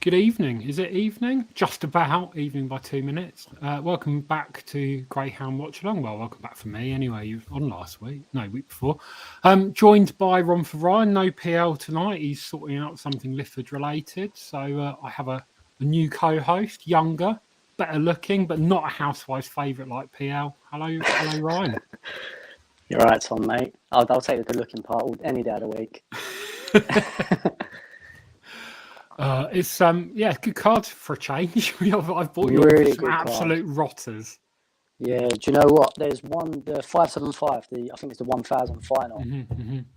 Good evening. Is it evening? Just about evening by 2 minutes. Welcome back to Greyhound Watchalong. Well, welcome back for me anyway. You were on last week, no, week before. Joined by Romford Ryan. No PL tonight. He's sorting out something Lifford related. So I have a new co-host, younger, better looking, but not a housewife's favourite like PL. Hello, Ryan. You're right, Tom, mate. I'll take the good-looking part any day of the week. It's good card for a change. I've bought you Really some good absolute card. rotters. Yeah, do you know what? There's one, the 575. I think it's the 1,000 final.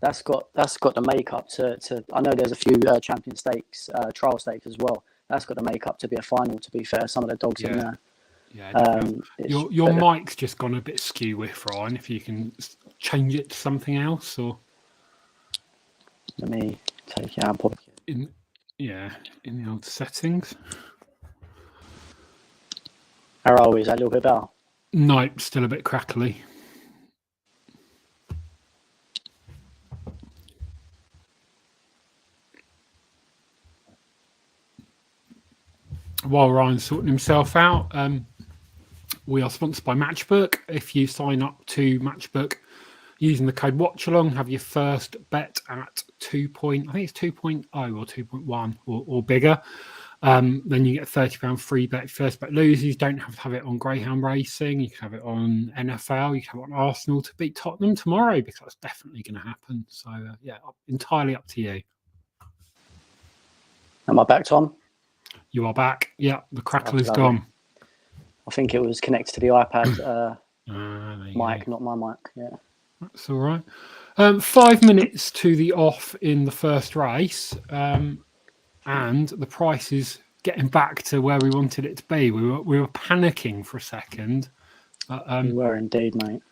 That's got the makeup to. I know there's a few champion stakes, trial stakes as well. That's got the makeup to be a final. To be fair, some of the dogs in there. Yeah, your mic's just gone a bit skew with Ryan. If you can change it to something else, or let me take it out. Pop in the old settings. How are we? Is that a little bit better? Nope, still a bit crackly. While Ryan's sorting himself out, we are sponsored by Matchbook. If you sign up to Matchbook using the code Watchalong, have your first bet at 2.0 or 2.1 or bigger. Then you get £30 free bet. First bet loses. You don't have to have it on Greyhound Racing. You can have it on NFL. You can have it on Arsenal to beat Tottenham tomorrow, because that's definitely going to happen. So, entirely up to you. Am I back, Tom? You are back. Yeah, the crackle is gone. I think it was connected to the iPad mic, not my mic. Yeah. That's all right. 5 minutes to the off in the first race. And the price is getting back to where we wanted it to be. We were panicking for a second. We were indeed, mate.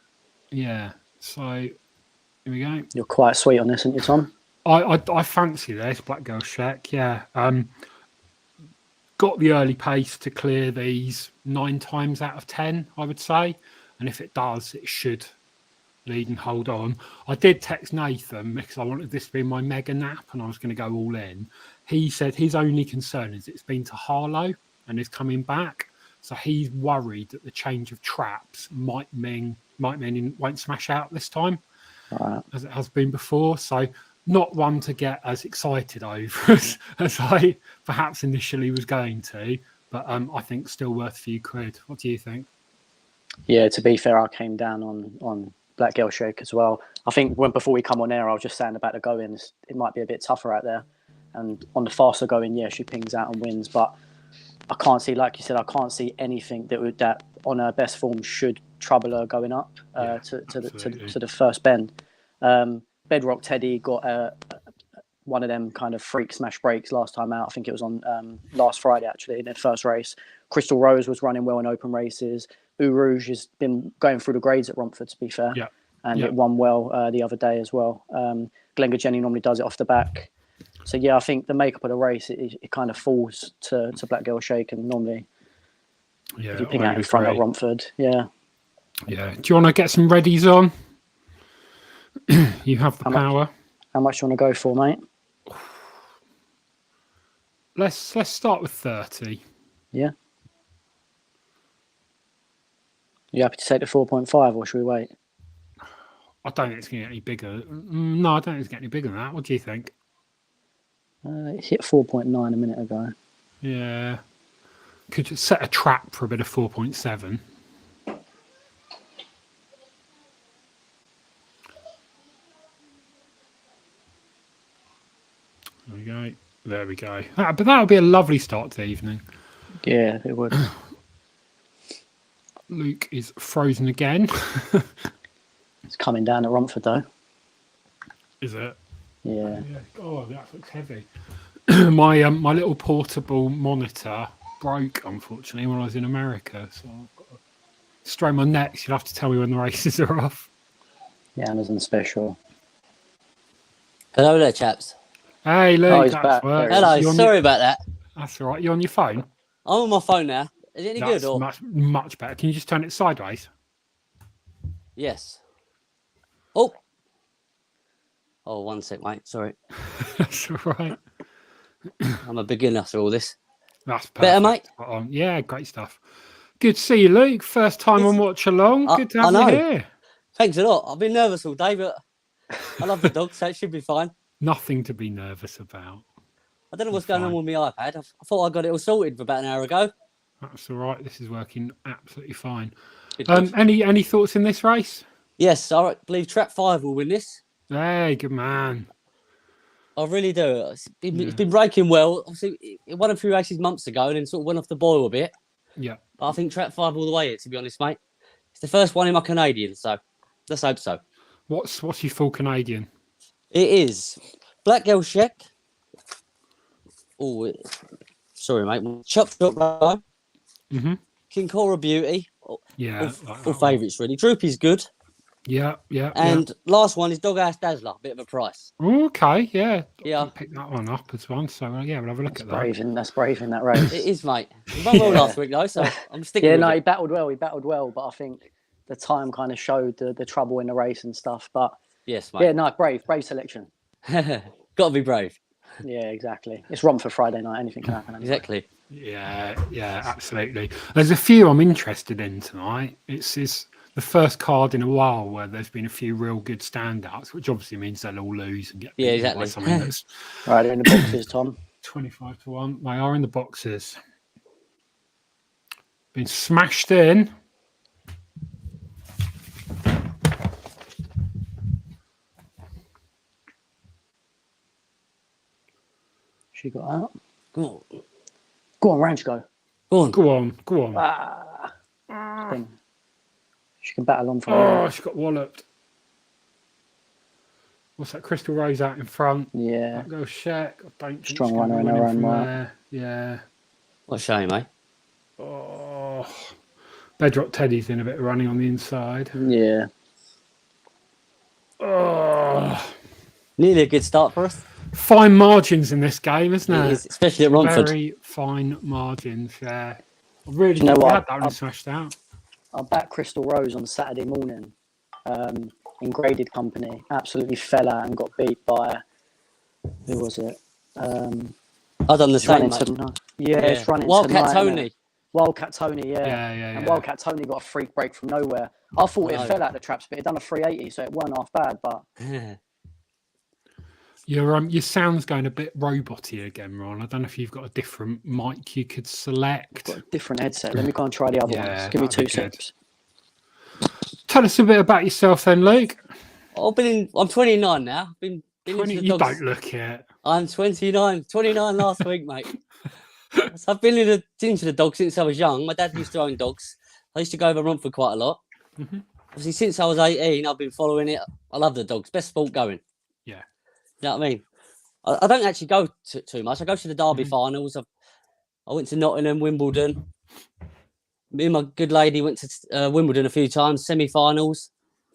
Yeah. So here we go. You're quite sweet on this, aren't you, Tom? I fancy this Black Girl Shack. Yeah. Got the early pace to clear these 9 times out of 10, I would say. And if it does, it should lead and hold on. I did text Nathan because I wanted this to be my mega nap and I was going to go all in. He said his only concern is it's been to Harlow and is coming back. So he's worried that the change of traps might mean it won't smash out this time, as it has been before. So not one to get as excited over as I perhaps initially was going to, but I think still worth a few quid. What do you think? Yeah, to be fair, I came down on Black Girl Shake as well. I think before we come on air, I was just saying about the go-ins. It might be a bit tougher out there. And on the faster going, yeah, she pings out and wins. But I can't see, like you said, I can't see anything that on her best form should trouble her going up to the first bend. Bedrock Teddy got one of them kind of freak smash breaks last time out. I think it was on last Friday, actually, in their first race. Crystal Rose was running well in open races. Eau Rouge has been going through the grades at Romford, to be fair. It won well the other day as well. Glenga Jenny normally does it off the back. So, yeah, I think the makeup of the race, it kind of falls to Black Girl Shake. And normally, if you ping out in front at Romford, Yeah. Do you want to get some readies on? You have the power. How much do you want to go for, mate? Let's start with 30. Yeah. You happy to take the 4.5, or should we wait? I don't think it's going to get any bigger. No, I don't think it's going to get any bigger than that. What do you think? It hit 4.9 a minute ago. Yeah. Could you set a trap for a bit of 4.7? There we go. But that would be a lovely start to the evening. Yeah, it would. Luke is frozen again. It's coming down at Romford, though. Is it? Yeah. Oh, that looks heavy. My little portable monitor broke, unfortunately, when I was in America. So I've got to strain my neck. You'll have to tell me when the races are off. Yeah, Amazon special. Hello there, chaps. Hey, Luke. Oh, he's back. Hello, sorry about that. That's all right. You're on your phone? I'm on my phone now. Is it any good? Or? Much better. Can you just turn it sideways? Yes. Oh, 1 sec, mate. Sorry. That's all right. I'm a beginner through all this. That's perfect. Better, mate? Yeah, great stuff. Good to see you, Luke. First time on Watchalong. Good to have you here. Thanks a lot. I've been nervous all day, but I love the dog, so it should be fine. Nothing to be nervous about. I don't know what's going on with my iPad. I thought I got it all sorted about an hour ago. That's all right. This is working absolutely fine. Any thoughts in this race? Yes, I believe Trap 5 will win this. Hey, good man. I really do. It's been breaking well. Obviously, it won a few races months ago and then sort of went off the boil a bit. Yeah. But I think Trap 5 all the way here, to be honest, mate. It's the first one in my Canadian, so let's hope so. What's your full Canadian? It is Black Girl Sheck. Oh, sorry, mate. Chop Row. Mm-hmm. King Cora Beauty. Yeah. All favourites, really. Droopy's good. Yeah. And last one is Doghouse Dazzler. Bit of a price. Okay, yeah. Yeah. Pick that one up as one. So, we'll have a look at that. That's brave in that race. It is, mate. He won well last week, though, so I'm sticking with it. He battled well, but I think the time kind of showed the trouble in the race and stuff. But yes, mate. Yeah, no, brave selection. Got to be brave. Yeah, exactly. It's Romford Friday night. Anything can happen. Anyway. Exactly. Yeah, absolutely. There's a few I'm interested in tonight. It's the first card in a while where there's been a few real good standouts, which obviously means they'll all lose and get beaten by something that's right. They're in the boxes, Tom. 25-1. They are in the boxes. Been smashed in. She got out. Go on, Ranch, go. Go on. She can battle on for she got walloped. What's that? Crystal Rose out in front. Yeah. Go check. I don't Strong runner in her own right. Yeah. What a shame, eh? Oh. Bedrock Teddy's in a bit of running on the inside. Yeah. Oh. Nearly a good start for us. Fine margins in this game, isn't it? It is, especially at Romford. Very fine margins, yeah. I really had that one smashed out. I backed Crystal Rose on Saturday morning in graded company. Absolutely fell out and got beat by, who was it? I've done the same, mate. It's running Wildcat Tony. Wildcat Tony, Yeah. And Wildcat Tony got a freak break from nowhere. I thought it fell out the traps, but it done a 380, so it weren't half bad. But your sound's going a bit roboty again, Ron. I don't know if you've got a different mic you could select. Got a different headset. Let me go and try the other ones. Give me 2 seconds. Tell us a bit about yourself then, Luke. I'm 29 now. Been 20, into the you dogs. don't look it. I'm 29 last week, mate. So I've been into the dog since I was young. My dad used to own dogs. I used to go over Romford quite a lot. Mm-hmm. Obviously, since I was 18, I've been following it. I love the dogs. Best sport going. Yeah. You know what I mean? I don't actually go too much. I go to the Derby finals. I went to Nottingham, Wimbledon. Me and my good lady went to Wimbledon a few times, semi-finals.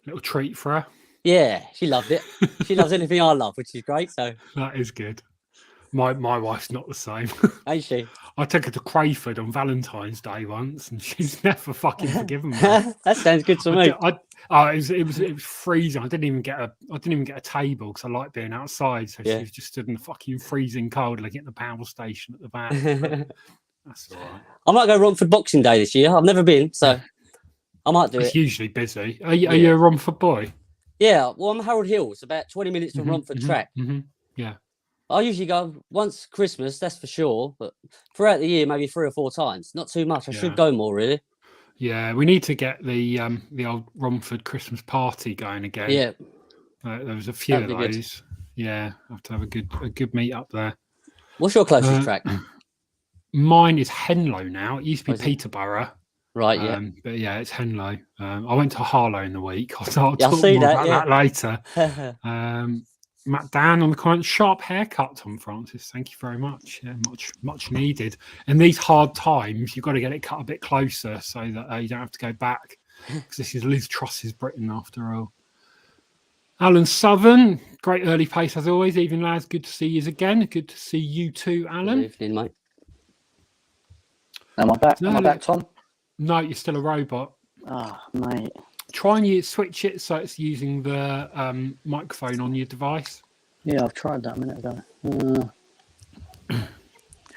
Little treat for her. Yeah, she loved it. She loves anything I love, which is great. So that is good. My wife's not the same. Ain't she? I took her to Crayford on Valentine's Day once, and she's never fucking forgiven me. That sounds good to me. It was freezing. I didn't even get a table because I like being outside. So she was just stood in the fucking freezing cold, like at the power station at the back. That's all right. I might go Romford Boxing Day this year. I've never been, so I might do it. It's usually busy. Are you a Romford boy? Yeah. Well, I'm Harold Hills, about 20 minutes from Romford track. Mm-hmm. Yeah. I usually go once Christmas, that's for sure. But throughout the year, maybe 3 or 4 times. Not too much. I should go more, really. Yeah, we need to get the old Romford Christmas party going again. Yeah. There was a few of those. Good. Yeah, I have to have a good meet up there. What's your closest track? Mine is Henlow now. It used to be Peterborough. Right, yeah. But yeah, it's Henlow. I went to Harlow in the week. I'll talk more about that later. Matt Dan on the comment, sharp haircut, Tom Francis. Thank you very much. Yeah, much needed. In these hard times, you've got to get it cut a bit closer so that you don't have to go back. Because this is Liz Truss's Britain after all. Alan Southern, great early pace as always. Even lads, good to see you again. Good to see you too, Alan. Good evening, mate. Am I back? Am I back, Tom? No, you're still a robot. Oh, mate. Try and switch it so it's using the microphone on your device. Yeah, I've tried that a minute ago.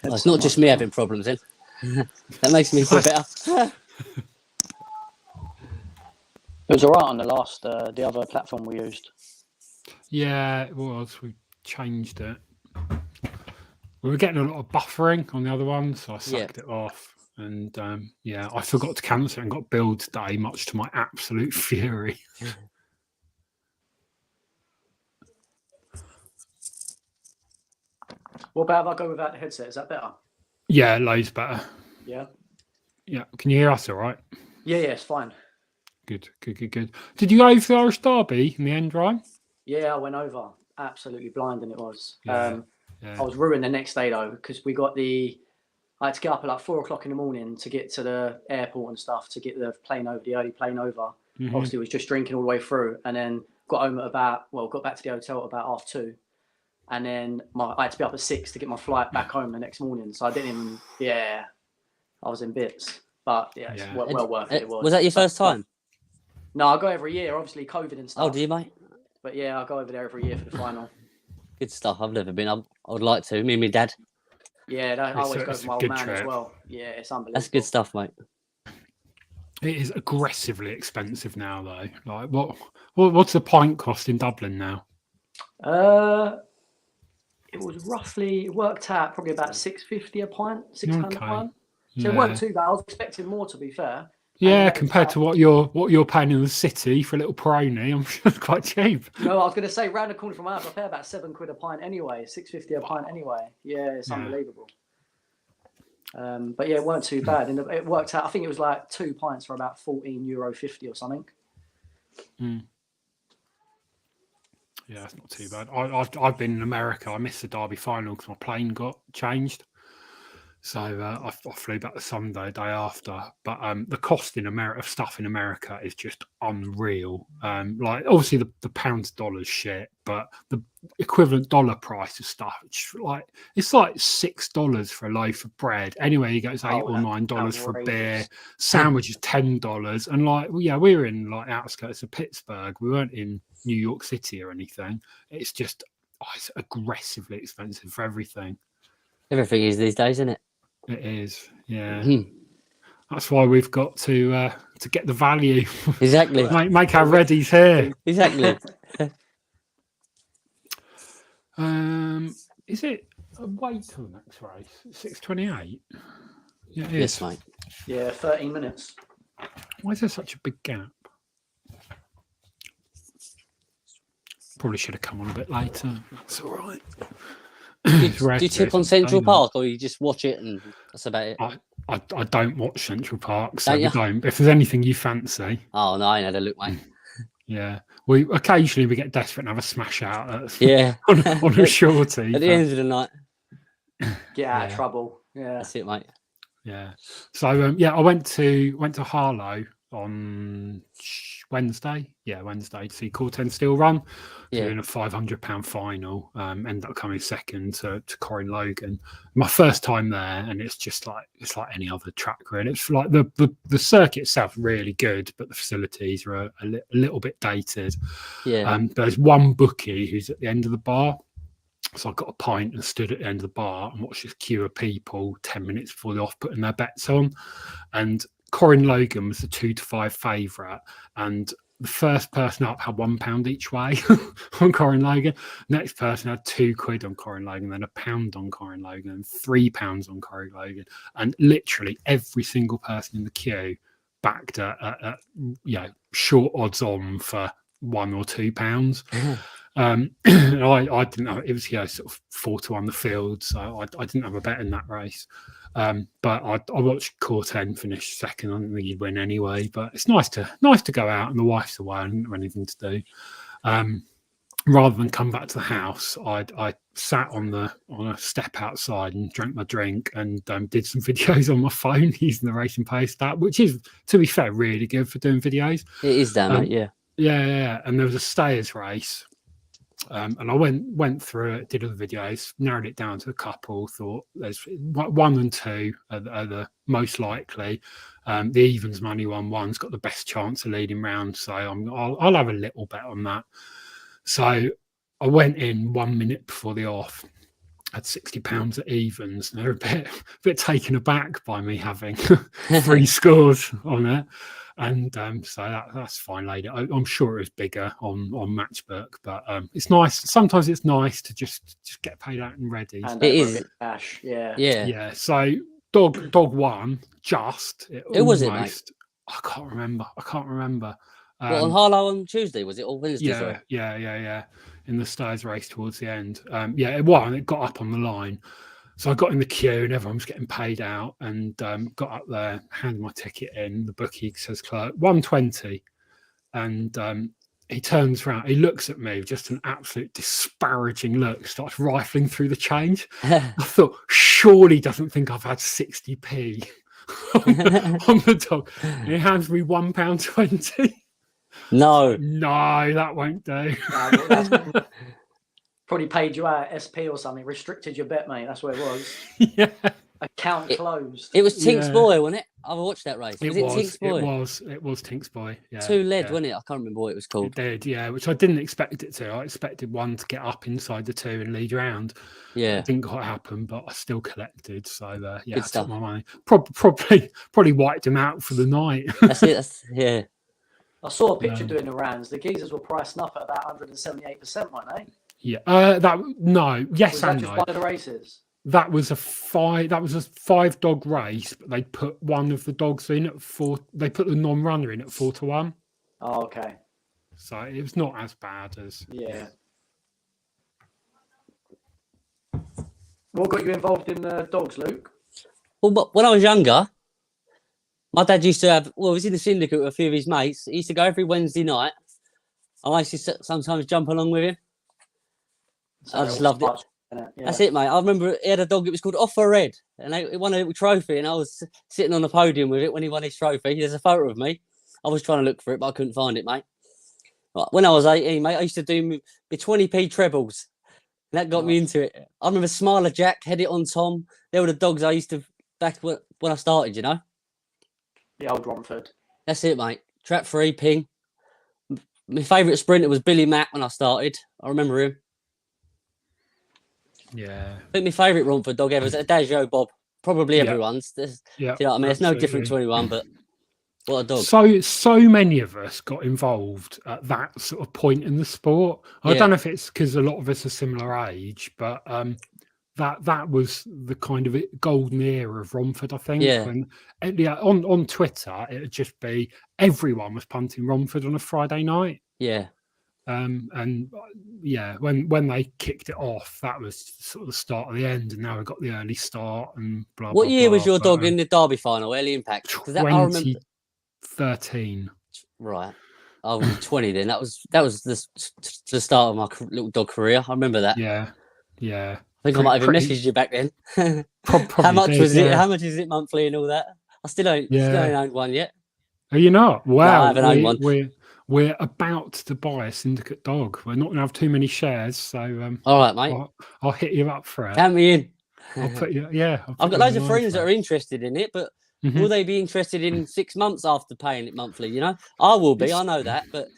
Well, it's not just me having problems then. That makes me feel better. It was all right on the last, the other platform we used. Yeah, it was. We changed it. We were getting a lot of buffering on the other one, so I sucked it off. And yeah, I forgot to cancel it and got billed today, much to my absolute fury. What about if I go without the headset? Is that better? Yeah, loads better. Yeah. Yeah, can you hear us all right? Yeah, it's fine. Good. Did you go for the Irish Derby in the end, Ryan? Yeah, I went over. Absolutely blinding it was. Yeah. I was ruined the next day though, because I had to get up at like 4 o'clock in the morning to get to the airport and stuff, to get the early plane over. Mhm. Obviously, was just drinking all the way through, and then got home at got back to the hotel at about 2:30. And then I had to be up at 6 to get my flight back home the next morning. So I didn't even, I was in bits. But it's well worth it. It was. Was that your first time? No, I go every year, obviously COVID and stuff. Oh, do you, mate? But yeah, I go over there every year for the final. Good stuff. I've never been. I would like to. Me and my dad. Yeah, I always go with my old man trip as well. Yeah, it's unbelievable. That's good stuff, mate. It is aggressively expensive now, though. Like, what's the pint cost in Dublin now? It worked out probably about £6.50 a pint, £6 a pint. So Yeah. it weren't too bad. I was expecting more, to be fair. Yeah, compared to what you're paying in the city for a little Peroni, I'm sure it's quite cheap. No, I was going to say round the corner from my house, I pay about £7 a pint anyway, £6.50 a pint anyway. Yeah, it's unbelievable. But yeah, it weren't too bad, and it worked out. I think it was like 2 pints for about €14.50 or something. Mm. Yeah, it's not too bad. I've been in America. I missed the Derby final because my plane got changed. So I flew back the Sunday, day after. But the cost in America of stuff in America is just unreal. Like obviously the pound to dollar's shit, but the equivalent dollar price of stuff, it's like $6 for a loaf of bread. Anyway, you go it's $8 or $9 for a beer. Sandwich is $10, and we were in like outskirts of Pittsburgh. We weren't in New York City or anything. It's just it's aggressively expensive for everything. Everything is these days, isn't it? It is, yeah. That's why we've got to get the value. Exactly. make our readies here. Exactly. Is it a wait till the next race? 6:28. Yeah, it is. Yes, mate. Yeah, 13 minutes. Why is there such a big gap? Probably should have come on a bit later. That's all right. Do you tip on Central Park, or you just watch it and that's about it? I don't watch Central Park, so Don't you? don't. If there's anything you fancy, Oh no, I ain't had a look, mate. yeah, we occasionally get desperate and have a smash out on a shorty. At the end of the night, Get out of trouble. Yeah, that's it, mate. Yeah. So I went to Harlow on Wednesday. Yeah, Wednesday to see Corten Steel run. Doing a £500 final. Ended up coming second to Corin Logan. My first time there, and it's like any other track really. It's like the circuit itself really good, but the facilities are a little bit dated. Yeah. There's one bookie who's at the end of the bar. So I got a pint and stood at the end of the bar and watched this queue of people 10 minutes before the off putting their bets on. And Corin Logan was the 2 to 5 favourite. And the first person up had £1 each way on Corin Logan. Next person had £2 on Corin Logan, then £1 on Corin Logan, and £3 on Corin Logan. And literally every single person in the queue backed at short odds on for £1 or £2. I didn't know it was sort of 4 to 1 the field, so I didn't have a bet in that race. But I watched Corten finish second. I didn't think he'd win anyway, but it's nice to go out, and the wife's away and didn't have anything to do. Rather than come back to the house, I sat on a step outside and drank my drink and did some videos on my phone using the Racing Post app, which is, to be fair, really good for doing videos. It is, damn it, yeah. Yeah. And there was a stayers race. And I went through it, did all the videos, narrowed it down to a couple, thought there's 1 and 2 are the most likely. The evens money one's got the best chance of leading round, so I'll have a little bet on that. So I went in 1 minute before the off, had £60 at evens. And they're a bit taken aback by me having 3 scores on it. And so that's fine later. I'm sure it was bigger on Matchbook, but it's nice. Sometimes it's nice to just get paid out and ready. And It is cash, yeah. Yeah. So dog won just. Who was it, mate? I can't remember. What, on Harlow on Tuesday, was it? Or Wednesday? Yeah, Sorry? yeah. In the Stars race towards the end. It won. It got up on the line. So I got in the queue and everyone was getting paid out, and got up there, handed my ticket in. The bookie says, "Clerk, 120." And he turns around, he looks at me with just an absolute disparaging look, starts rifling through the change. I thought, surely he doesn't think I've had 60p on the dog. And he hands me £1.20. No, that won't do. Probably paid you out SP or something, restricted your bet, mate. That's what it was. Yeah. Account closed. it was Tink's Boy, wasn't it? I watched that race. Was it Tink's Boy? It was Tink's Boy. Yeah. 2 lead, wasn't it? I can't remember what it was called. It did, yeah, which I didn't expect it to. I expected one to get up inside the 2 and lead round. Yeah. It didn't quite happen, but I still collected. So yeah, Good I stuff. took my money. Probably wiped him out for the night. That's it. Yeah. I saw a picture doing the rounds. The geezers were priced up at about 178%, weren't they? Yeah. Yes Was that and just no. one of the races? That was a 5 dog race, but they put one of the dogs in at 4. They put the non-runner in at 4-1. Oh, okay. So it was not as bad as. Yeah. What got you involved in dogs, Luke? Well, but when I was younger, my dad used to have. Well, he was in the syndicate with a few of his mates. He used to go every Wednesday night. I used to sometimes jump along with him. I just loved it. Yeah. That's it, mate. I remember he had a dog. It was called Offer Red, and he won a little trophy. And I was sitting on the podium with it when he won his trophy. There's a photo of me. I was trying to look for it, but I couldn't find it, mate. When I was 18, mate, I used to do my 20p trebles. And that got me into it. I remember Smiler Jack, Head It on Tom. They were the dogs I used to back when I started, you know. The old Romford. That's it, mate. Trap 3, Ping. My favourite sprinter was Billy Mack when I started. I remember him. Yeah. I think my favourite Romford dog ever was Adagio Bob. Probably everyone's. Yeah. Do you know what I mean? It's no different to anyone, but what a dog. So many of us got involved at that sort of point in the sport. I don't know if it's because a lot of us are similar age, but that was the kind of golden era of Romford, I think. Yeah. On Twitter, it would just be everyone was punting Romford on a Friday night. Yeah. And yeah, when they kicked it off, that was sort of the start of the end, and now we've got the early start and blah. What blah, year was blah, your dog in the Derby final, early impact? 2013. Right. I was 20 then. That was the start of my little dog career. I remember that. Yeah. I think I might have even messaged you back then. How much was it? How much is it monthly and all that? I still don't own one yet. Are you not? Wow. No, I haven't owned one. We're about to buy a syndicate dog. We're not going to have too many shares, so all right, mate. I'll hit you up for it. Count me in. I'll put you. Yeah, I've got loads of friends that are interested in it, but will they be interested in 6 months after paying it monthly? You know, I will be. I know that, but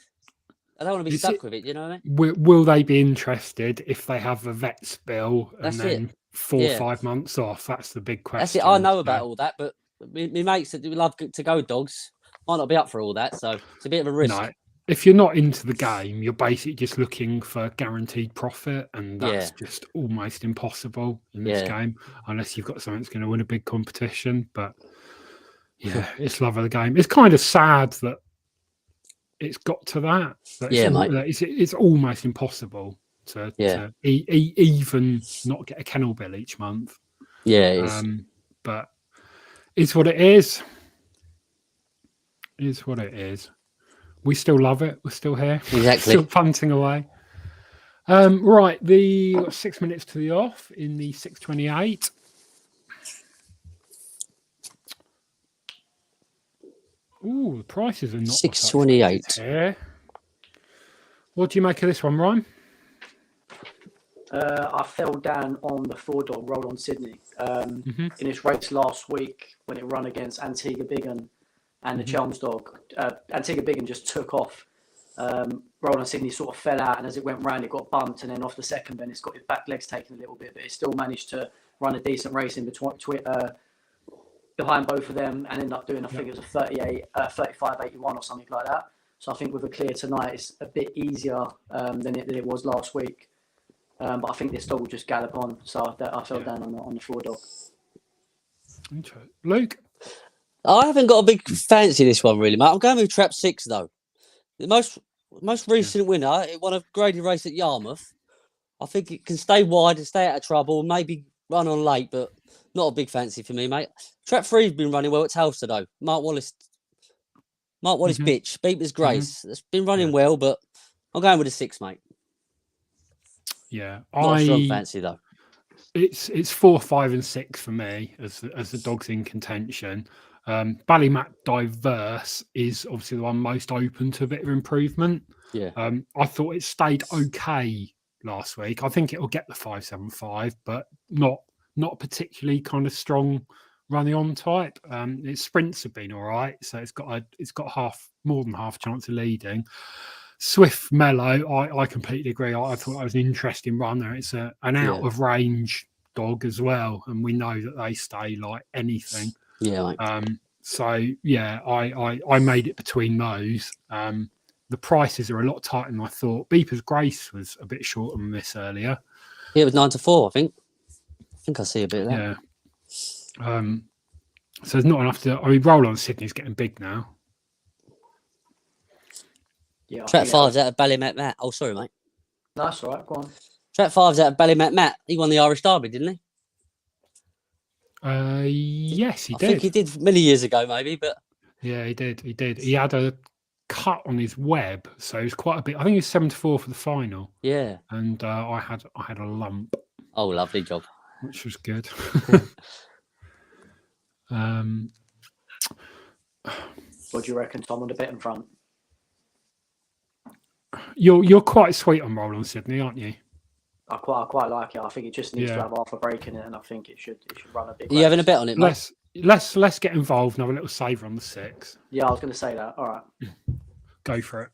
I don't want to be stuck with it. You know what I mean? Will they be interested if they have a vet's bill and That's then 4 or 5 months off? That's the big question. That's it. I know about all that, but my mates that love to go dogs might not be up for all that, so it's a bit of a risk. No. If you're not into the game, you're basically just looking for guaranteed profit, and that's just almost impossible in this game, unless you've got something that's going to win a big competition. But yeah, it's love of the game. It's kind of sad that it's got to that. It's almost impossible to even not get a kennel bill each month. Yeah, it is. But it's what it is. It's what it is. We still love it. We're still here. Exactly. Still punting away. Right, the 6 minutes to the off in the 6:28. Ooh, the prices are not 6:28. What do you make of this one, Ryan? I fell down on the 4-dog roll on Sydney in its race last week when it ran against Antigua Biggin and the Chelms dog. Antigua Biggin just took off Roland Sydney sort of fell out, and as it went round, it got bumped, and then off the second bend, it's got its back legs taken a little bit, but it still managed to run a decent race in between behind both of them, and end up doing, I think it was a 35.81 or something like that. So I think with a clear tonight, it's a bit easier than it was last week. But I think this dog will just gallop on. So I fell down on the 4 dog. Luke? I haven't got a big fancy this one really, mate. I'm going with Trap 6 though. The most recent winner, it won a graded race at Yarmouth. I think it can stay wide and stay out of trouble, maybe run on late, but not a big fancy for me, mate. Trap 3's been running well at Telstra though. Mark Wallace bitch, Beeper's Grace. It's been running well, but I'm going with a 6, mate. Yeah, Not a strong fancy though. It's 4, 5, and 6 for me as the dogs in contention. Ballymat Diverse is obviously the one most open to a bit of improvement. Yeah. I thought it stayed okay last week. I think it'll get the 5.75, but not particularly kind of strong running on type. Its sprints have been all right, so it's got more than half chance of leading. Swift Mellow, I completely agree. I thought that was an interesting runner. It's an out of range dog as well, and we know that they stay like anything. Yeah, mate. So yeah, I made it between those. The prices are a lot tighter than I thought. Beeper's Grace was a bit shorter than this earlier. Yeah, it was 9 to 4, I think. I think I see a bit of that. Yeah. So there's not enough to. I mean, Roll on Sydney's getting big now. Yeah. Trap 5's out of Ballymat Matt. Oh, sorry, mate. No, that's all right. Go on. Trap 5's out of Ballymat Matt. He won the Irish Derby, didn't he? Yes, he did. I think he did many years ago, maybe, but yeah, he did. He had a cut on his web, so it was quite a bit. I think he was 7 to 4 for the final. yeah. And I had a lump, Oh, lovely job. which was good. What do you reckon, Tom, on the betting front? You're quite sweet on Roll on Sydney, aren't you? I quite like it. I think it just needs to Yeah. have half a break in it, and I think it should run a big. Are you having a bet on it, mate? Let's get involved and have a little saver on the 6. Yeah, I was going to say that. All right. Go for it.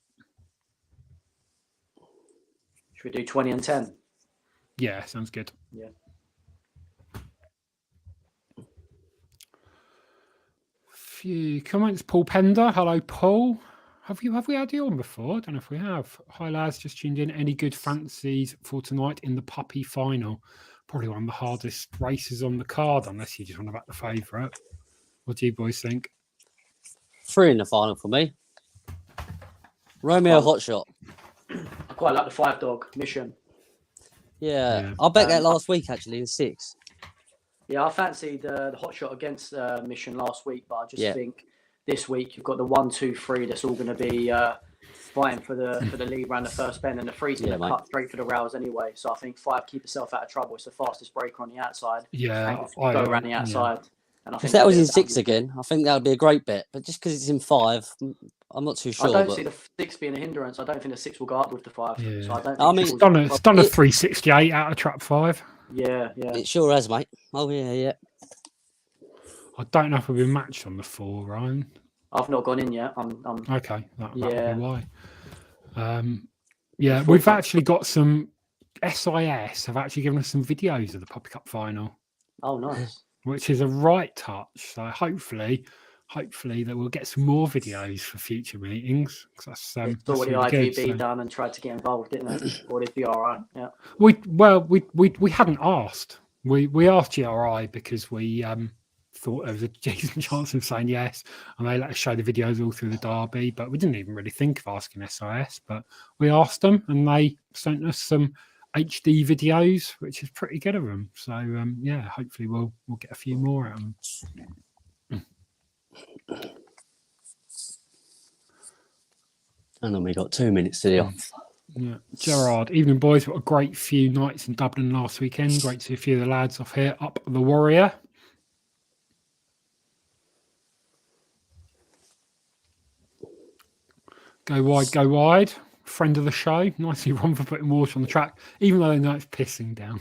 Should we do 20 and 10? Yeah, sounds good. Yeah. Few comments. Paul Pender. Hello, Paul. Have we had you on before? I don't know if we have. Hi, lads. Just tuned in. Any good fancies for tonight in the puppy final? Probably one of the hardest races on the card, unless you just want to back the favourite. What do you boys think? 3 in the final for me. Romeo Hotshot. I quite like the 5 dog Mission. Yeah. I bet that last week, actually, in 6. Yeah, I fancied the hot shot against Mission last week, but I just think this week you've got the 1, 2, 3 that's all going to be fighting for the lead around the first bend, and the 3's going to cut straight for the rails anyway. So I think 5, keep yourself out of trouble. It's the fastest breaker on the outside. Yeah, go around the outside. And I think if that was in 6 again, I think that would be a great bet. But just because it's in 5, I'm not too sure. I don't see the 6 being a hindrance. I don't think the 6 will go up with the 5. Yeah. So I don't. I mean, it's done a 368 out of trap 5. Yeah. It sure has, mate. Oh yeah. I don't know if we've been matched on the 4, Ryan. I've not gone in yet. I'm Okay, that'll be why. We've actually got some SIS have actually given us some videos of the Puppy Cup final. Oh, nice. Which is a right touch. So hopefully that we'll get some more videos for future meetings. That's what the really IGB done and tried to get involved, didn't it? Or did BRI? Yeah. We hadn't asked. We asked GRI because we thought there was a decent chance of saying yes, and they let us show the videos all through the derby. But we didn't even really think of asking SIS. But we asked them, and they sent us some HD videos, which is pretty good of them. So hopefully we'll get a few more out of them. And then we got 2 minutes to the off. Yeah, Gerard, evening boys. What a great few nights in Dublin last weekend. Great to see a few of the lads off here. Up the Warrior. Go wide. Friend of the show. Nicely run for putting water on the track, even though they know it's pissing down.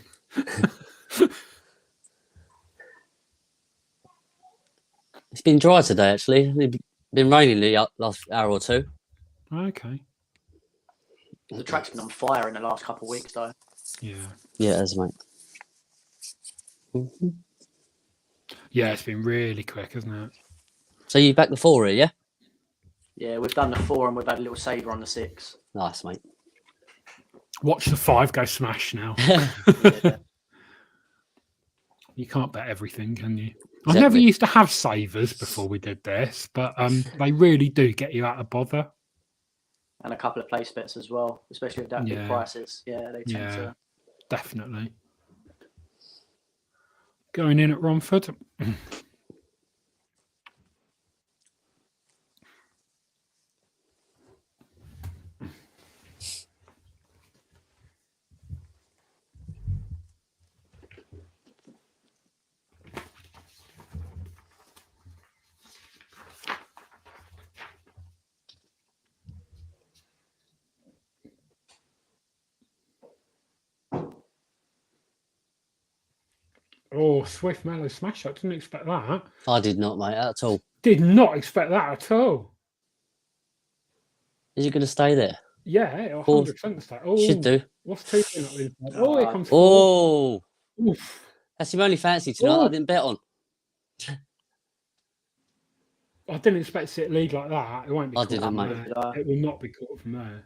It's been dry today, actually. It's been raining the last hour or two. Okay. The track's been on fire in the last couple of weeks, though. Yeah. Yeah, it is, mate. Yeah, it's been really quick, hasn't it? So you back the 4 here, yeah? Yeah, we've done the 4 and we've had a little saver on the 6. Nice, mate. Watch the 5 go smash now. Yeah. You can't bet everything, can you? I Exactly. never used to have savers before we did this, but they really do get you out of bother. And a couple of place bets as well, especially with that big Yeah. prices. Yeah, they tend Yeah, to. definitely. Going in at Romford. Oh, Swift Mellow Smash. I didn't expect that. I did not, mate, at all. Did not expect that at all. Is it going to stay there? Yeah, Four. 100% stay. Oh, Should do. what's 2 doing up the inside? Oh, here comes 4. Oh, Oof. that's your only fancy tonight. Oh. I didn't bet on. I didn't expect to see it lead like that. It won't be I caught didn't, from mate. there. It will not be caught from there.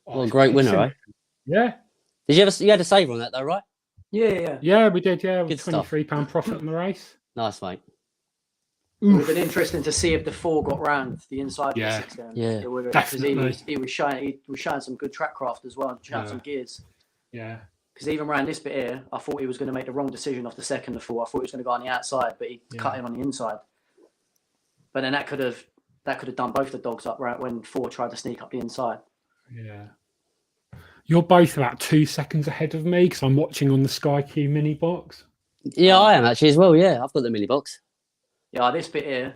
What a it's great winner, eh? Yeah. Did you ever? You had a saver on that though, right? Yeah. Yeah, we did. Yeah, Good with stuff. £23 profit on the race. Nice, mate. It would have been interesting to see if the 4 got round the inside of the Yeah. 6 then. Yeah. It would have, Definitely. because he was showing some good track craft as well, and showing some gears. Yeah. Because even around this bit here, I thought he was going to make the wrong decision off the second of 4. I thought he was going to go on the outside, but he cut in on the inside. But then that could have done both the dogs up right when 4 tried to sneak up the inside. Yeah. You're both about 2 seconds ahead of me because I'm watching on the Sky Q mini box. Yeah, I am actually as well. Yeah, I've got the mini box. Yeah, this bit here,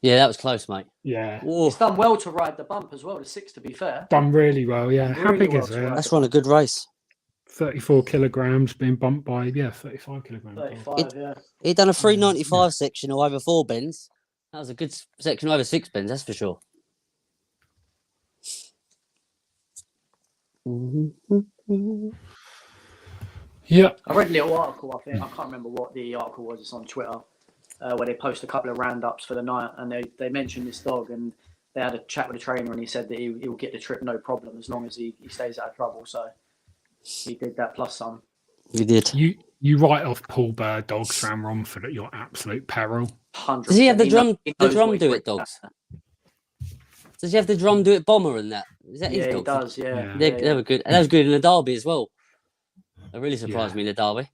Yeah, that was close, mate. Yeah. Whoa. it's done well to ride the bump as well, the 6 to be fair. Done really well, yeah. How Really big well is to it? ride. That's run a good race. 34 kilograms being bumped by, 35 kilograms. 35, yeah. He done a 395 section or over 4 bends. That was a good section over 6 bends, that's for sure. Yeah. I read a little article, I think. I can't remember what the article was. It's on Twitter, where they post a couple of roundups for the night, and they mentioned this dog, and they had a chat with the trainer, and he said that he will get the trip no problem as long as he stays out of trouble. So he did that plus some. We did. You write off Paul Bird dogs around Romford at your absolute peril. 100%. Does he have the drum? He The knows drum what do he's it, bringing dogs. back. Does he have the drum do it bomber and that? Is that his Yeah, he dog? does. Yeah, Yeah. They were good. And that was good in the derby as well. That really surprised me in the derby.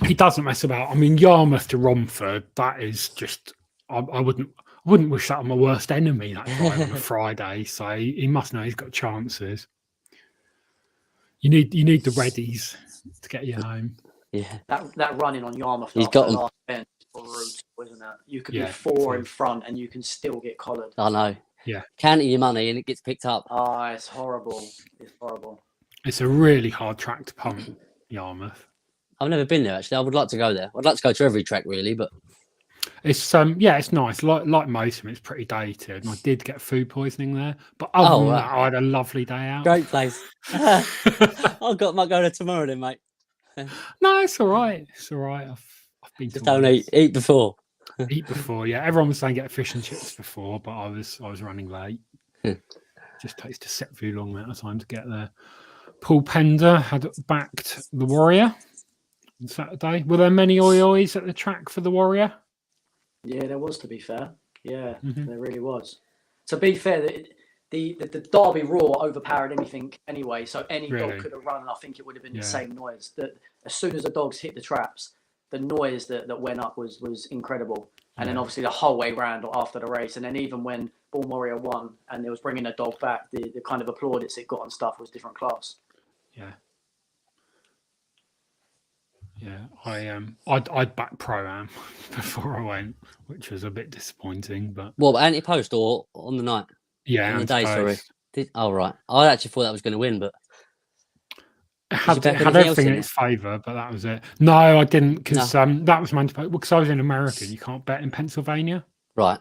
He doesn't mess about. I mean, Yarmouth to Romford, that is just. I wouldn't wish that on my worst enemy. That drive on a Friday, so he must know he's got chances. You need the readies to get you home. Yeah. That running on Yarmouth. He's after got the 'em. last bend was brutal, isn't it? You could Yeah, be 4 it in is. front and you can still get collared. I know. Yeah. Counting your money and it gets picked up. It's horrible. It's horrible. It's a really hard track to pump, Yarmouth. I've never been there actually. I would like to go there. I'd like to go to every track really, but It's it's nice. Like most of them, it's pretty dated. And I did get food poisoning there, but other than that, I had a lovely day out. great place. Might go there tomorrow then, mate. No, it's all right. It's all right. I've been Just to don't worse. eat before. Eat before, yeah. Everyone was saying get fish and chips before, but I was running late. Just takes to set through long amount of time to get there. Paul Pender had backed the Warrior on Saturday. Were there many oi-ois at the track for the Warrior? Yeah, there was, to be fair. Yeah, Mhm. there really was. To be fair, the Derby Raw overpowered anything anyway, so any Really? dog could have run, and I think it would have been Yeah. the same noise. That as soon as the dogs hit the traps, the noise that went up was incredible. And then Yeah. obviously the whole way round after the race, and then even when Born Warrior won and they was bringing a dog back, the kind of applaudits it got and stuff was different class. Yeah. Yeah, I'd back Pro-Am before I went, which was a bit disappointing, but What, anti-post or on the night? yeah, On the day, sorry. anti-post. Oh, right. I actually thought that was going to win, but It had, Did you it back had anything else everything in in its favour, but that was it. No, I didn't, because that was meant to. Because I was in America, you can't bet in Pennsylvania. right.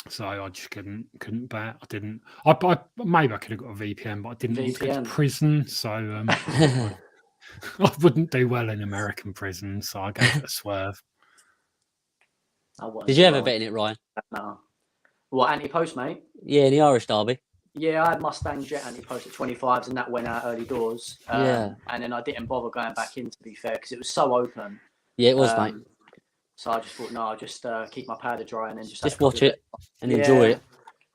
So I just couldn't bet. I didn't. I maybe I could have got a VPN, but I didn't want to go to VPN. prison. So I wouldn't do well in American prison. So I gave it a swerve. I wouldn't Did do you ever well bet in it, Ryan? No. What, anti-post, mate? Yeah, in the Irish Derby. Yeah, I had Mustang Jet anti-post at 25s, and that went out early doors. Yeah. And then I didn't bother going back in, to be fair, because it was so open. Yeah, it was, mate. So I just thought, no, I'll just keep my powder dry and then Just watch it and enjoy it.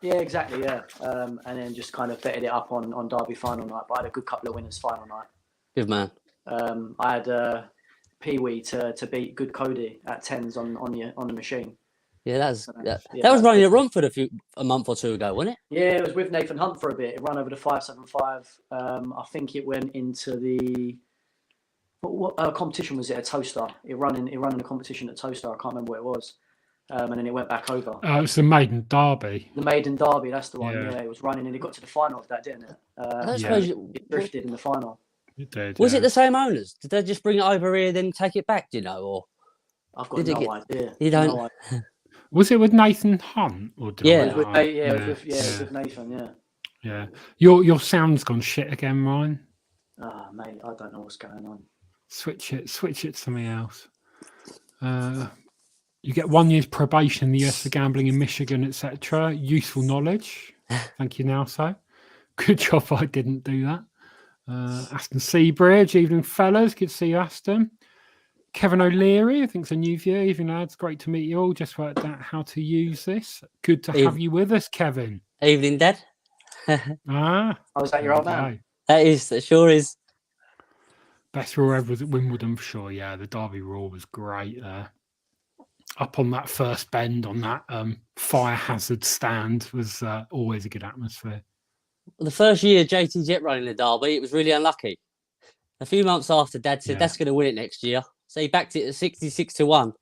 Yeah, exactly, yeah. And then just kind of betted it up on Derby final night. But I had a good couple of winners final night. Good man. I had Pee-wee to beat Good Cody at 10s on the machine. Yeah, that was running at Romford a month or two ago, wasn't it? Yeah, it was with Nathan Hunt for a bit. It ran over the 575. I think it went into the what competition was it? A Toaster. It ran in a competition at Toaster. I can't remember what it was. And then it went back over. It was the Maiden Derby. The Maiden Derby, that's the one. Yeah. Yeah, it was running and it got to the final of that, didn't it? I don't suppose It drifted in the final. It did. Was it the same owners? Did they just bring it over here, then take it back? Do you know, or I've got no idea. You don't. No idea. Was it with Nathan Hunt? Or did Yeah. It was with Nathan. Yeah. Yeah. Your sound's gone shit again, Ryan. Oh, mate, I don't know what's going on. Switch it to something else. You get 1 year's probation in the US for gambling in Michigan, etc. Useful knowledge. Thank you, Nelso. Good job I didn't do that. Aston Seabridge, evening fellas. Good to see you, Aston. Kevin O'Leary, I think it's a new viewer. Evening lads, great to meet you all. Just worked out how to use this. Good to have you with us, Kevin. Evening, Dad. Was that your old man? That sure is. Best roar ever was at Wimbledon for sure. Yeah, the Derby roar was great there. Up on that first bend on that fire hazard stand was always a good atmosphere. The first year JT Jet running the Derby, it was really unlucky. A few months after, Dad said that's going to win it next year, so he backed it at 66-1,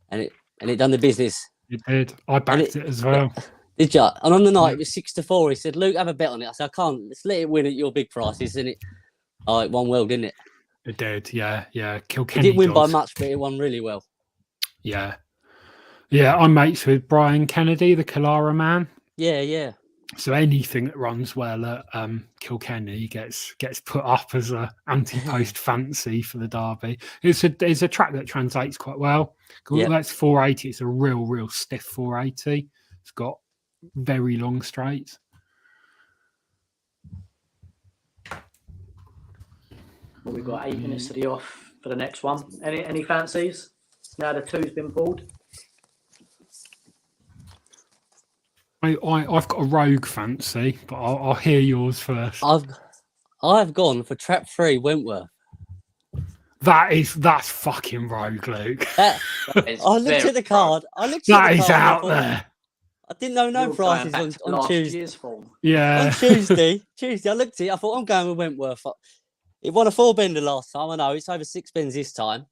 and it done the business. It did. I backed it as well. Did you? And on the night it was 6-4. He said, "Luke, have a bet on it." I said, "I can't. Let's let it win at your big prices." And it won well, didn't it? It did. Yeah. Kilkenny. It didn't win by much, but it won really well. Yeah. I'm mates with Brian Kennedy, the Killara man. Yeah. So anything that runs well at Kilkenny gets put up as a anti-post fancy for the Derby. It's a track that translates quite well. That's 480. It's a real stiff 480. It's got very long straights. Well, we've got 8 minutes to the off for the next one. Any fancies? Now the 2's been pulled. I've got a rogue fancy, but I'll hear yours first. I've gone for trap 3 Wentworth. That's fucking rogue, Luke. I looked at the card. That is out there. I didn't know no prices on Tuesday. Yeah. On Tuesday, I looked at it. I thought I'm going with Wentworth. It won a 4-bender last time. I know it's over 6 bends this time.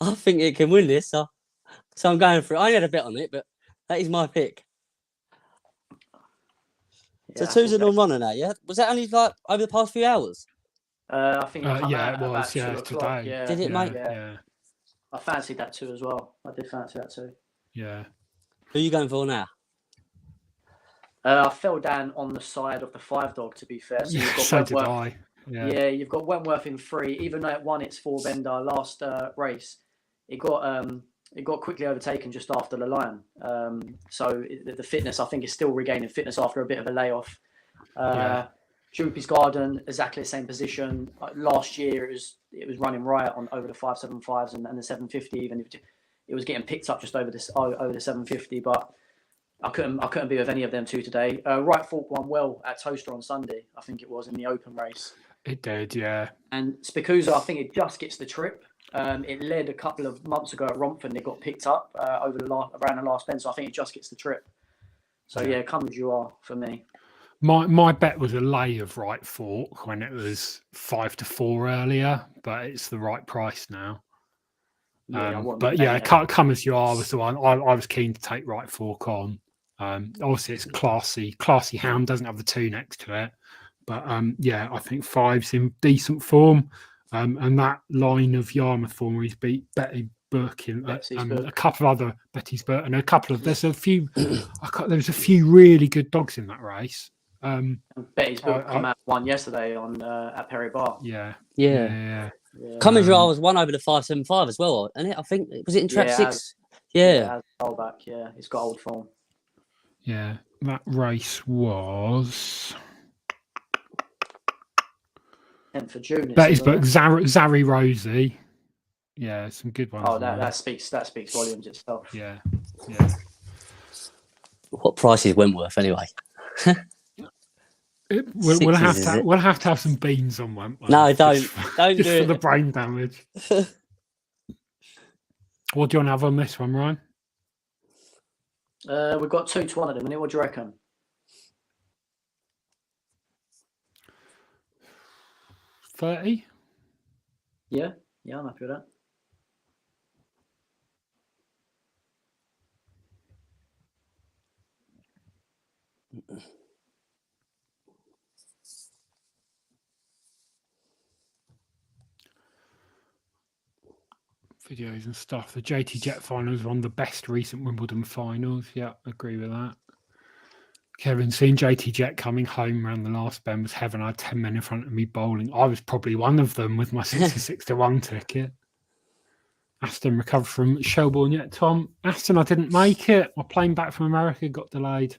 I think it can win this, so I'm going for it. I only had a bet on it, but that is my pick. So 2's a non-runner now, yeah? Was that only like over the past few hours? I think it was. Yeah, today. Yeah. Did it, mate? Yeah. I fancied that 2 as well. I did fancy that 2. Yeah. Who are you going for now? I fell down on the side of the 5 dog, to be fair. So, you've got so did I. Yeah, you've got Wentworth in 3. Even though it won its 4-bender last race, it got quickly overtaken just after the line. So the fitness, I think, is still regaining fitness after a bit of a layoff. Droopy's Garden, exactly the same position. Last year, it was running right on over the 575s and the 750. Even if it was getting picked up just over the 750, but I couldn't be with any of them 2 today. Right Fork won well at Toaster on Sunday. I think it was in the open race. It did, yeah. And Spikuza, I think it just gets the trip. It led a couple of months ago at Romford and it got picked up around the last bend. So I think it just gets the trip. So come as you are for me. My bet was a lay of Right Fork when it was 5-4 earlier, but it's the right price now. Come as you are was the one I was keen to take Right Fork on. Obviously it's classy hound, doesn't have the 2 next to it, but I think 5's in decent form. And that line of Yarmouth form where he's beat Betty book, Betsy's a book. couple of other Betty's book, and there's a few. There's a few really good dogs in that race. And Betty's book come out one yesterday on at Perry Bar. Yeah. Yeah. Cummins was one over the 575 as well, and I think was it in trap 6? Yeah. Old back. Yeah, he's got old form. Yeah, that race was 10th of June. Betty's book, Zari Rosie. Yeah, some good ones. Oh, that speaks volumes itself. Yeah. What price is Wentworth anyway? We'll have to have some beans on Wentworth. No, don't just do for it. The brain damage. What do you want to have on this one, Ryan? We've got 2 to 1 of them. And what do you reckon? 30? Yeah, I'm happy with that. Videos and stuff. The JT Jet finals were one of the best recent Wimbledon finals. Yeah, agree with that. Kevin, seeing JT Jet coming home around the last bend was heaven. I had 10 men in front of me bowling. I was probably one of them with my 66 to 1 ticket. Aston recovered from Shelbourne yet, Tom. Aston, I didn't make it. My plane back from America got delayed.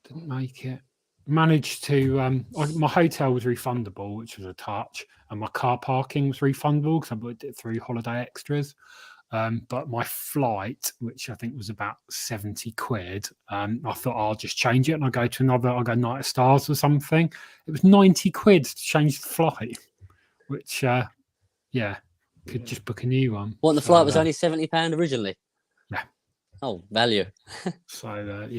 Didn't make it. Managed to, my hotel was refundable, which was a touch, and my car parking was refundable because I booked it through Holiday Extras. But my flight, which I think was about 70 quid, I thought I'll just change it and I'll go Night of Stars or something. It was 90 quid to change the flight, which, could just book a new one. The flight was only £70 originally? Yeah. Oh, value. So, at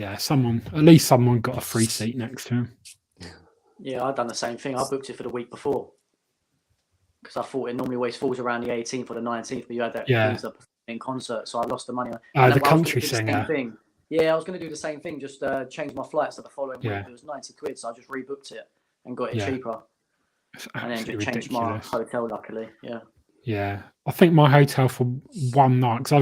least someone got a free seat next to him. Yeah, I'd done the same thing. I booked it for the week before because I thought it normally always falls around the 18th or the 19th, but you had that in concert, so I lost the money. The country singer. Yeah, I was going to do the same thing, just change my flights to the following week. It was 90 quid, so I just rebooked it and got it cheaper. And then just changed my hotel, luckily. Yeah. Yeah, I think my hotel for one night, because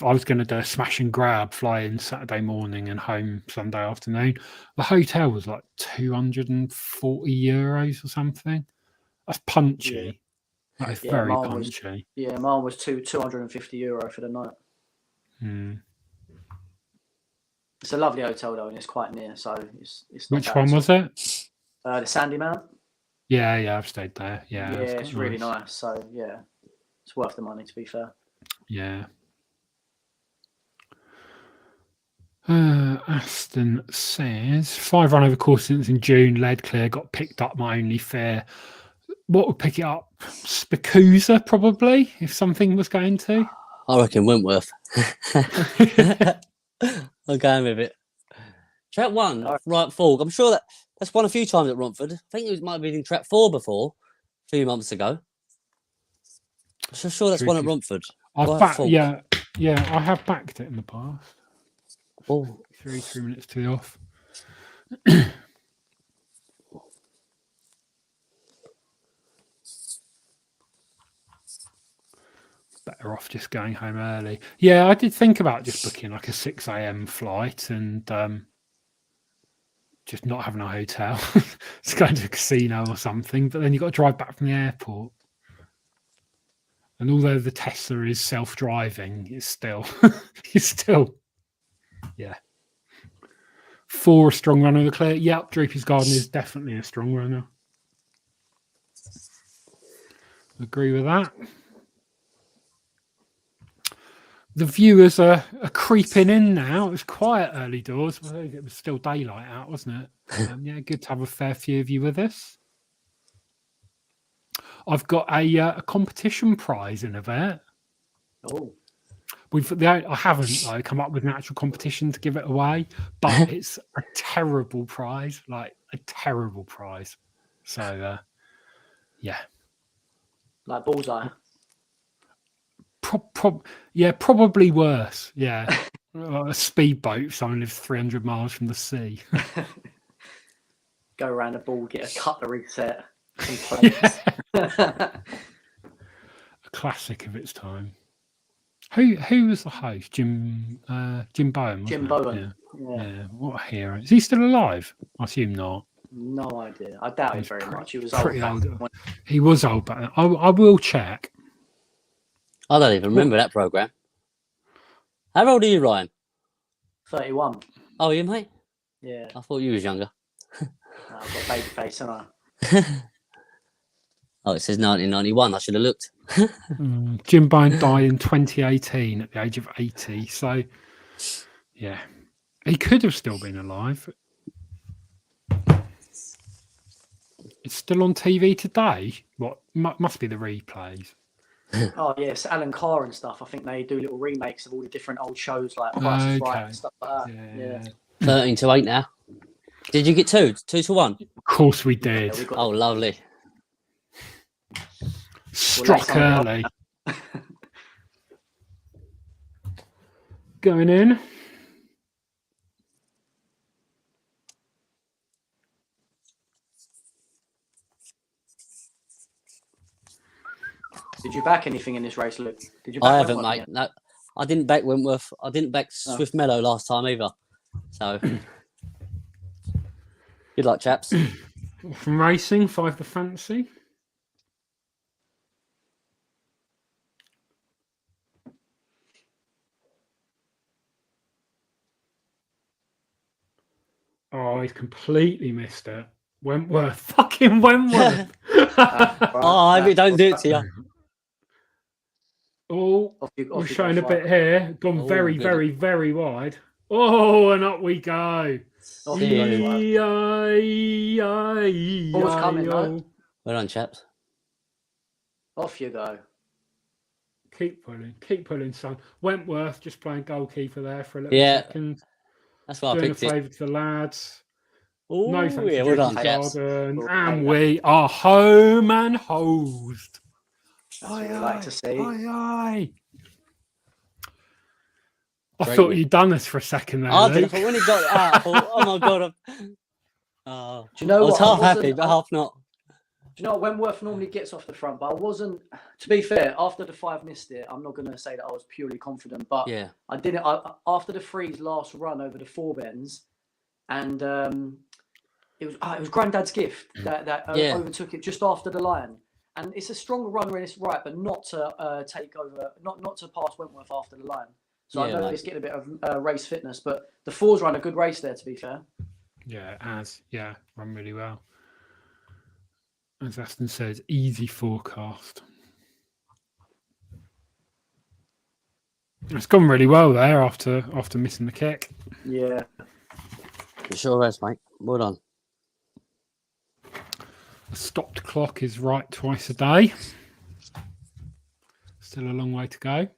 I was gonna do a smash and grab, fly in Saturday morning and home Sunday afternoon. The hotel was like €240 or something. That's punchy. That is very punchy. Mine was €250 for the night. It's a lovely hotel though, and it's quite near, so it's Which one was it? The Sandymount. Yeah, I've stayed there. Yeah, it's really nice. So yeah. It's worth the money, to be fair. Yeah. Aston says 5 run over course since in June. Led clear, got picked up. My only fear. What would pick it up? Spikusa, probably, if something was going to. I reckon Wentworth. I'm going with it. Trap 1, right fork. I'm sure that's won a few times at Romford. I think it might have been in trap 4 before, a few months ago. I'm sure that's one at Romford. I have backed it in the past. Oh, 3 minutes to the off. Better off just going home early. Yeah, I did think about just booking like a 6 a.m. flight and just not having a hotel. Just going to a casino or something. But then you've got to drive back from the airport. And although the Tesla is self-driving, it's still, 4 a strong runner of the clear. Yep, Droopy's Garden is definitely a strong runner. Agree with that. The viewers are creeping in now. It was quiet early doors. I think it was still daylight out, wasn't it? Good to have a fair few of you with us. I've got a competition prize in a vet. Oh, I haven't come up with an actual competition to give it away, but it's a terrible prize, like a terrible prize. So, like Bullseye. Probably worse. Yeah, a speedboat. Someone lives 300 miles from the sea. Go around the ball, get a cutlery set. A classic of its time. Who was the host? Jim Bowen. Jim wasn't it? Bowen. Yeah. Yeah. What a hero! Is he still alive? I assume not. No idea. I doubt it He's very much. He was pretty old. old. He was old, but I will check. I don't even remember that program. How old are you, Ryan? 31. Oh, you mate? Yeah. I thought you was younger. I've got baby face, haven't I? Oh, it says 1991. I should have looked. Jim Bowen died in 2018 at the age of 80. So, yeah, he could have still been alive. It's still on TV today. What must be the replays? Oh, yes. Alan Carr and stuff. I think they do little remakes of all the different old shows like Price is Right and stuff like that. Yeah. 13-8 now. Did you get 2 to 1? Of course we did. Yeah, Oh, lovely. Struck early. Going in. Did you back anything in this race, Luke? Did you back I haven't, Wentworth mate. yet? No, I didn't back Wentworth. I didn't back Swift Meadow last time either. So, good luck, chaps. From racing, 5 the fancy. Oh, he's completely missed it. Wentworth. Fucking Wentworth. Oh, I hope it don't do it to you. Oh, we're showing a bit here. Gone Oh, very, good. very, very wide. Oh, and up we go. Off See you you. go. Ball's coming, though. Well done, chaps. Off you go. Keep pulling, son. Wentworth just playing goalkeeper there for a little Yeah. second. That's why I Doing a picked it. favour to the lads. Oh, No thanks yeah, to well done, Jason chaps. Garden. Well And played. we are home and hosed. That's what we like to see. Aye. I Great thought win. you'd done this for a second there, I did. I Luke. thought when he got it out, I thought, oh my god. Oh, Do you know I was what? half wasn't- happy, but half not. Do you know what? Wentworth normally gets off the front, but I wasn't. To be fair, after the 5 missed it, I'm not going to say that I was purely confident, but Yeah. I didn't. After the 3's last run over the 4 bends, and it was Grandad's gift that Yeah. overtook it just after the line. And it's a strong runner in its right, but not to take over, not to pass Wentworth after the line. So I Yeah, know mate. it's getting a bit of race fitness, but the 4's run a good race there. To be fair, Yeah, run really well. As Aston says, easy forecast. It's gone really well there after missing the kick. yeah. It sure has, mate. Well done. The stopped clock is right twice a day. Still a long way to go.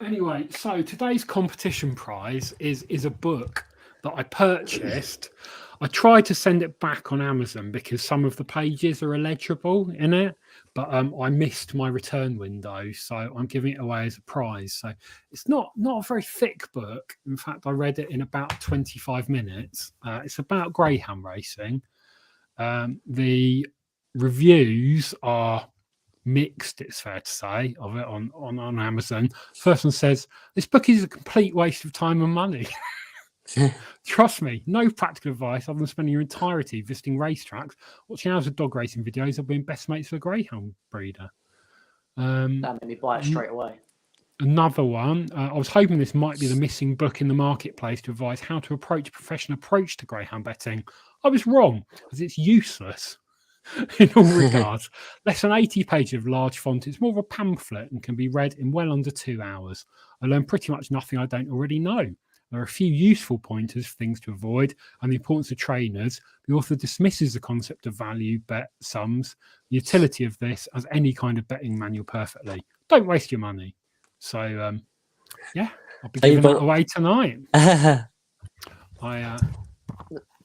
Anyway, so today's competition prize is a book that I purchased. I tried to send it back on Amazon because some of the pages are illegible in it, but I missed my return window, so I'm giving it away as a prize. So it's not a very thick book. In fact, I read it in about 25 minutes. It's about greyhound racing. The reviews are mixed, it's fair to say, of it on Amazon. First one says, this book is a complete waste of time and money. Trust me, no practical advice other than spending your entirety visiting racetracks, watching hours of dog racing videos, or being best mates with a greyhound breeder. That made me buy it straight away. Another one, I was hoping this might be the missing book in the marketplace to advise how to approach a professional approach to greyhound betting. I was wrong, as it's useless in all regards. Less than 80 pages of large font. It's more of a pamphlet and can be read in well under 2 hours. I learned pretty much nothing I don't already know. There are a few useful pointers for things to avoid and the importance of trainers. The author dismisses the concept of value bet sums, the utility of this as any kind of betting manual perfectly. Don't waste your money. So, yeah, I'll be giving that away tonight. That's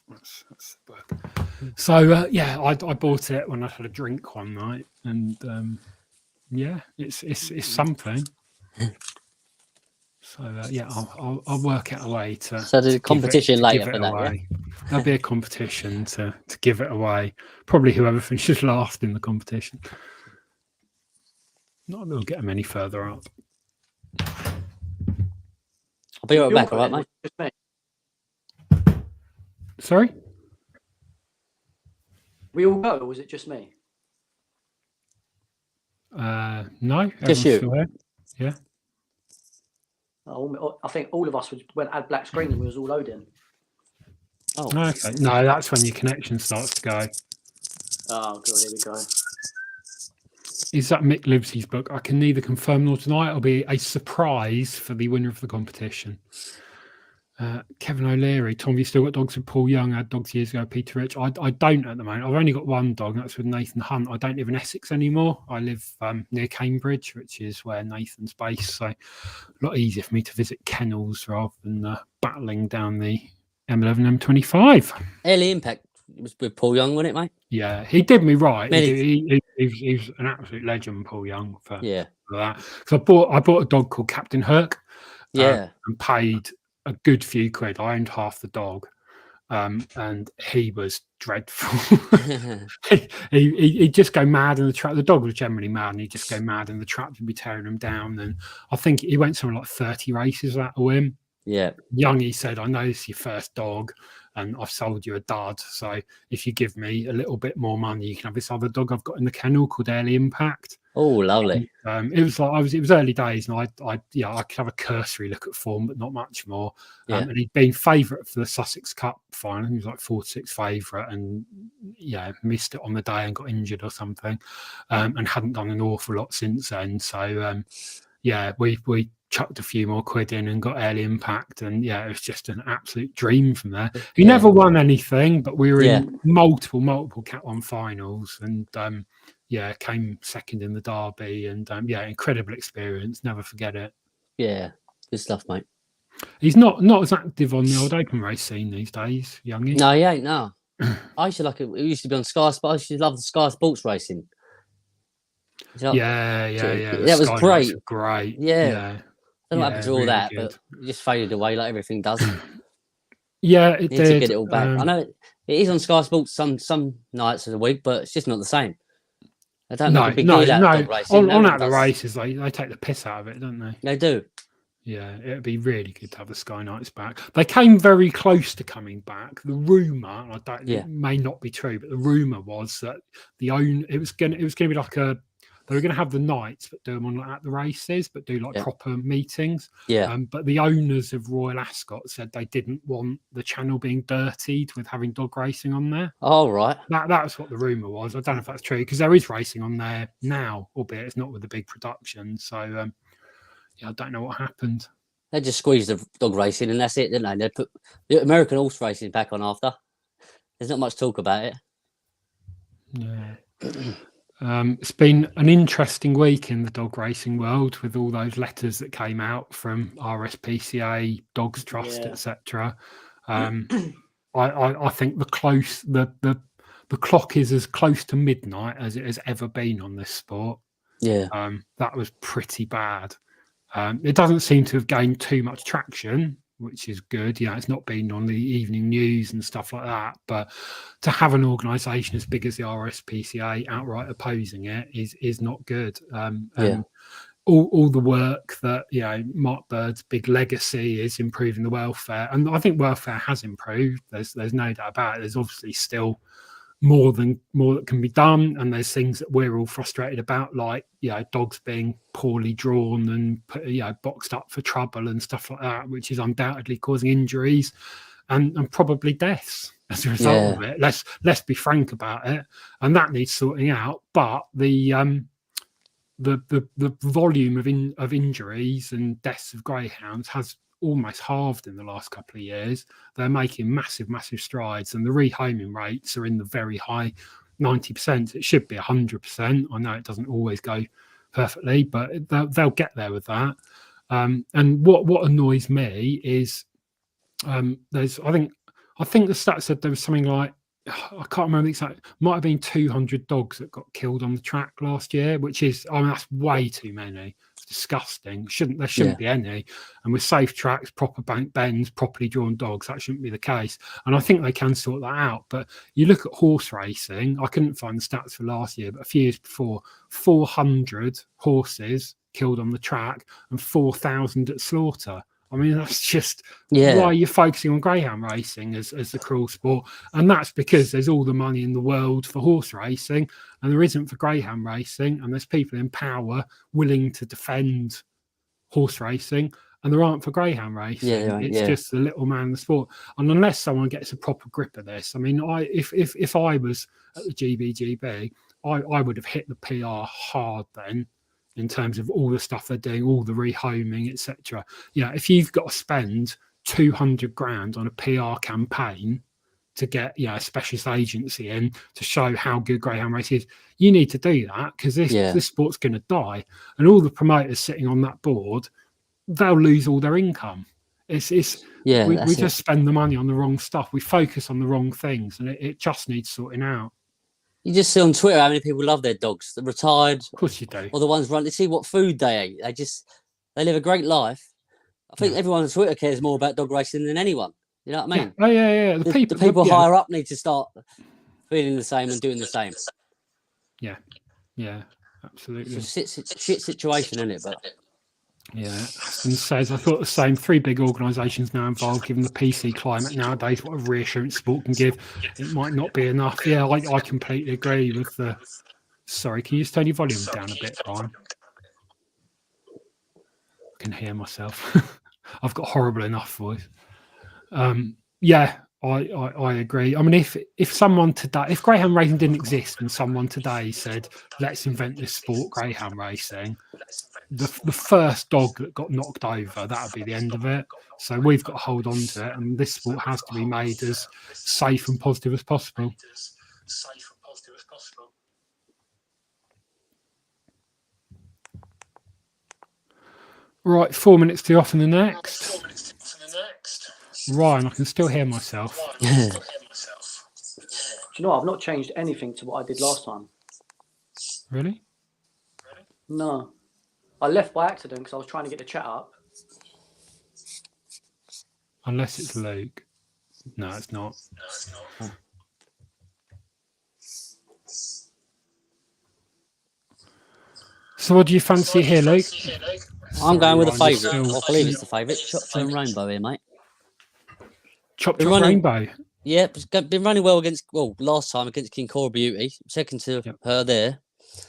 the book. So, yeah, I bought it when I had a drink one night, and yeah, it's something. So yeah, I'll work out a way to. So there's a competition later for that. Yeah? There'll be a competition to give it away. Probably whoever finishes last in the competition. Not that we'll get them any further up. I'll be right back, all right, mate? Just me. Sorry? We all go, or was it just me? No, Just everyone's you. still here. Yeah. I think all of us went add black screen and we was all loading. Oh, Okay. No, that's when your connection starts to go. Oh god, here we go. Is that Mick Livesey's book? I can neither confirm nor deny. It'll be a surprise for the winner of the competition. Kevin O'Leary, Tom, have you still got dogs with Paul Young? I had dogs years ago, Peter Rich. I don't at the moment. I've only got one dog, and that's with Nathan Hunt. I don't live in Essex anymore. I live near Cambridge, which is where Nathan's based. So a lot easier for me to visit kennels rather than battling down the M11, M25. Early Impact was with Paul Young, wasn't it, mate? Yeah, he did me right. Many- He's an absolute legend, Paul Young, for Yeah, that. Because I bought a dog called Captain Herc. yeah. And paid a good few quid. I owned half the dog, and he was dreadful. He'd just go mad in the trap. The dog was generally mad, and he'd just go mad in the trap and be tearing him down. And I think he went something like 30 races that win. Yeah. Youngie said, "I know it's your first dog, and I've sold you a dud. So if you give me a little bit more money, you can have this other dog I've got in the kennel called Early Impact." Oh, lovely. It was like it was early days, and I could have a cursory look at form, but not much more. Yeah. And he'd been favourite for the Sussex Cup final. He was like 4-6 favourite, and missed it on the day and got injured or something, and hadn't done an awful lot since then. So we chucked a few more quid in and got Early Impact, and it was just an absolute dream from there. He never won anything, but we were in multiple Cat 1 finals, and came second in the Derby, and incredible experience. Never forget it. Yeah, good stuff, mate. He's not as active on the old open race scene these days, Youngie. No, he ain't. No, I used to like it. It used to be on Sky Sports. I used to love the Sky Sports racing. Yeah. That was great. Great. Yeah. I don't know what happened to all really that, good. but it just faded away like everything does. Yeah, it Need did. to get it all back. I know it is on Sky Sports some nights of the week, but it's just not the same. I don't make a big deal out of dog racing. On at the races, they take the piss out of it, don't they? They do. Yeah, it'd be really good to have the Sky Nights back. They came very close to coming back. The rumor, it may not be true, but the rumor was that it was going to be like they were going to have the nights, but do them on at the races, but do proper meetings. Yeah. But the owners of Royal Ascot said they didn't want the channel being dirtied with having dog racing on there. Oh, right. That's what the rumor was. I don't know if that's true, because there is racing on there now, albeit it's not with the big production. So, I don't know what happened. They just squeezed the dog racing and that's it, didn't they? They put the American horse racing back on after. There's not much talk about it. Yeah. It's been an interesting week in the dog racing world with all those letters that came out from RSPCA, Dogs Trust, etc. I think the clock is as close to midnight as it has ever been on this sport. Yeah. That was pretty bad. It doesn't seem to have gained too much traction, which is good. It's not been on the evening news and stuff like that. But to have an organisation as big as the RSPCA outright opposing it is not good. And all the work that Mark Bird's big legacy is improving the welfare, and I think welfare has improved. There's no doubt about it. There's obviously still more that can be done, and there's things that we're all frustrated about, like dogs being poorly drawn and boxed up for trouble and stuff like that, which is undoubtedly causing injuries and probably deaths as a result of it. Let's be frank about it, and that needs sorting out. But the volume of injuries and deaths of greyhounds has almost halved in the last couple of years. They're making massive strides, and the rehoming rates are in the very high 90%. It should be 100%. I know it doesn't always go perfectly, but they'll get there with that. And what annoys me is I think the stat said there was something like, I can't remember the exact, might have been 200 dogs that got killed on the track last year, which is, that's way too many. It's disgusting. There shouldn't be any. And with safe tracks, proper bank bends, properly drawn dogs, that shouldn't be the case. And I think they can sort that out. But you look at horse racing, I couldn't find the stats for last year, but a few years before, 400 horses killed on the track and 4,000 at slaughter. I mean, that's just why you're focusing on greyhound racing as the cruel sport. And that's because there's all the money in the world for horse racing and there isn't for greyhound racing. And there's people in power willing to defend horse racing and there aren't for greyhound racing. It's just the little man in the sport. And unless someone gets a proper grip of this, I mean, if I was at the GBGB, I would have hit the PR hard then. In terms of all the stuff they're doing, all the rehoming, etc. If you've got to spend 200 grand on a PR campaign to get a specialist agency in to show how good greyhound race is, you need to do that because this sport's going to die. And all the promoters sitting on that board, they'll lose all their income. We just spend the money on the wrong stuff. We focus on the wrong things, and it just needs sorting out. You just see on Twitter how many people love their dogs, the retired, of course you do, or the ones run. They see what food they eat. They live a great life. I think everyone on Twitter cares more about dog racing than anyone. You know what I mean? Yeah. The people higher up need to start feeling the same and doing the same. Yeah, absolutely. It's a shit situation, isn't it? But yeah, Aston says, I thought the same. 3 big organisations now involved, given the PC climate nowadays, what a reassurance sport can give. It might not be enough. Yeah, I completely agree with the... Sorry, can you just turn your volume down a bit, Ryan? I can hear myself. I've got horrible enough voice. Yeah, I agree. I mean, if someone today... If greyhound racing didn't exist and someone today said, let's invent this sport, greyhound racing... The first dog that got knocked over, that would be the end of it. So we've got to hold on to it, and this sport has to be made as safe and positive as possible. Right, 4 minutes to off in the next. Ryan, I can still hear myself. Do you know what? I've not changed anything to what I did last time. Really? No. I left by accident because I was trying to get the chat up. Unless it's Luke. No, it's not. So what do you fancy here, Luke? I'm going with a favourite. I believe it's the favourite. Chop Rainbow here, mate. Chop Rainbow? Yeah, been running well last time against King Cora Beauty. Second to her there.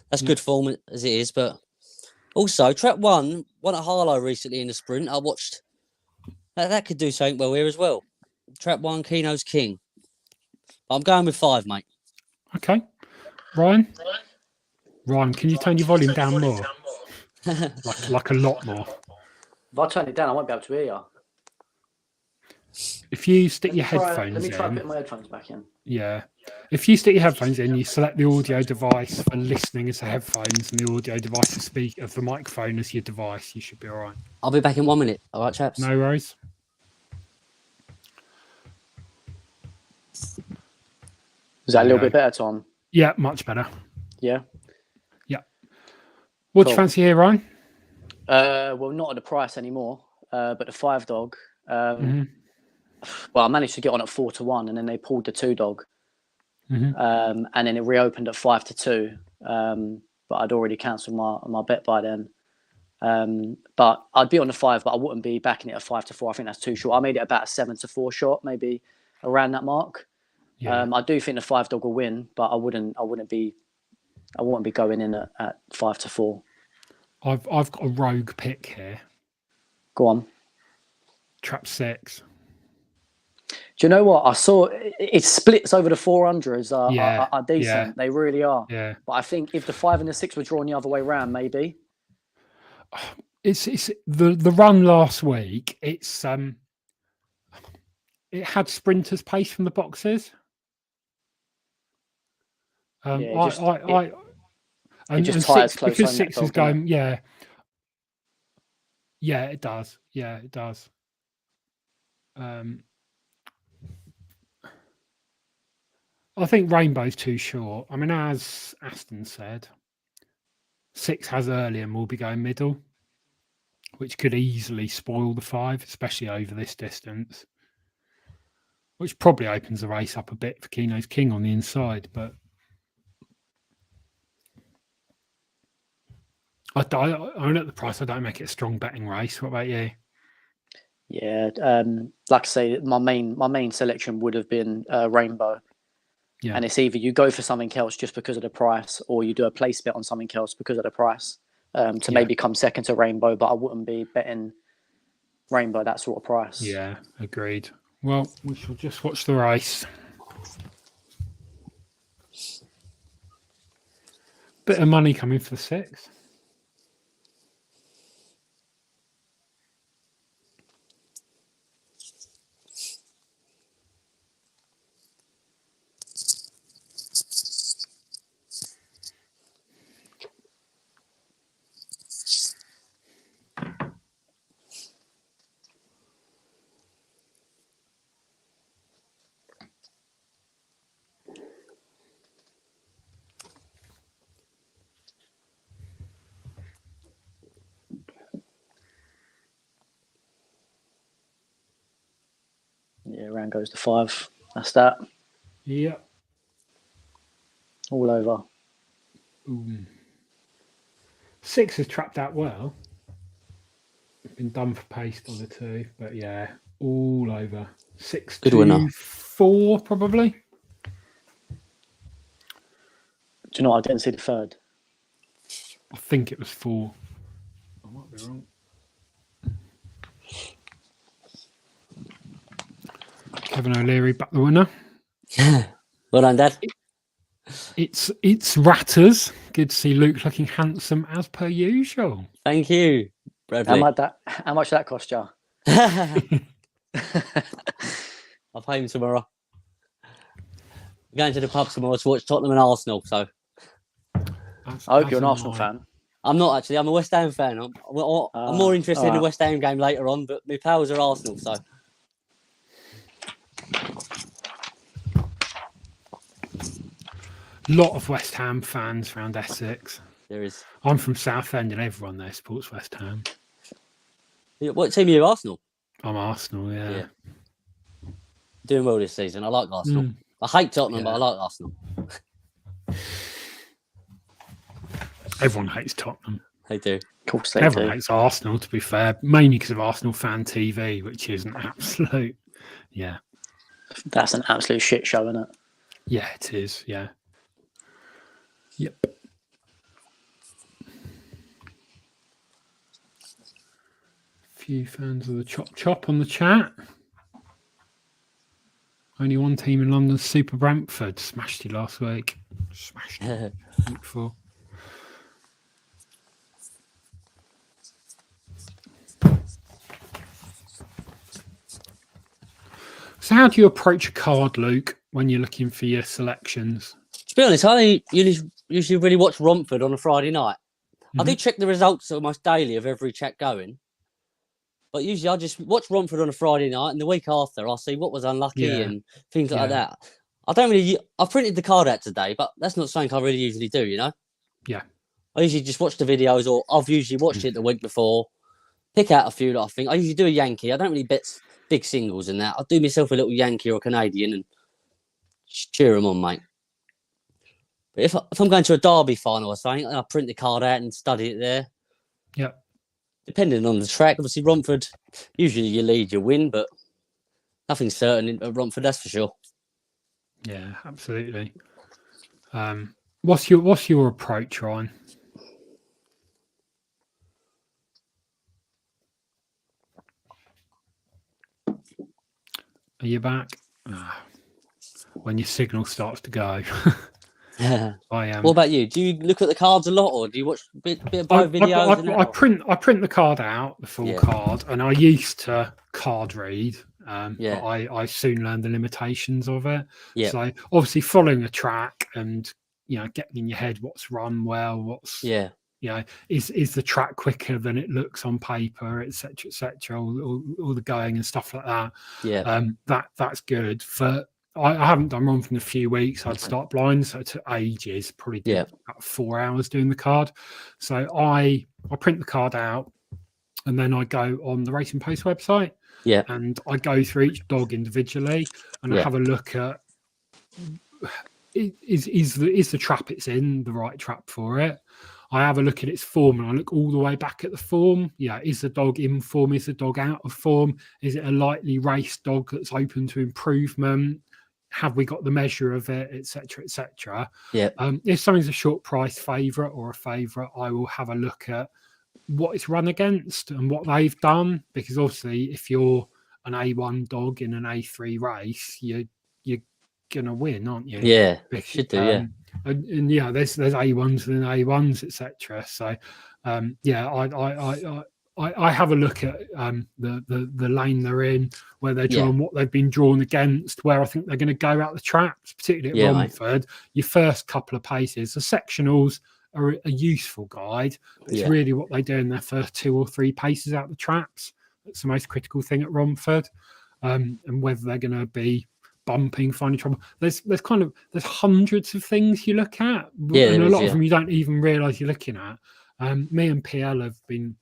That's good form as it is, but... Also, Trap won at Harlow recently in the sprint. I watched that could do something well here as well. Trap 1, Keno's King. I'm going with 5, mate. Okay. Ryan, can you turn your volume down more? like a lot more. If I turn it down, I won't be able to hear you. If you stick your headphones in... Let me try putting my headphones back in. Yeah. If you stick your headphones in, you select the audio device for listening as the headphones and the audio device of the microphone as your device, you should be all right. I'll be back in 1 minute. All right, chaps? No worries. Is that a little bit better, Tom? Yeah, much better. Yeah? Yeah. What do you fancy here, Ryan? Well, not at the price anymore, but the 5 dog. Well, I managed to get on at 4-1, and then they pulled the 2 dog, and then it reopened at 5-2. But I'd already cancelled my bet by then. But I'd be on the 5, but I wouldn't be backing it at 5-4. I think that's too short. I made it about a 7-4 shot, maybe around that mark. Yeah. I do think the 5 dog will win, but I wouldn't be going in at 5-4. I've got a rogue pick here. Go on. Trap 6. Do you know what? I saw it splits over the 400s are decent. Yeah. They really are. Yeah. But I think if the 5 and the 6 were drawn the other way around, maybe. It's the run last week. It had sprinters pace from the boxes. It just tires close because 6 is going. Yeah, it does. Yeah, it does. I think Rainbow's too short. I mean, as Aston said, 6 has early and will be going middle. which could easily spoil the 5, especially over this distance. Which probably opens the race up a bit for Keno's King on the inside, but I own at the price. I don't make it a strong betting race. What about you? Yeah, like I say, my main selection would have been Rainbow. Yeah. And it's either you go for something else just because of the price, or you do a place bet on something else because of the price to maybe come second to Rainbow. But I wouldn't be betting Rainbow that sort of price. Yeah, agreed. Well, we shall just watch the race. Bit of money coming for the 6. Yeah, round goes to 5. That's that. Yeah. All over. Ooh. 6 has trapped out well. Been done for pace on the 2, but yeah, all over. 6 Good to winner. 4 probably. Do you know what? I didn't see the 3rd. I think it was 4. I might be wrong. Kevin O'Leary back the winner. Well done, Dad. It's Ratters. Good to see Luke looking handsome as per usual. Thank you, How Bradley. much that cost you? I'll pay him tomorrow. I'm going to the pub tomorrow to watch Tottenham and Arsenal. So I hope you're an Arsenal fan. I'm not actually. I'm a West Ham fan. I'm more interested in the West Ham game later on, but my pals are Arsenal. So lot of West Ham fans around Essex. there is. I'm from Southend and everyone there supports West Ham. What team are you? Arsenal. I'm Arsenal, yeah. Doing well this season. I like Arsenal. I hate Tottenham, but I like Arsenal. Everyone hates Tottenham. They do. Of course they Everyone do. hates Arsenal, to be fair, mainly because of Arsenal Fan TV, which is an absolute, That's an absolute shit show, isn't it? Yeah, it is, yeah. Yep. Few fans of the Chop on the chat. Only one team in London, Super Brentford. Smashed you last week. Smashed you. Week 4. So how do you approach a card, Luke, when you're looking for your selections? To be honest, I usually really watch Romford on a Friday night. I do check the results almost daily of every chat going. But usually I just watch Romford on a Friday night, and the week after I'll see what was unlucky and things like that. I've printed the card out today, but that's not something I really usually do, you know? Yeah. I usually just watch the videos, or I've usually watched it the week before, pick out a few that I think. I usually do a Yankee. I don't really bet big singles in that. I'll do myself a little Yankee or a Canadian and cheer them on, mate. But if I'm going to a derby final or something, I'll print the card out and study it there. Yeah. Depending on the track, obviously Romford, usually you lead, you win, but nothing's certain at Romford, that's for sure. Yeah, absolutely. What's your approach, Ryan? Are you back? When your signal starts to go. What about you? Do you look at the cards a lot, or do you watch a bit of both videos? I print the card out, the full card, and I used to card read, but I soon learned the limitations of it. Yeah. So obviously following a track and getting in your head what's run well, is the track quicker than it looks on paper, etc., all the going and stuff like that. Yeah. That's good. I haven't done one for a few weeks. I'd start blind, so it took ages, probably about 4 hours doing the card. So I print the card out, and then I go on the Racing Post website, Yeah. and I go through each dog individually, and I Yeah. have a look at is the trap it's in the right trap for it. I have a look at its form, and I look all the way back at the form. Yeah, is the dog in form? Is the dog out of form? Is it a lightly raced dog that's open to improvement? Have we got the measure of it, etc., etc.? Yeah. If something's a short price favourite or a favourite, I will have a look at what it's run against and what they've done, because obviously if you're an A1 dog in an A3 race, you're gonna win, aren't you? Yeah. Because, Should do. Yeah. and yeah, there's A1s and A1s, etc. So yeah, I have a look at the lane they're in, where they're drawn, what they've been drawn against, where I think they're going to go out the traps, particularly at Romford. Your first couple of paces, the sectionals are a useful guide. It's really what they do in their first 2 or 3 paces out the traps. That's the most critical thing at Romford, and whether they're going to be bumping, finding trouble. There's hundreds of things you look at, and a lot of them you don't even realise you're looking at. Me and PL have been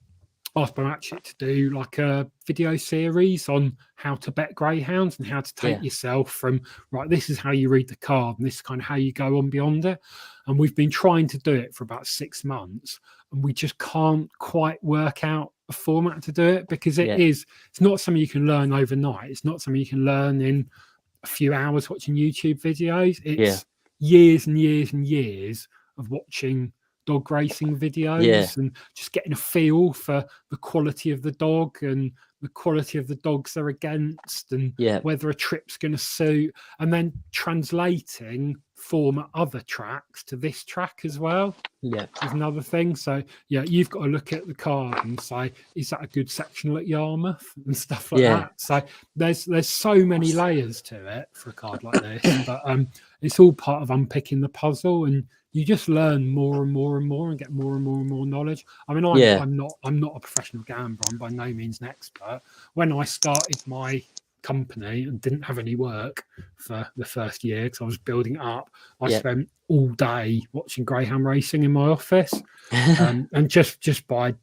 asked by Matchit to do like a video series on how to bet greyhounds and how to take yourself from, right, this is how you read the card and this is kind of how you go on beyond it. And we've been trying to do it for about 6 months, and we just can't quite work out a format to do it, because it's not something you can learn overnight. It's not something you can learn in a few hours watching YouTube videos. It's years and years and years of watching dog racing videos and just getting a feel for the quality of the dog and the quality of the dogs they're against, and whether a trip's going to suit, and then translating form at other tracks to this track as well is another thing. So you've got to look at the card and say, is that a good sectional at Yarmouth and stuff like that. So there's so many layers to it for a card like this, but it's all part of unpicking the puzzle, and you just learn more and more and more and get more and more and more knowledge. I mean, I'm not a professional gambler. I'm by no means an expert. When I started my company and didn't have any work for the first year because I was building it up, I spent all day watching greyhound racing in my office, and just by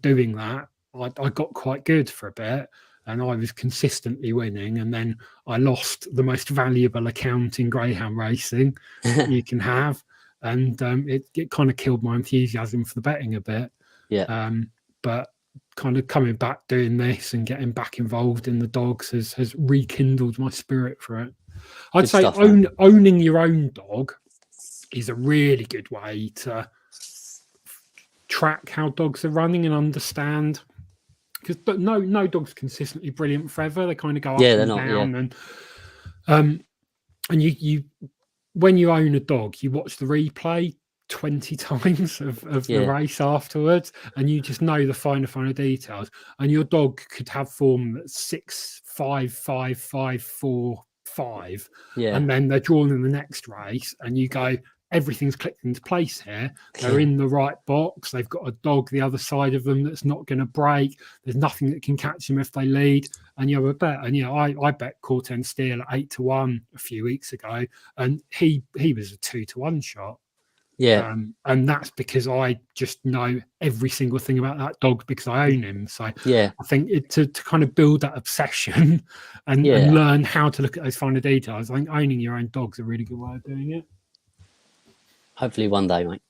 doing that, I got quite good for a bit, and I was consistently winning. And then I lost the most valuable account in greyhound racing you can have. And it kind of killed my enthusiasm for the betting a bit. But kind of coming back, doing this and getting back involved in the dogs has rekindled my spirit for it. I'd say owning your own dog is a really good way to track how dogs are running and understand. Because no dog's consistently brilliant forever. They kind of go up and down. And you when you own a dog, you watch the replay 20 times of the race afterwards, and you just know the finer details. And your dog could have form that's 6, 5, 5, 5, 4, 5, and then they're drawn in the next race, and you go, everything's clicked into place here. They're in the right box. They've got a dog the other side of them that's not going to break. There's nothing that can catch them if they lead. And you have a bet. And I bet Corten Steele at 8-1 a few weeks ago, and he was a 2-1 shot. And that's because I just know every single thing about that dog because I own him. So I think to kind of build that obsession and learn how to look at those finer details, I think owning your own dog's a really good way of doing it. Hopefully one day, mate.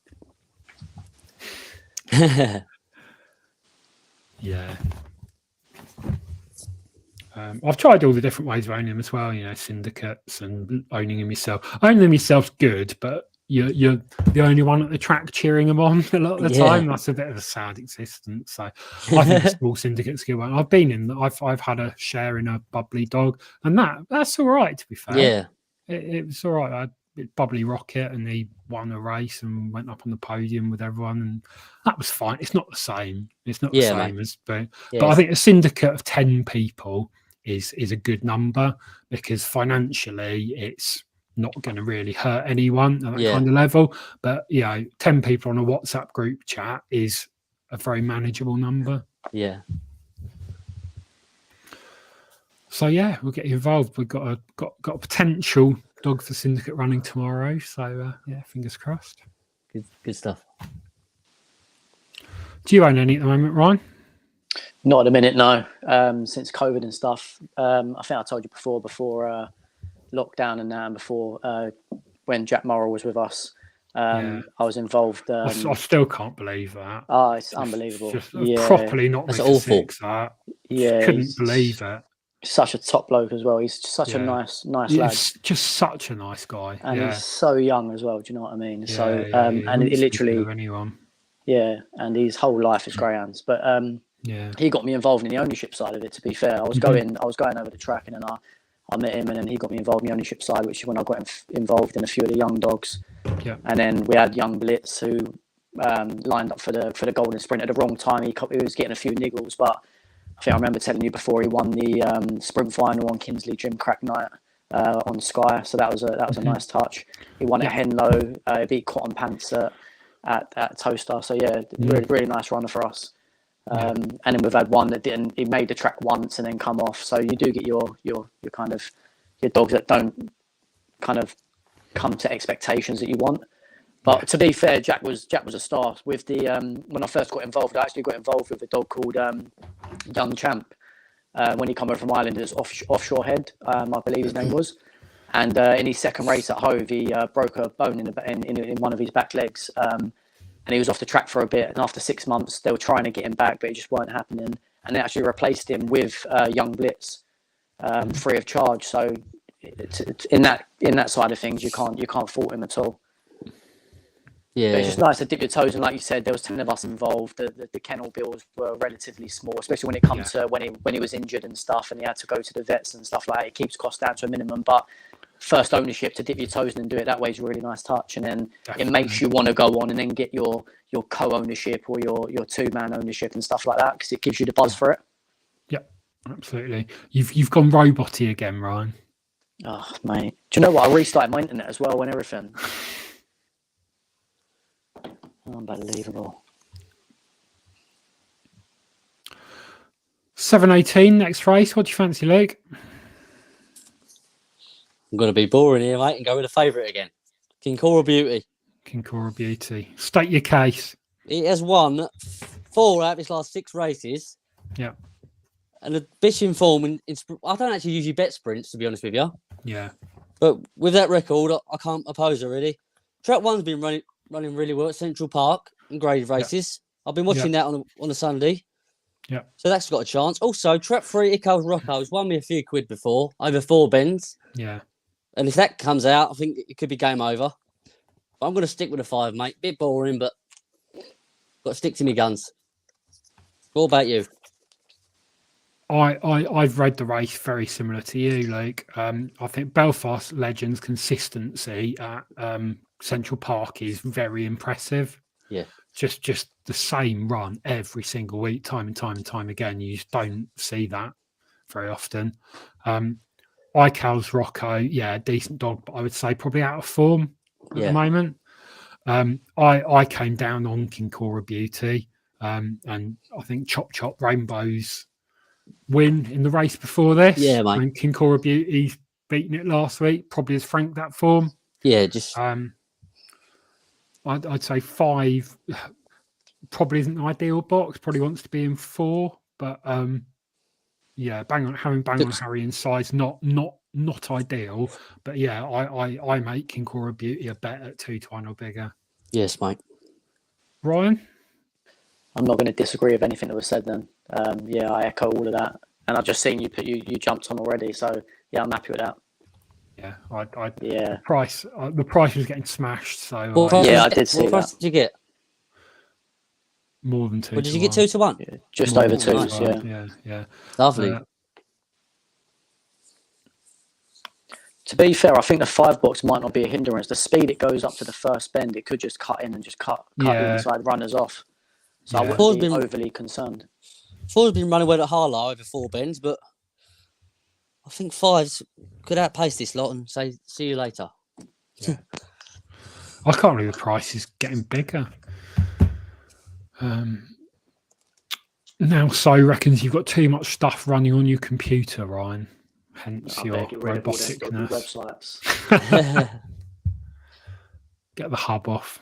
I've tried all the different ways of owning them as well, syndicates and owning them yourself. Owning them yourself's good, but you're the only one at the track cheering them on a lot of the time. That's a bit of a sad existence. So I think a small syndicate's good one. I've had a share in a bubbly dog, and that's all right, to be fair. It was all right. Bubbly Rocket, and he won a race and went up on the podium with everyone, and that was fine. It's not the same. It's not the same as, but I think a syndicate of 10 people is a good number, because financially it's not going to really hurt anyone at that kind of level. But 10 people on a WhatsApp group chat is a very manageable number. So we'll get involved. We've got a potential dog for syndicate running tomorrow, so fingers crossed. Good stuff. Do you own any at the moment, Ryan? Not at the minute, no. Since COVID and stuff, I think I told you before lockdown and now, and before when Jack Morrill was with us, I was involved. I still can't believe that. Oh, it's unbelievable. Just Yeah, properly not That's Mr. awful. Six. That yeah. couldn't believe it. Such a top bloke as well. He's such a Yeah. nice lad, He's just such a nice guy. and Yeah. he's so young as well. Do you know what I mean? Yeah, So, yeah, and he wouldn't it speak literally, of anyone. yeah, and his whole life is greyhounds. But Yeah. he got me involved in the ownership side of it. To be fair, I was going over the track, and then I met him, and then he got me involved in the ownership side, which is when I got involved in a few of the young dogs. Yeah. And then we had young Blitz who lined up for the Golden Sprint at the wrong time. He was getting a few niggles, but I think I remember telling you before he won the sprint final on Kinsley Gym Crack Night on Sky. So that was a nice touch. He won at Henlow. He beat Cotton Pants at Toaster. So yeah, really nice runner for us. And then we've had one that didn't. He made the track once and then come off. So you do get your kind of your dogs that don't kind of come to expectations that you want. But to be fair, Jack was a star. With the when I first got involved, I actually got involved with a dog called Young Champ when he came over from Ireland as Offshore Head, I believe his name was. And in his second race at Hove, he broke a bone in one of his back legs. And he was off the track for a bit. And after 6 months, they were trying to get him back, but it just weren't happening. And they actually replaced him with Young Blitz, free of charge. So in that side of things, you can't fault him at all. Yeah, But it's just nice to dip your toes. And like you said, there was 10 of us involved. The kennel bills were relatively small, especially when it comes to when he was injured and stuff, and he had to go to the vets and stuff like that. It keeps costs down to a minimum. But first ownership, to dip your toes in and do it that way is a really nice touch. And then it makes you want to go on and then get your co-ownership or your two-man ownership and stuff like that, because it gives you the buzz for it. Yep, absolutely. You've gone roboty again, Ryan. Oh, mate. Do you know what? I restarted my internet as well and everything. Unbelievable. 7:18 next race. What do you fancy, Luke? I'm going to be boring here, mate, and go with a favourite again. King Cora Beauty. King Cora Beauty. State your case. He has won 4 out of his last 6 races. Yeah. And a bitch in form. I don't actually usually bet sprints, to be honest with you. Yeah. But with that record, I can't oppose her, really. Track 1's been running really well at Central Park in graded races. I've been watching that on a Sunday. Yeah. So that's got a chance. Also, Trap 3, Ickles Rocco has won me a few quid before, over 4 bends. Yeah. And if that comes out, I think it could be game over. But I'm going to stick with a 5, mate. Bit boring, but got to stick to my guns. What about you? I've read the race very similar to you, Luke. I think Belfast Legends consistency at Central Park is very impressive. Yeah. Just the same run every single week, time and time again. You just don't see that very often. Ickles Rocco, decent dog, but I would say probably out of form at the moment. I came down on King Cora Beauty, and I think Chop Rainbow's win in the race before this. Yeah, mate. And King Cora Beauty's beaten it last week, probably has franked that form. Yeah, just I'd say 5 probably isn't the ideal box. Probably wants to be in 4, but bang on Harry in size, not ideal. But I make King Cora Beauty a bet at 2-1 or bigger. Yes, mate. Ryan, I'm not going to disagree with anything that was said. Then, I echo all of that. And I've just seen you jumped on already. So I'm happy with that. Yeah, the price was getting smashed. So I did see that. What price did you get? More than 2. What did you get 2-1? Yeah, just over 2. Yeah. Lovely. To be fair, I think the 5 box might not be a hindrance. The speed it goes up to the first bend, it could just cut in and just cut the inside runners off. So I wouldn't be overly concerned. 4's been running well at Harlow over 4 bends, but I think 5's could outpace this lot and say, see you later. Yeah. I can't believe the price is getting bigger. Now, So reckons you've got too much stuff running on your computer, Ryan. Hence your roboticness. Get the hub off.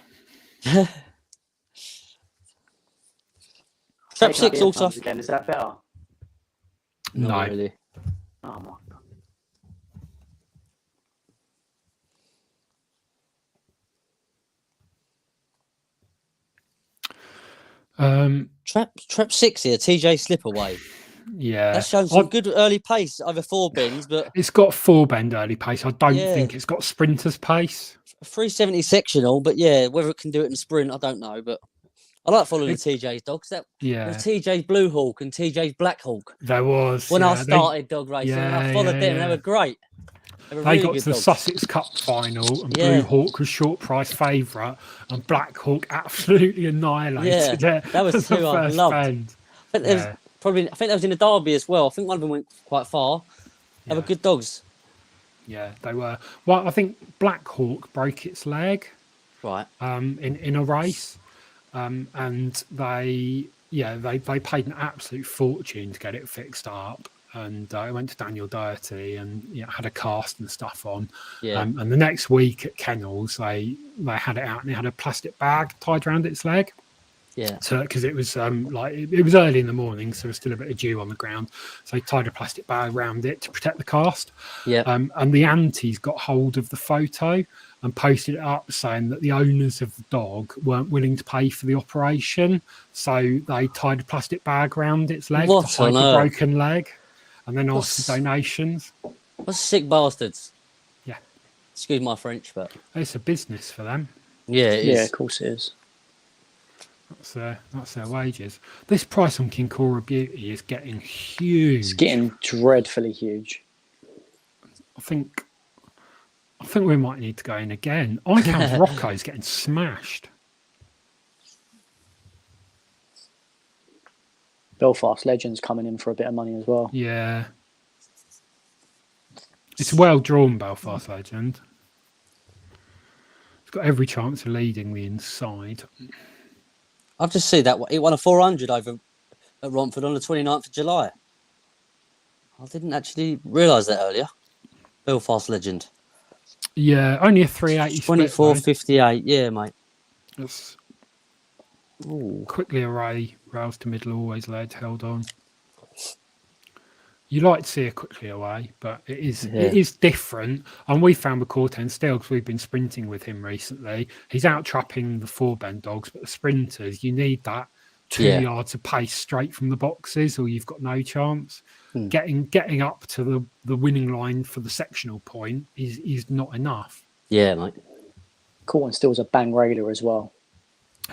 Trap Taking up 6 the also. headphones again. Is that better? Not No. really. Oh my god. Trap 6 here, TJ Slipaway. Yeah. That's shown some good early pace over 4 bends, but It's got 4-bend early pace. I don't Yeah. think it's got sprinter's pace. 370 sectional. But yeah, whether it can do it in sprint, I don't know. But I like following the TJ's dogs. There Yeah. was TJ's Blue Hawk and TJ's Black Hawk There was. when yeah, I started dog racing, and I followed them, and they were great. They were They really got good to the dogs. Sussex Cup final, and Yeah. Blue Hawk was short price favourite, and Black Hawk absolutely annihilated it. That was as the two I first loved. bend. I think there was I think that was in the Derby as well. I think one of them went quite far. They were Yeah. good dogs. Yeah, they were. Well, I think Black Hawk broke its leg Right. in a race, and they paid an absolute fortune to get it fixed up, and it went to Daniel Doherty and had a cast and stuff on. Yeah. And the next week at kennels, they had it out and it had a plastic bag tied around its leg. Yeah. So because it was it was early in the morning, so there was still a bit of dew on the ground. So they tied a plastic bag around it to protect the cast. Yeah. And the aunties got hold of the photo and posted it up saying that the owners of the dog weren't willing to pay for the operation, so they tied a plastic bag around its leg What to hide on the earth? broken leg, and then asked for donations. What sick bastards. Yeah. Excuse my French, but It's a business for them. yeah, it Yeah, is. of course it is. That's their wages. This price on King Cora Beauty is getting huge. It's getting dreadfully huge. I think we might need to go in again. ICAM's Rocco's getting smashed. Belfast Legends coming in for a bit of money as well. Yeah. It's well drawn, Belfast Legend. It's got every chance of leading the inside. I've just seen that it won a 400 over at Romford on the 29th of July. I didn't actually realise that earlier. Belfast Legend. Yeah, only a 380 split, 24.58, yeah, mate. That's Ooh. quickly array, rails to middle, always led, held on. You like to see it quickly away, but it is different. And we found with Corten still, because we've been sprinting with him recently, he's out trapping the 4-bend dogs, but the sprinters, you need that 2 yards of pace straight from the boxes, or you've got no chance. Getting up to the winning line for the sectional point is not enough. Yeah, mate. Corten Still's a bang raider as well.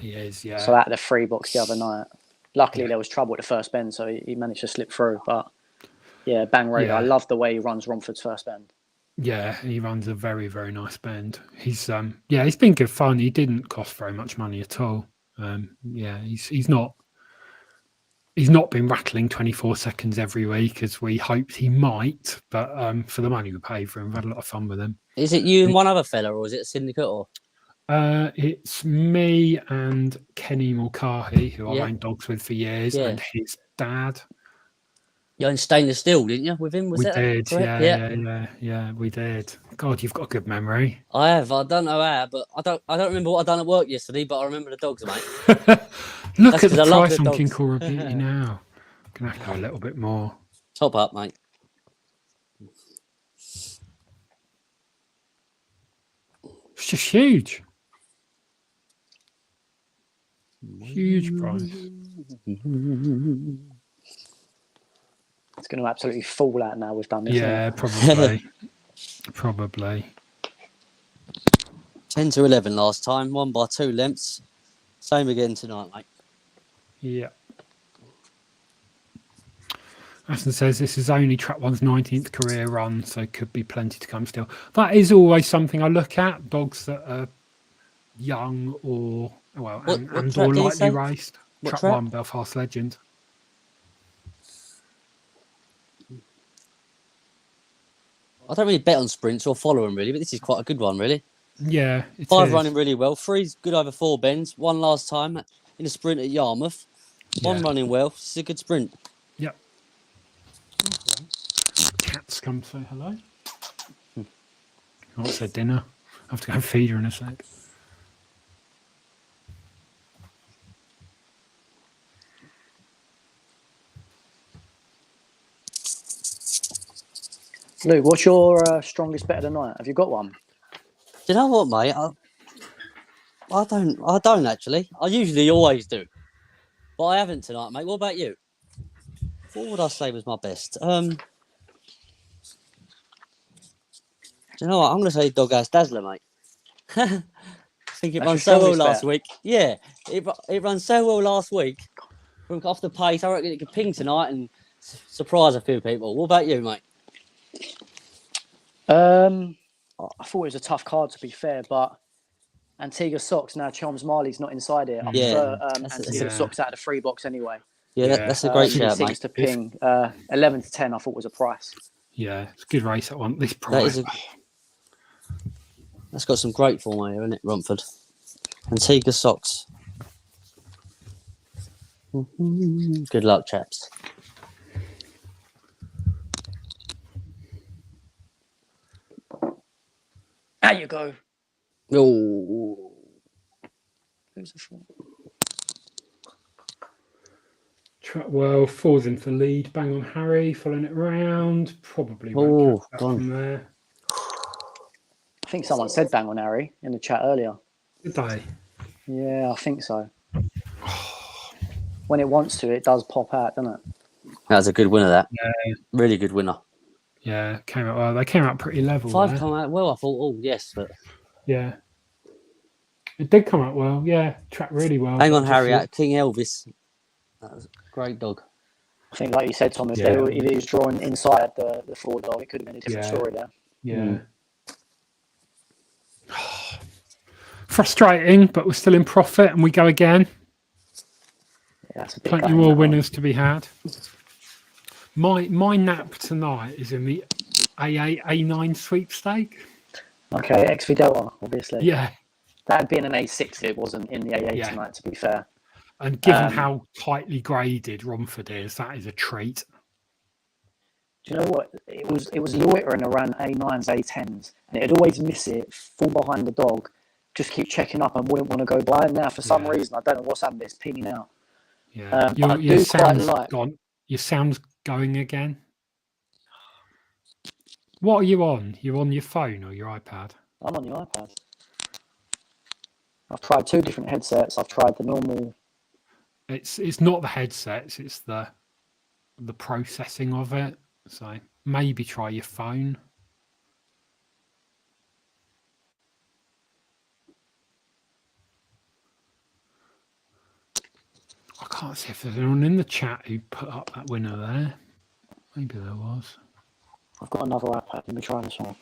He is, yeah. So out of the 3 box the other night. Luckily there was trouble at the first bend, so he managed to slip through, but yeah, bang raider. I love the way he runs Romford's first bend. Yeah, he runs a very, very nice bend. He's been good fun. He didn't cost very much money at all. He's not been rattling 24 seconds every week as we hoped he might, but for the money we paid for him, we've had a lot of fun with him. Is it you and one other fella, or is it a syndicate? Or it's me and Kenny Mulcahy, who I've owned dogs with for years, and his dad. You owned Stainless Steel, didn't you, with him? We did, yeah, we did. God, you've got a good memory. I have. I don't know how, but I don't remember what I done at work yesterday, but I remember the dogs, mate. Look at the I love price the on King dogs. Cora Beauty now. Gonna have to go a little bit more. Top up, mate. It's just huge. Huge price. It's going to absolutely fall out now we've done this. Yeah, probably. Probably. 10 to 11 last time, won by 2 lengths. Same again tonight, mate. Yeah. Aston says this is only Trap One's 19th career run, so could be plenty to come still. That is always something I look at. Dogs that are young or or lightly raced. Trap 1, Belfast Legend. I don't really bet on sprints or follow them really, but this is quite a good one, really. Yeah, 5 running really well. 3's good over 4 bends. 1 last time in a sprint at Yarmouth. 1 running well. It's a good sprint. Yep. Cats come say hello. What's their dinner? I have to go feed her in a sec. Luke, what's your strongest bet of the night? Have you got one? Do you know what, mate? I don't actually. I usually always do, but I haven't tonight, mate. What about you? What would I say was my best? Do you know what? I'm going to say Dog House Dazzler, mate. I think it That's ran your so well strongest last bet? week. Yeah, it ran so well last week. From off the pace, I reckon it could ping tonight and surprise a few people. What about you, mate? I thought it was a tough card, to be fair, but Antigua Socks, now Chelms Marley's not inside it. I Yeah, prefer that's it. Antigua Yeah. Socks out of the free box anyway. Yeah, that's a great He shout, seems mate. to ping 11 to 10, I thought was a price. Yeah, it's a good race at one. This That price. is that's got some great form here, isn't it, Romford? Antigua Socks. Good luck, chaps. There you go. Oh, Who's the four? Well, falls in for lead. Bang on Harry, following it around. Probably Oh, won't catch that gone. from there. I think someone said bang on Harry in the chat earlier. Did they? Yeah, I think so. When it wants to, it does pop out, doesn't it? that was a good winner. That Yeah, really good winner. yeah. Came out well. They came out pretty level. 5 there. come out well. I thought, oh yes, but Yeah. It did come out well. Yeah, tracked really well. hang on, Just Harry, thought- out King Elvis. That was a great dog. I think, like you said, Tom, if, Yeah. if he was drawing inside the four dog, it could have been a different Yeah. story there. Yeah. Frustrating, but we're still in profit, and we go again. Yeah, that's a bit Plenty gutting, more that one. winners to be had. My nap tonight is in the A8 A9 sweepstake. Okay, XV Delta, obviously. Yeah, That'd be in an A6 if it wasn't in the A8 Yeah. tonight, to be fair. and given Um, how tightly graded Romford is, that is a treat. Do you know what? It was loitering around A9s, A10s, and it'd always miss it, fall behind the dog, just keep checking up and wouldn't want to go by. And now, for some Yeah. reason, I don't know what's happened, it's pinging out. Yeah, I your do quite sound's like- gone. Your sound's going again. What are you on? You're on your phone or your iPad? I'm on your iPad. I've tried 2 different headsets. I've tried the normal. It's not the headsets. It's the processing of it. So maybe try your phone. I can't see if there's anyone in the chat who put up that winner there. Maybe there was. I've got another iPad. Let me try this one.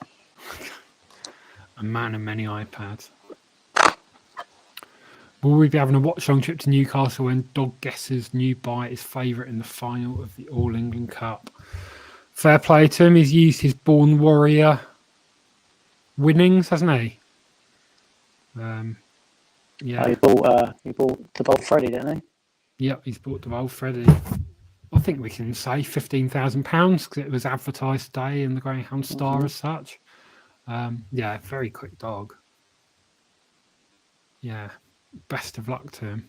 A man of many iPads. Will we be having a watch-along trip to Newcastle when Dog guesses new buy is favourite in the final of the All England Cup? Fair play to him. He's used his Born Warrior winnings, hasn't he? Yeah. Oh, he bought the Bolt Freddy, didn't he? Yep, he's bought the old Freddie. I think we can say £15,000 because it was advertised today in the Greyhound Star as such. Yeah, very quick dog. Yeah, best of luck to him.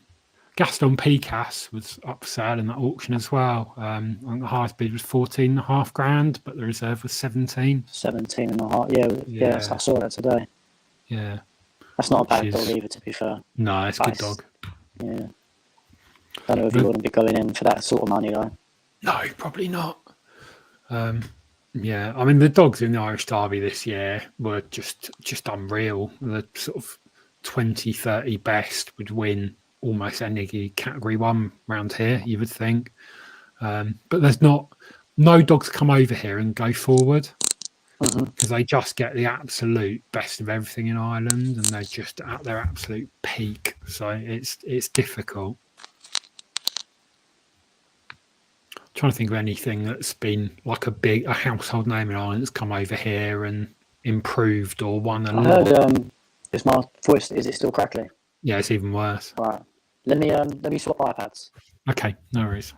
Gaston Picas was up for sale in that auction as well. And the highest bid was 14.5 grand, but the reserve was 17. 17 and a half. Yeah, Yeah. I saw that today. Yeah, That's not a bad Which dog is- either, to be fair. no, it's a good Nice. dog. Yeah. I don't know if you wouldn't be going in for that sort of money, though. No, probably not. Yeah, I mean the dogs in the Irish Derby this year were just unreal. The sort of 20, 30 best would win almost any category 1 round here, you would think. But there's no dogs come over here and go forward because they just get the absolute best of everything in Ireland and they're just at their absolute peak. So it's difficult. Trying to think of anything that's been like a household name in Ireland that's come over here and improved or won a I lot. heard, is my voice, is it still crackly? Yeah, it's even worse. Right. Let me swap iPads. Okay, no worries.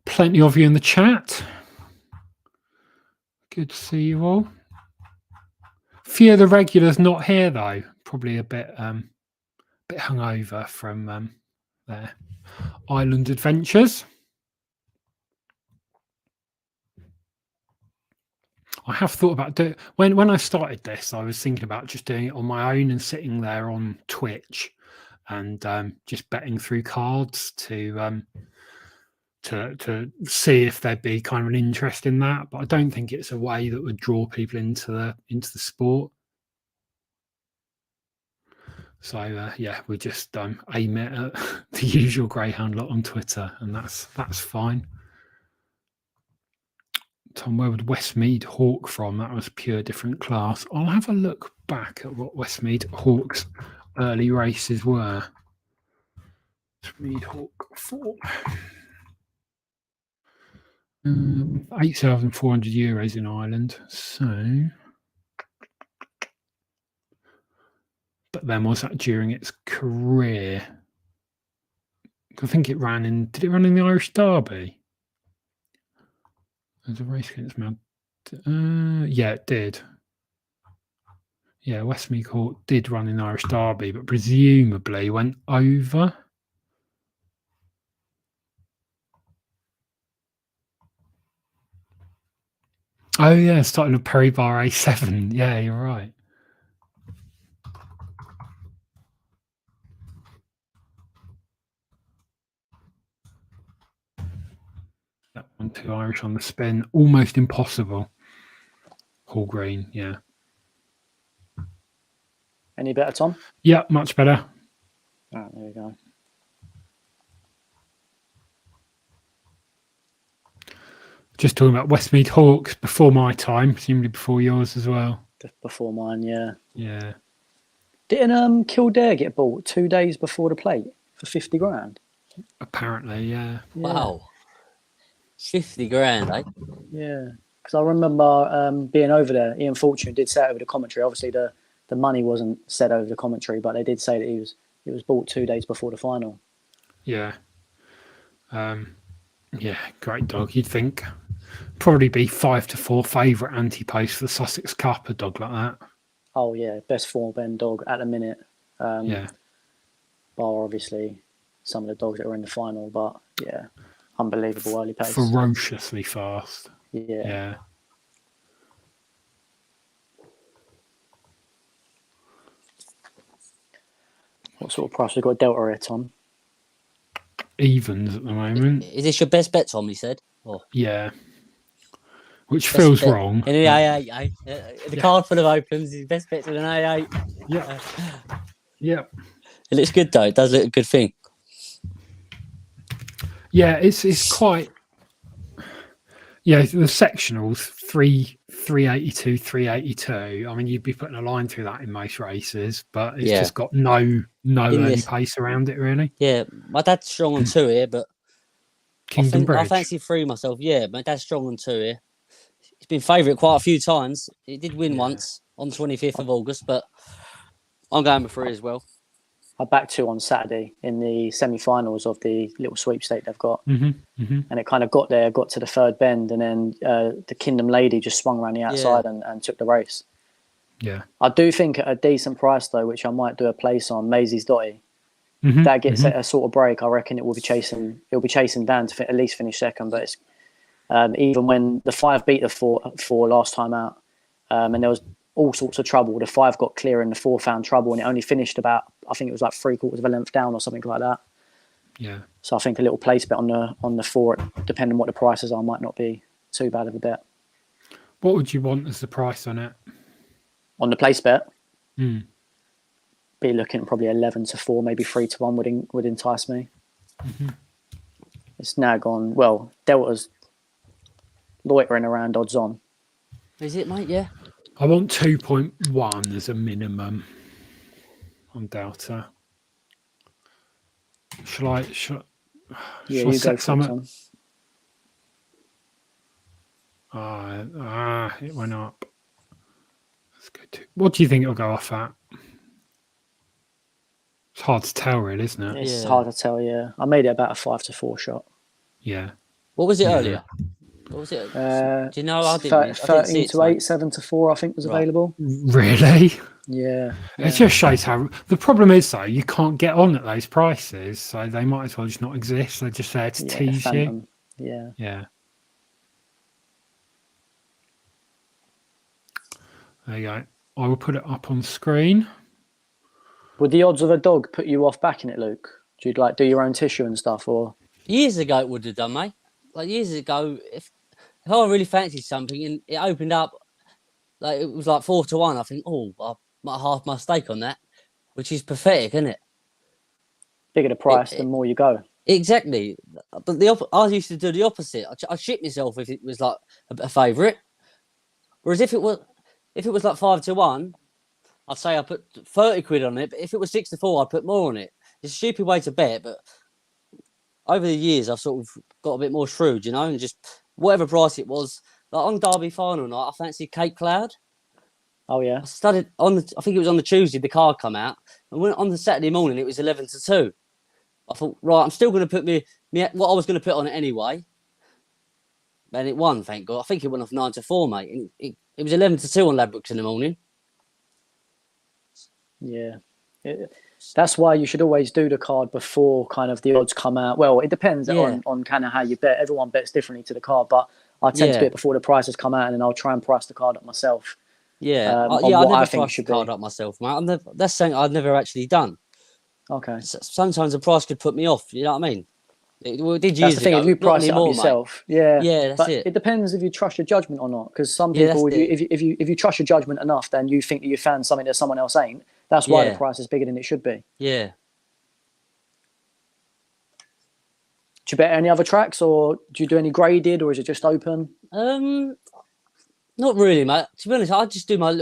Plenty of you in the chat. Good to see you all. Few of the regulars not here though. Probably a bit bit hungover from their island adventures. I have thought about doing when I started this. I was thinking about just doing it on my own and sitting there on Twitch and just betting through cards to see if there'd be kind of an interest in that. But I don't think it's a way that would draw people into the sport. So yeah, we just aim it at the usual greyhound lot on Twitter, and that's fine. Tom, where would Westmead Hawk from? That was pure different class. I'll have a look back at what Westmead Hawk's early races were. Westmead Hawk 4. 8,400 euros in Ireland. So, but then was that during its career? I think it ran in. Did it run in the Irish Derby? There's a race against Mount. Yeah, it did. Yeah, Westmead Hawk did run in the Irish Derby, but presumably went over. Oh yeah, starting with Perry Bar A7. Yeah, you're right. That one, 2 Irish on the spin. Almost impossible. Hall Green, yeah. Any better, Tom? Yeah, much better. Oh, there we go. Just talking about Westmead Hawks before my time, presumably before yours as well. Before mine, yeah. Yeah. Didn't Kildare get bought 2 days before the plate for 50 grand? Apparently, yeah. Wow. 50 grand, eh? Yeah. Because I remember being over there. Ian Fortune did say it over the commentary. Obviously, the money wasn't said over the commentary, but they did say that he was bought 2 days before the final. Yeah. Yeah, great dog. You'd think probably be 5-4 favourite anti-pace for the Sussex Cup, a dog like that. Oh yeah, best form Ben dog at the minute. Yeah. Bar obviously some of the dogs that are in the final, but yeah, unbelievable early pace. Ferociously fast. Yeah. What sort of price we got Delta here, Tom? Evens at the moment. Is this your best bet, Tom? You said. Oh, Yeah. Which best feels bet. wrong. In the AA, the card full of opens. His best bet's with an AA. Yeah. Yeah. It looks good though. It does look a good thing. Yeah, it's quite. Yeah, the sectionals 382, 382. I mean, you'd be putting a line through that in most races, but it's just got no early pace around it, really. Yeah, my dad's strong on 2 here, but Kingdom Bridge. I fancy 3 myself. Yeah, my dad's strong on 2 here. He's been favourite quite a few times. He did win once on 25th of August, but I'm going with 3 as well. I backed 2 on Saturday in the semi-finals of the little sweepstake they've got. And it kind of got to the third bend, and then the Kingdom Lady just swung around the outside and took the race. Yeah. I do think at a decent price, though, which I might do a place on, Maisie's Dotty. That gets a sort of break. I reckon it'll be chasing Dan to at least finish second. But it's, even when the 5 beat the 4 last time out, and there was all sorts of trouble. The 5 got clear and the 4 found trouble, and it only finished about, I think it was like 3/4 of a length down or something like that. Yeah. So I think a little place bet on the 4, depending on what the prices are, might not be too bad of a bet. What would you want as the price on it? On the place bet, be looking at probably 11-4, maybe 3-1 would entice me. It's now gone, well, Delta's loitering around odds on. Is it, mate? Yeah. I want 2.1 as a minimum on Delta. Shall I Yeah, you go for it, Tom. It went up. Let's go to. What do you think it'll go off at? It's hard to tell, really, isn't it? It's hard to tell, yeah. I made it about a 5-4 shot. Yeah. What was it earlier? What was it? Do you know? I didn't 13-8, 7-4, I think was available. Really? Yeah. It just shows how the problem is though you can't get on at those prices, so they might as well just not exist. They're just there to tease you. Phantom. Yeah. Yeah. There you go. I will put it up on screen. Would the odds of a dog put you off backing it, Luke? Do you like do your own tissue and stuff, or Years ago, it would have done, mate. Like years ago, if I really fancied something and it opened up, like it was like 4-1, I think, oh, I might half my stake on that, which is pathetic, isn't it? bigger the price, the more you go? Exactly. But I used to do the opposite. I'd shit myself if it was like a favourite. Whereas if it was like 5-1, I'd say I put 30 quid on it. But if it was 6-4, I'd put more on it. It's a stupid way to bet, but over the years I've sort of got a bit more shrewd, you know, and just whatever price it was. Like on Derby final night, I fancied Cape Cloud. Oh yeah. I studied on I think it was on the Tuesday the card come out, and when on the Saturday morning it was 11-2. I thought, right, I'm still going to put me what I was going to put on it anyway, and it won. Thank God. I think it went off 9-4, mate. And it was 11-2 on Ladbrokes in the morning. Yeah. That's why you should always do the card before kind of the odds come out. Well, it depends on kind of how you bet. Everyone bets differently to the card, but I tend to do it before the prices come out, and then I'll try and price the card up myself. Yeah, I never think priced the card up myself, mate. That's something I've never actually done. Okay. Sometimes the price could put me off. You know what I mean? It did That's the thing. ago, if you price it up yourself, yeah, that's but it. It depends if you trust your judgment or not. Because some people, if you trust your judgment enough, then you think that you found something that someone else ain't. That's why the price is bigger than it should be. Yeah. Do you bet any other tracks, or do you do any graded, or is it just open? Not really, mate. To be honest, I just do my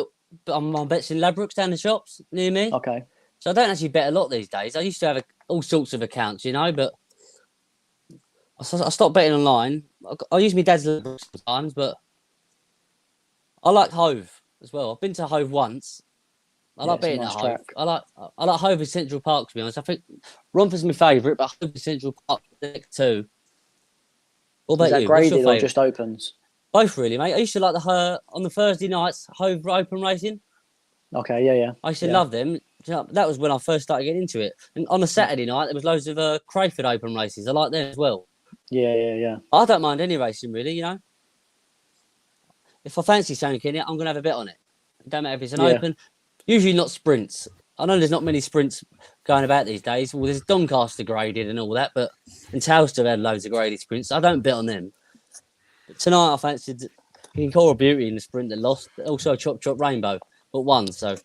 bets in Ladbrokes down the shops near me. Okay. So I don't actually bet a lot these days. I used to have all sorts of accounts, you know, but I stopped betting online. I use my dad's Ladbrokes sometimes, but I like Hove as well. I've been to Hove once. I like betting at Hove. I like Hove in Central Park, to be honest. I think Romford's my favourite, but Hove in Central Park too. What about you? Is that graded or just opens? Both really, mate. I used to like on the Thursday nights, Hove open racing. Okay, yeah. I used to love them. That was when I first started getting into it. And on a Saturday night, there was loads of Crayford open races. I like them as well. Yeah. I don't mind any racing, really, you know. If I fancy something in it, I'm going to have a bet on it. It don't matter if it's an open. Usually not sprints. I know there's not many sprints going about these days. Well, there's Doncaster graded and all that, and Telstra had loads of graded sprints. I don't bet on them. But tonight I fancied Coral Beauty in the sprint that lost. Also Chop Chop Rainbow, but won, so...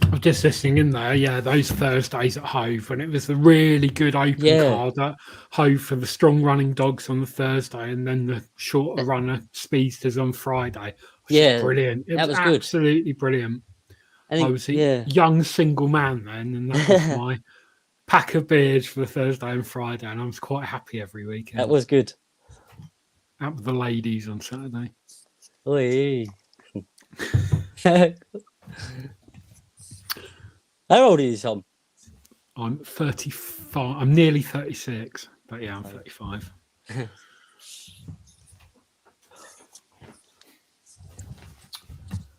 I'm just listening in there. Yeah, those Thursdays at Hove when it was the really good open card at Hove for the strong running dogs on the Thursday, and then the shorter runner speedsters on Friday. Brilliant. It was good. Absolutely brilliant. I was a young single man then, and that was my pack of beers for the Thursday and Friday, and I was quite happy every weekend. That was good. Out with the ladies on Saturday. Oi. How old are you, Tom? I'm 35. I'm nearly 36, but yeah, I'm 35.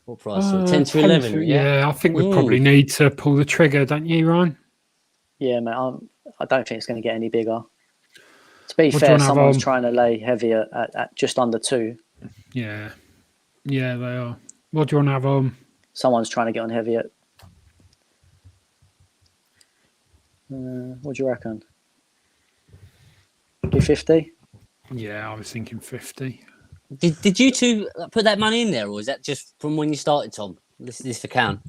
What price? 10 to 11? Yeah, I think we probably need to pull the trigger, don't you, Ryan? Yeah, mate. I don't think it's going to get any bigger. To be fair, someone's trying to lay heavier at just under 2. Yeah, they are. What do you want to have on? Someone's trying to get on heavy at... what do you reckon? Do 50? Yeah, I was thinking 50. Did you two put that money in there, or is that just from when you started, Tom? This account?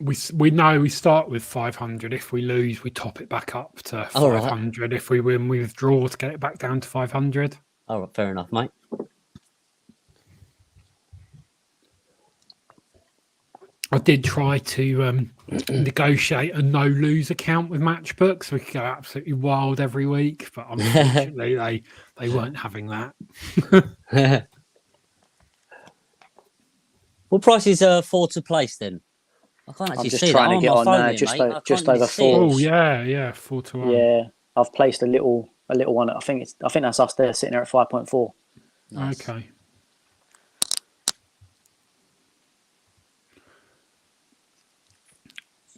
We know we start with 500. If we lose, we top it back up to 500. Right. If we win, we withdraw to get it back down to 500. All right, fair enough, mate. I did try to negotiate a no-lose account with Matchbook so we could go absolutely wild every week, but unfortunately they weren't having that. What price is 4 to place then? I can't actually see that. I'm just trying to get on just over 4. Oh yeah, 4 to 1. Yeah, I've placed a little one. I think that's us there sitting there at 5.4. Nice. Okay.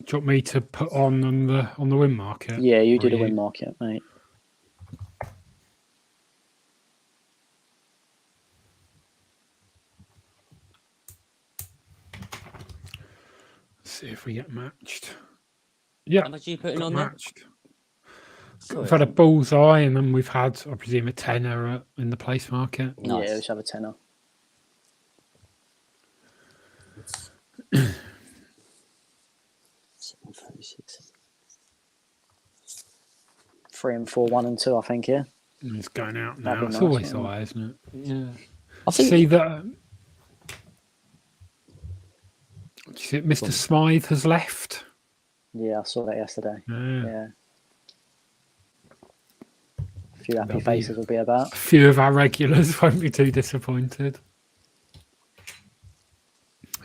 Do you want me to put on the win market? Yeah, you Or do the win market, mate. See if we get matched. Yeah, How much are you putting got on there? matched. Sorry. We've had a bullseye, and then we've had, I presume, a tenner in the place market. Yeah, Nice. let's have a tenner. 736. 3 and 4, 1 and 2, I think. Yeah. And it's going out That'd now. be It's nice, always wouldn't it? high, isn't it? Yeah. I think See that? Do you see that Mr. Smythe has left? Yeah, I saw that yesterday. Yeah. Yeah. A few happy There'll be- faces will be about. A few of our regulars won't be too disappointed.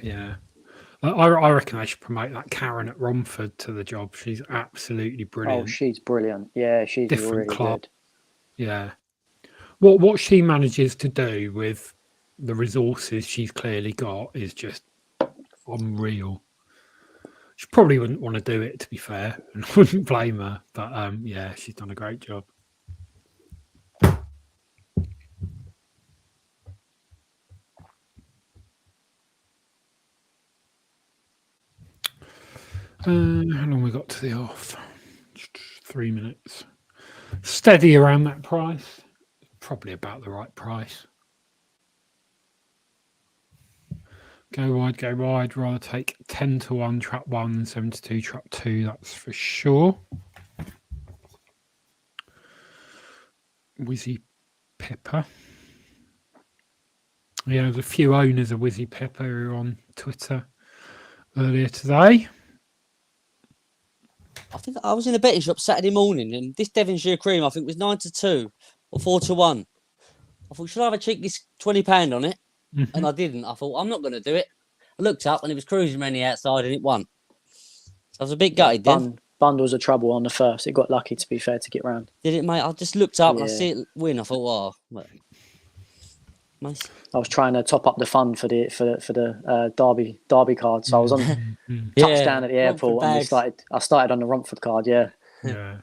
Yeah. I reckon I should promote that Karen at Romford to the job. She's absolutely brilliant. Oh, she's brilliant. Yeah, she's Different really club. good. Yeah. What she manages to do with the resources she's clearly got is just unreal. She probably wouldn't want to do it, to be fair, and I wouldn't blame her. But yeah, she's done a great job. How long we got to the off? 3 minutes. Steady around that price. Probably about the right price. Go wide, go wide. Rather take 10 to 1, trap 1, 7 to 2, trap 2. That's for sure. Wizzy Pipper. Yeah, there's a few owners of Wizzy Pipper who were on Twitter earlier today. I think I was in a betting shop Saturday morning, and this Devonshire cream I think was 9 to 2 or 4 to 1. I thought, should I have a cheeky £20 on it? Mhm. And I didn't. I thought, I'm not going to do it. I looked up and it was cruising around the outside and it won. So I was a bit gutted then. Bundles of trouble on the first. It got lucky, to be fair, to get round. Did it, mate? I just looked up and I Yeah. see it win. I thought, oh, well, nice. I was trying to top up the fund for the Derby card, so I was on Mhm. touchdown at the Romford airport, and bags. I started on the Romford card. Yeah. Yeah.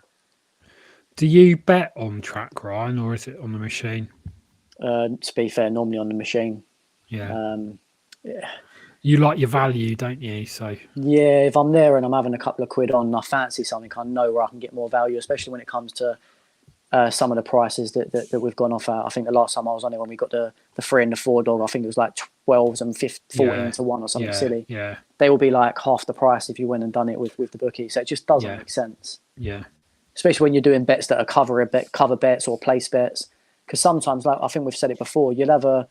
Do you bet on track, Ryan, or is it on the machine? To be fair, normally on the machine. Yeah. Yeah. You like your value, don't you? So Yeah, if I'm there and I'm having a couple of quid on, and I fancy something, I know where I can get more value, especially when it comes to some of the prices that we've gone off at. I think the last time I was on it, when we got the 3 and the 4 dog, I think it was like 12s and 14 to 1 or something silly. Yeah. They will be like half the price if you went and done it with the bookie. So it just doesn't Yeah. make sense, Yeah. especially when you're doing bets that are cover bets or place bets. Because sometimes, like I think we've said it before, you'll have a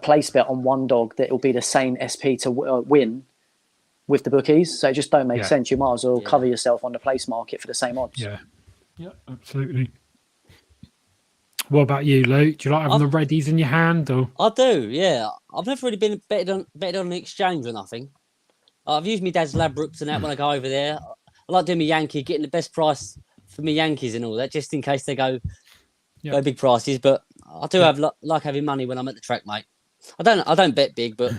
place bet on one dog that will be the same SP to win with the bookies. So it just don't make Yeah. sense. You might as well Yeah. cover yourself on the place market for the same odds. Yeah. Yeah, absolutely. What about you, Luke? Do you like having the readies in your hand, or? I do, yeah. I've never really been betted on an exchange or nothing. I've used my dad's Ladbrokes and that when I go over there. I like doing my Yankee, getting the best price for my Yankees and all that, just in case they go big prices. But I do have like having money when I'm at the track, mate. I don't bet big, but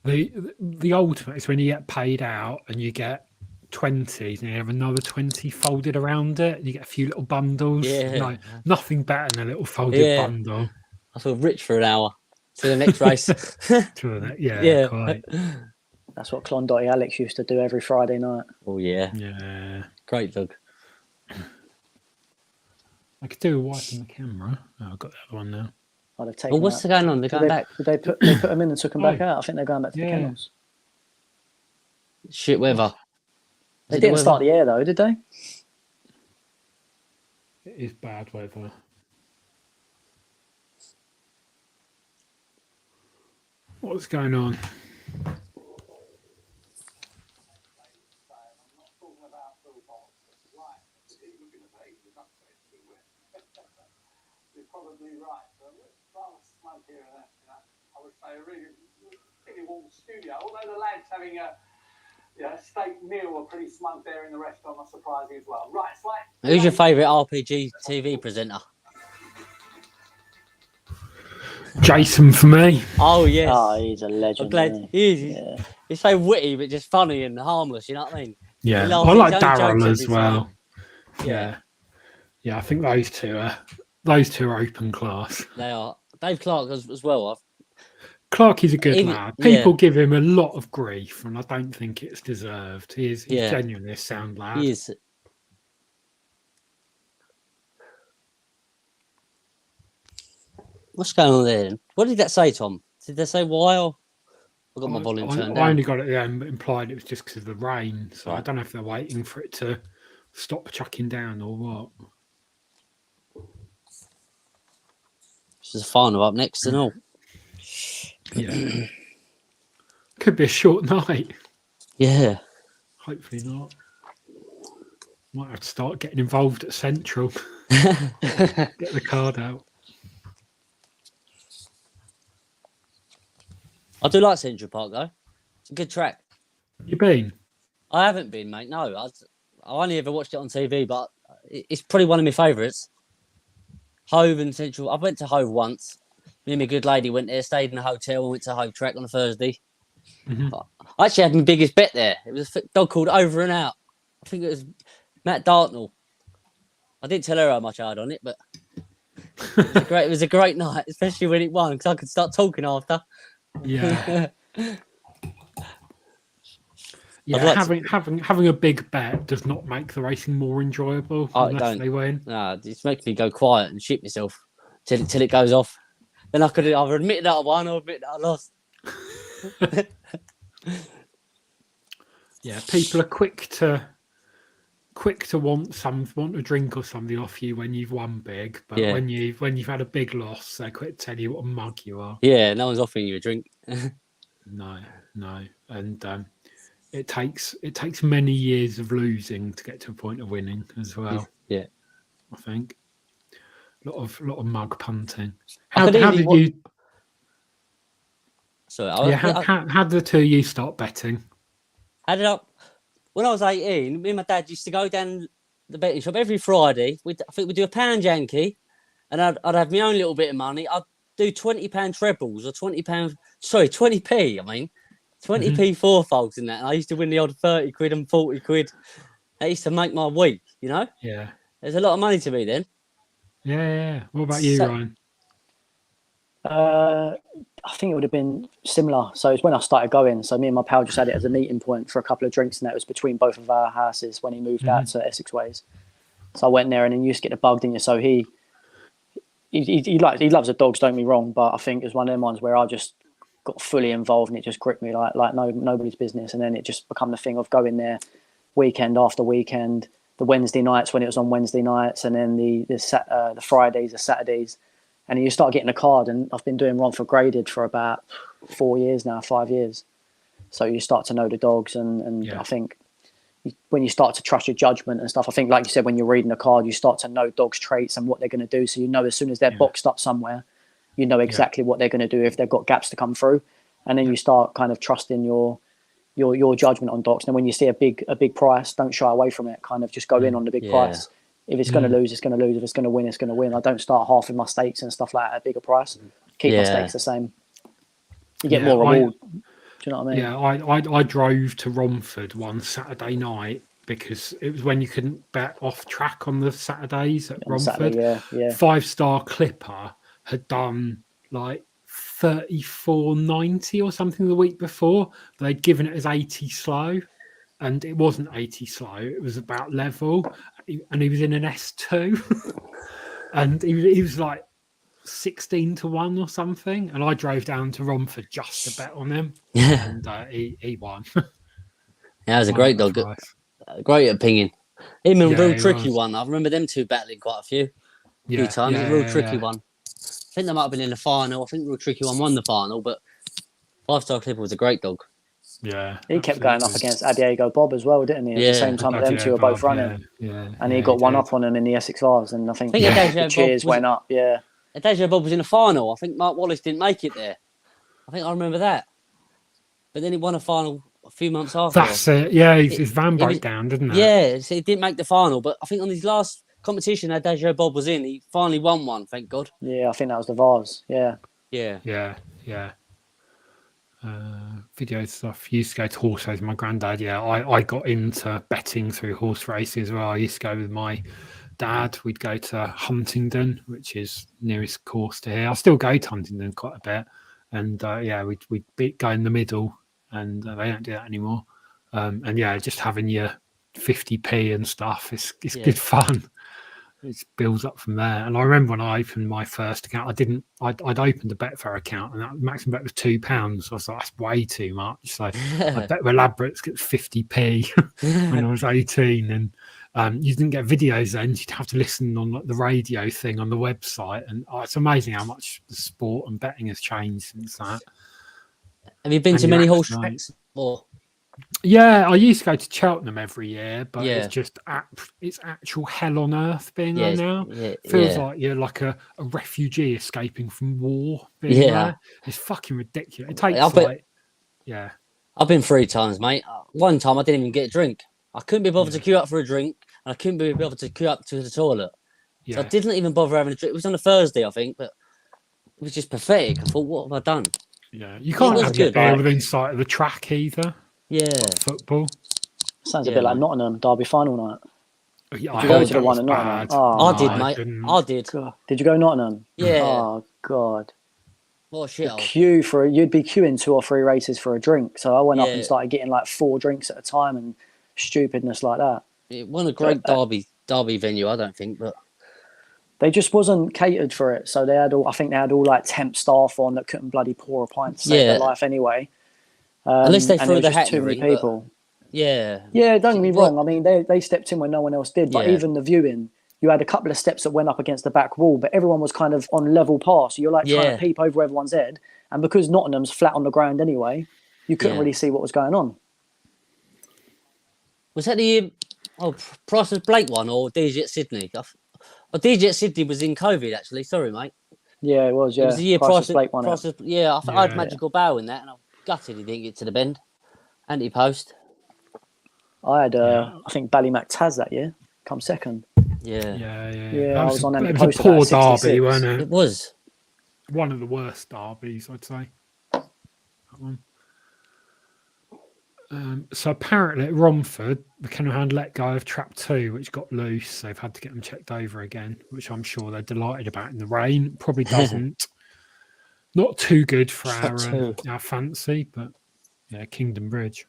The ultimate is when you get paid out and you get 20s and you have another 20 folded around it. You get a few little bundles. Yeah. No, nothing better than a little folded bundle. I feel rich for an hour to the next race. Yeah, quite. That's what Klondike Alex used to do every Friday night. Oh yeah, Yeah. great dog. I could do a wipe on the camera. Oh, I've got the other one now. I'd have taken. Well, what's going on? They're going back. Did they put them in and took them back out? I think they're going back to the Yeah. kennels. Shit weather. They didn't start the air though, did they? It is bad weather. What's going on? You're probably right. But rather smug here and there. I would say a really particularly warm studio. Although the lads having a steak meal are pretty smug there in the restaurant, not surprising as well. Right, it's like. Who's your favourite RPG TV presenter? Jason for me. Oh yes. Oh, he's a legend. I'm glad Isn't he he? is. Yeah. He's so witty, but just funny and harmless. You know what I mean? He Yeah, laughs I at like his own jokes Daryl every as well. time. Yeah. I think those two are open class. They are. Dave Clark as well. Clark is a good Even- lad. yeah. People give him a lot of grief, and I don't think it's deserved. He's Yeah. genuinely a sound lad. He is. What's going on there? What did that say, Tom? Did they say why? Or I got my volume turned I down. only got it implied it was just because of the rain. So I Right. don't know if they're waiting for it to stop chucking down or what. This is a final up next and all. Yeah. Could be a short night. Yeah. Hopefully not. Might have to start getting involved at Central. Get the card out. I do like Central Park though. It's a good track. You been? I haven't been, mate. No, I only ever watched it on TV, but it's probably one of my favourites. Hove and Central. I went to Hove once. Me and my good lady went there, stayed in a hotel, and went to Hove track on a Thursday. Mhm. I actually had my biggest bet there. It was a dog called Over and Out. I think it was Matt Dartnell. I didn't tell her how much I had on it, but it was a great night, especially when it won, because I could start talking after. Yeah. Yeah, I'd like having a big bet does not make the racing more enjoyable Oh, it unless don't. they win. Nah, it just makes me go quiet and shit myself till it goes off. Then I could either admit that I won or admit that I lost. Yeah, people are quick to want a drink or something off you when you've won big, but Yeah. when you've had a big loss, they're quick to tell you what a mug you are. Yeah, no one's offering you a drink. No, and it takes many years of losing to get to a point of winning as well. Yeah. I think a lot of mug punting. I How could did easily you? So How did the two of you start betting? I had it up when I was 18. Me and my dad used to go down the betting shop every Friday. I think we'd do a pound Yankee, and I'd have my own little bit of money. I'd do £20 trebles or £20p. I mean, 20p fourfolds in that. And I used to win the odd 30 quid and 40 quid. That used to make my week. You know, Yeah. there's a lot of money to me then. Yeah. What about you, So- Ryan? I think it would have been similar. So it's when I started going. So me and my pal just had it as a meeting point for a couple of drinks, and that was between both of our houses when he moved out to Essex Ways. So I went there, and then you used to get the bug, didn't you? So he loves the dogs. Don't get me wrong, but I think it was one of them ones where I just got fully involved, and it just gripped me like nobody's business. And then it just become the thing of going there weekend after weekend. The Wednesday nights when it was on Wednesday nights, and then the Fridays, the Saturdays. And you start getting a card, and I've been doing Romford graded for about 5 years. So you start to know the dogs, and Yeah. I think when you start to trust your judgment and stuff, I think, like you said, when you're reading a card, you start to know dogs' traits and what they're going to do. So you know as soon as they're boxed up somewhere, you know exactly what they're going to do if they've got gaps to come through, and then you start kind of trusting your judgment on dogs. And when you see a big price, don't shy away from it. Kind of just go in on the big price. If it's going to lose, it's going to lose. If it's going to win, it's going to win. I don't start half in my stakes and stuff like that at a bigger price. Keep my stakes the same. You get more reward. Do you know what I mean? Yeah, I drove to Romford one Saturday night because it was when you couldn't bet off track on the Saturdays at On Romford. Saturday, yeah. 5-star Clipper had done like 34.90 or something the week before. They'd given it as 80 slow, and it wasn't 80 slow. It was about level, and he was in an S2, and he was like 16-1 or something. And I drove down to Romford just to bet on him, and he won. Yeah, that was a great dog. Great opinion. Him and Real Tricky one. I remember them two battling quite a few times. A Real Tricky one. I think they might have been in the final. I think Real Tricky one won the final, but 5-star Clipper was a great dog. Yeah, he kept going up against Adiego Bob as well, didn't he? At the same time, them two were both running. And he got one up on him in the Essex Vars, and I think the cheers went up. Yeah, Adiego Bob was in the final. I think Mark Wallace didn't make it there. I think I remember that. But then he won a final a few months after. That's it. Yeah, his van broke down, didn't it? Yeah, so he didn't make the final, but I think on his last competition Adiego Bob was in, he finally won one. Thank God. Yeah, I think that was the Vars. Yeah. Yeah. Yeah. Video stuff. Used to go to horse races. My granddad, I got into betting through horse races as well. I used to go with my dad. We'd go to Huntingdon, which is nearest course to here. I still go to Huntingdon quite a bit, and we'd go in the middle, and they don't do that anymore. And yeah, just having your 50p and stuff, it's good fun. It builds up from there. And I remember when I opened my first account, I'd opened a Betfair account, and that maximum bet was £2. So I was like, that's way too much. So I bet with Elaborates get 50p when I was 18, and you didn't get videos then. You'd have to listen on like, the radio thing on the website, and it's amazing how much the sport and betting has changed since that. Have you been to many horse tracks? Or yeah, I used to go to Cheltenham every year, but Yeah. it's just it's actual hell on earth being Yeah, there now. yeah, Feels yeah. like you're like a refugee escaping from war being Yeah. there. It's fucking ridiculous. It takes I'll bet- like yeah. I've been 3 times, mate. One time I didn't even get a drink. I couldn't be bothered to queue up for a drink, and I couldn't be bothered to queue up to the toilet. So I Yeah. didn't even bother having a drink. It was on a Thursday, I think, but it was just pathetic. I thought, what have I done? Yeah. You can't was have your good, beer like- within sight of the track either. Yeah. Football. Sounds a Yeah, bit like mate. Nottingham Derby final night. Yeah, Did you go to the that one was at Nottingham? bad. Oh, I did, I mate. didn't. I did. God. Did you go Nottingham? Yeah. Oh God. What a shit hole. Queue for you'd be queuing 2 or 3 races for a drink. So I went up Yeah. and started getting like 4 drinks at a time and stupidness like that. It wasn't a great derby venue, I don't think, but They just wasn't catered for it. So they had all, I think they had all like temp staff on that couldn't bloody pour a pint to save their Yeah. life anyway. Unless they and threw there was the just hat in too the many ring, but- people. yeah. Yeah, don't get me Right. wrong. I mean, they stepped in when no one else did. But Yeah. even the viewing, you had a couple of steps that went up against the back wall, but everyone was kind of on level par. So you're like trying Yeah. to peep over everyone's head. And because Nottingham's flat on the ground anyway, you couldn't Yeah. really see what was going on. Was that the Price of Blake one or DG at Sydney? DG at Sydney was in COVID, actually. Sorry, mate. Yeah, it was. Yeah, It was the year Price Blake won it. I had Yeah. Magical Bow in that, and I'm gutted he didn't get to the bend. Anti-post. I had, I think Ballymac Taz that year, come second. Yeah. Yeah. Yeah, That I was on it was anti-post a poor about derby, 66. wasn't It it? was. One of the worst derbies, I'd say. That one. So apparently at Romford, the Kennel Hound let go of trap 2, which got loose. They've had to get them checked over again, which I'm sure they're delighted about in the rain. Probably doesn't. Not too good for Trap 2. our fancy, but yeah, Kingdom Bridge.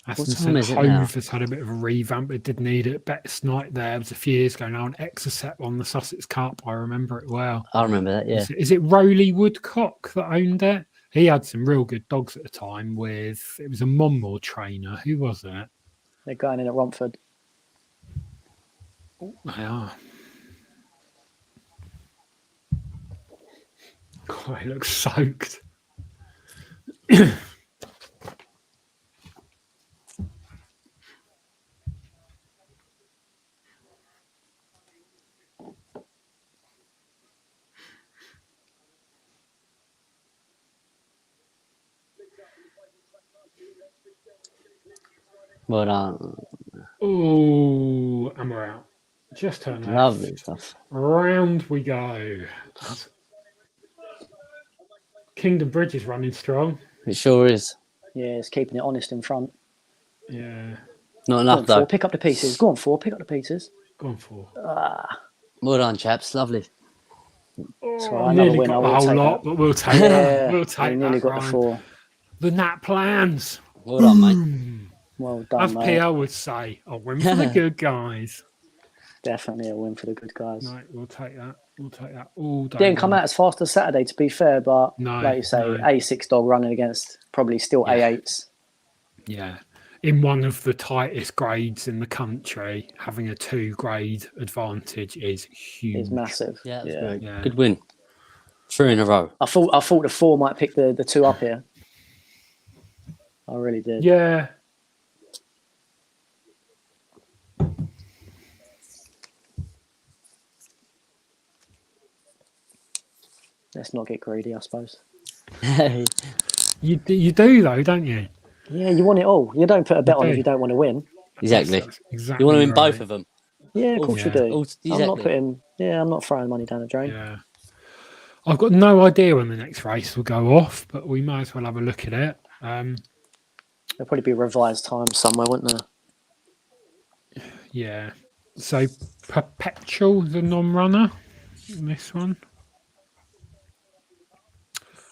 Aston time is it now? Hove has had a bit of a revamp. It did need it. Best night there was a few years ago now on Exocet on the Sussex Cup. I remember it well. I remember that, yeah. Is it Rowley Woodcock that owned it? He had some real good dogs at the time it was a Monmore trainer. Who was it? They're going in at Romford. They are. God, he looks soaked. But Oh, and we're out. Just turn left. lovely stuff. Round we go. Kingdom Bridge is running strong. It sure is. Yeah, it's keeping it honest in front. Yeah. Not Go on, enough, though. 4, pick up the pieces. Go on, 4, pick up the pieces. Gone for. Well done, chaps. Lovely. So I Nearly win, got I the will whole take lot, that. but we'll take Yeah, that. We'll take we nearly that. got the Ryan. 4. The Nat plans. Well done, mate. Well done, As mate. PL would say, a win for the good guys. Definitely a win for the good guys. Right, we'll take that. We'll take that all day. Didn't come long. out as fast as Saturday, to be fair, but No, like you say, no. A6 dog running against probably still Yeah. A8s. Yeah. In one of the tightest grades in the country, having a 2-grade advantage is huge. Is massive. Yeah, that's yeah. great. Yeah. Good win. 3 in a row. I thought the 4 might pick the 2 up here. I really did. Yeah. Let's not get greedy, I suppose. You do though, don't you? Yeah, you want it all. You don't put a bet on do. if you don't want to win. Exactly. That's exactly You want to win both right. of them. Yeah, of course yeah. you do. Oh, I'm not exactly. putting. Yeah, I'm not throwing money down the drain. Yeah. I've got no idea when the next race will go off, but we might as well have a look at it. There'll probably be revised times somewhere, wouldn't there? Yeah. So Perpetual, the non-runner in this one.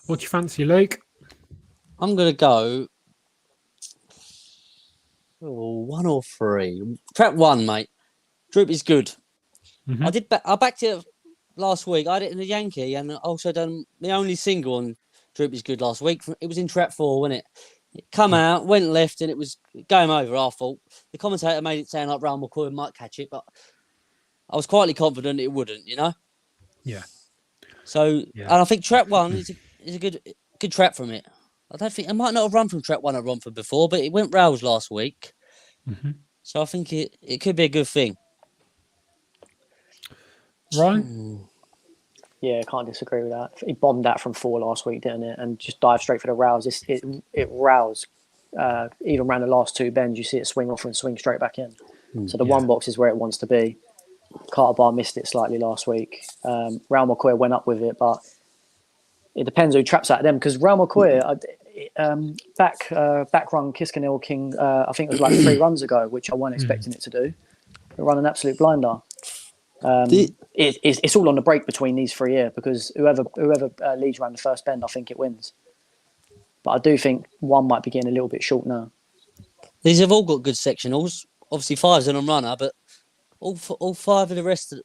What do you fancy, Luke? I'm going to go 1 or 3. Trap 1, mate. Droop is good. Mhm. I backed it last week. I had it in the Yankee and also done the only single on Droop is good last week. It was in trap 4, wasn't it? It come out, went left, and it was game over, our fault. The commentator made it sound like Raoul McCoy might catch it, but I was quietly confident it wouldn't, you know? Yeah. So, Yeah. and I think trap 1 is a good trap from it. I don't think it might not have run from trap 1 at Romford before, but it went rails last week. Mhm. So I think it could be a good thing. Ryan? Yeah, can't disagree with that. He bombed that from 4 last week, didn't it? And just dived straight for the rouse. It roused. Even around the last 2 bends, you see it swing off and swing straight back in. So the one box is where it wants to be. Carter Bar missed it slightly last week. Raoul McCoy went up with it, but it depends who traps at them. Because Raoul McCoy, back run Kiskenil King, I think it was like 3 runs ago, which I wasn't expecting it to do. It run an absolute blinder. It's all on the break between these 3 here, because whoever leads around the first bend, I think it wins. But I do think one might be getting a little bit short now. These have all got good sectionals. Obviously, 5's an runner, but all 5 of the rest of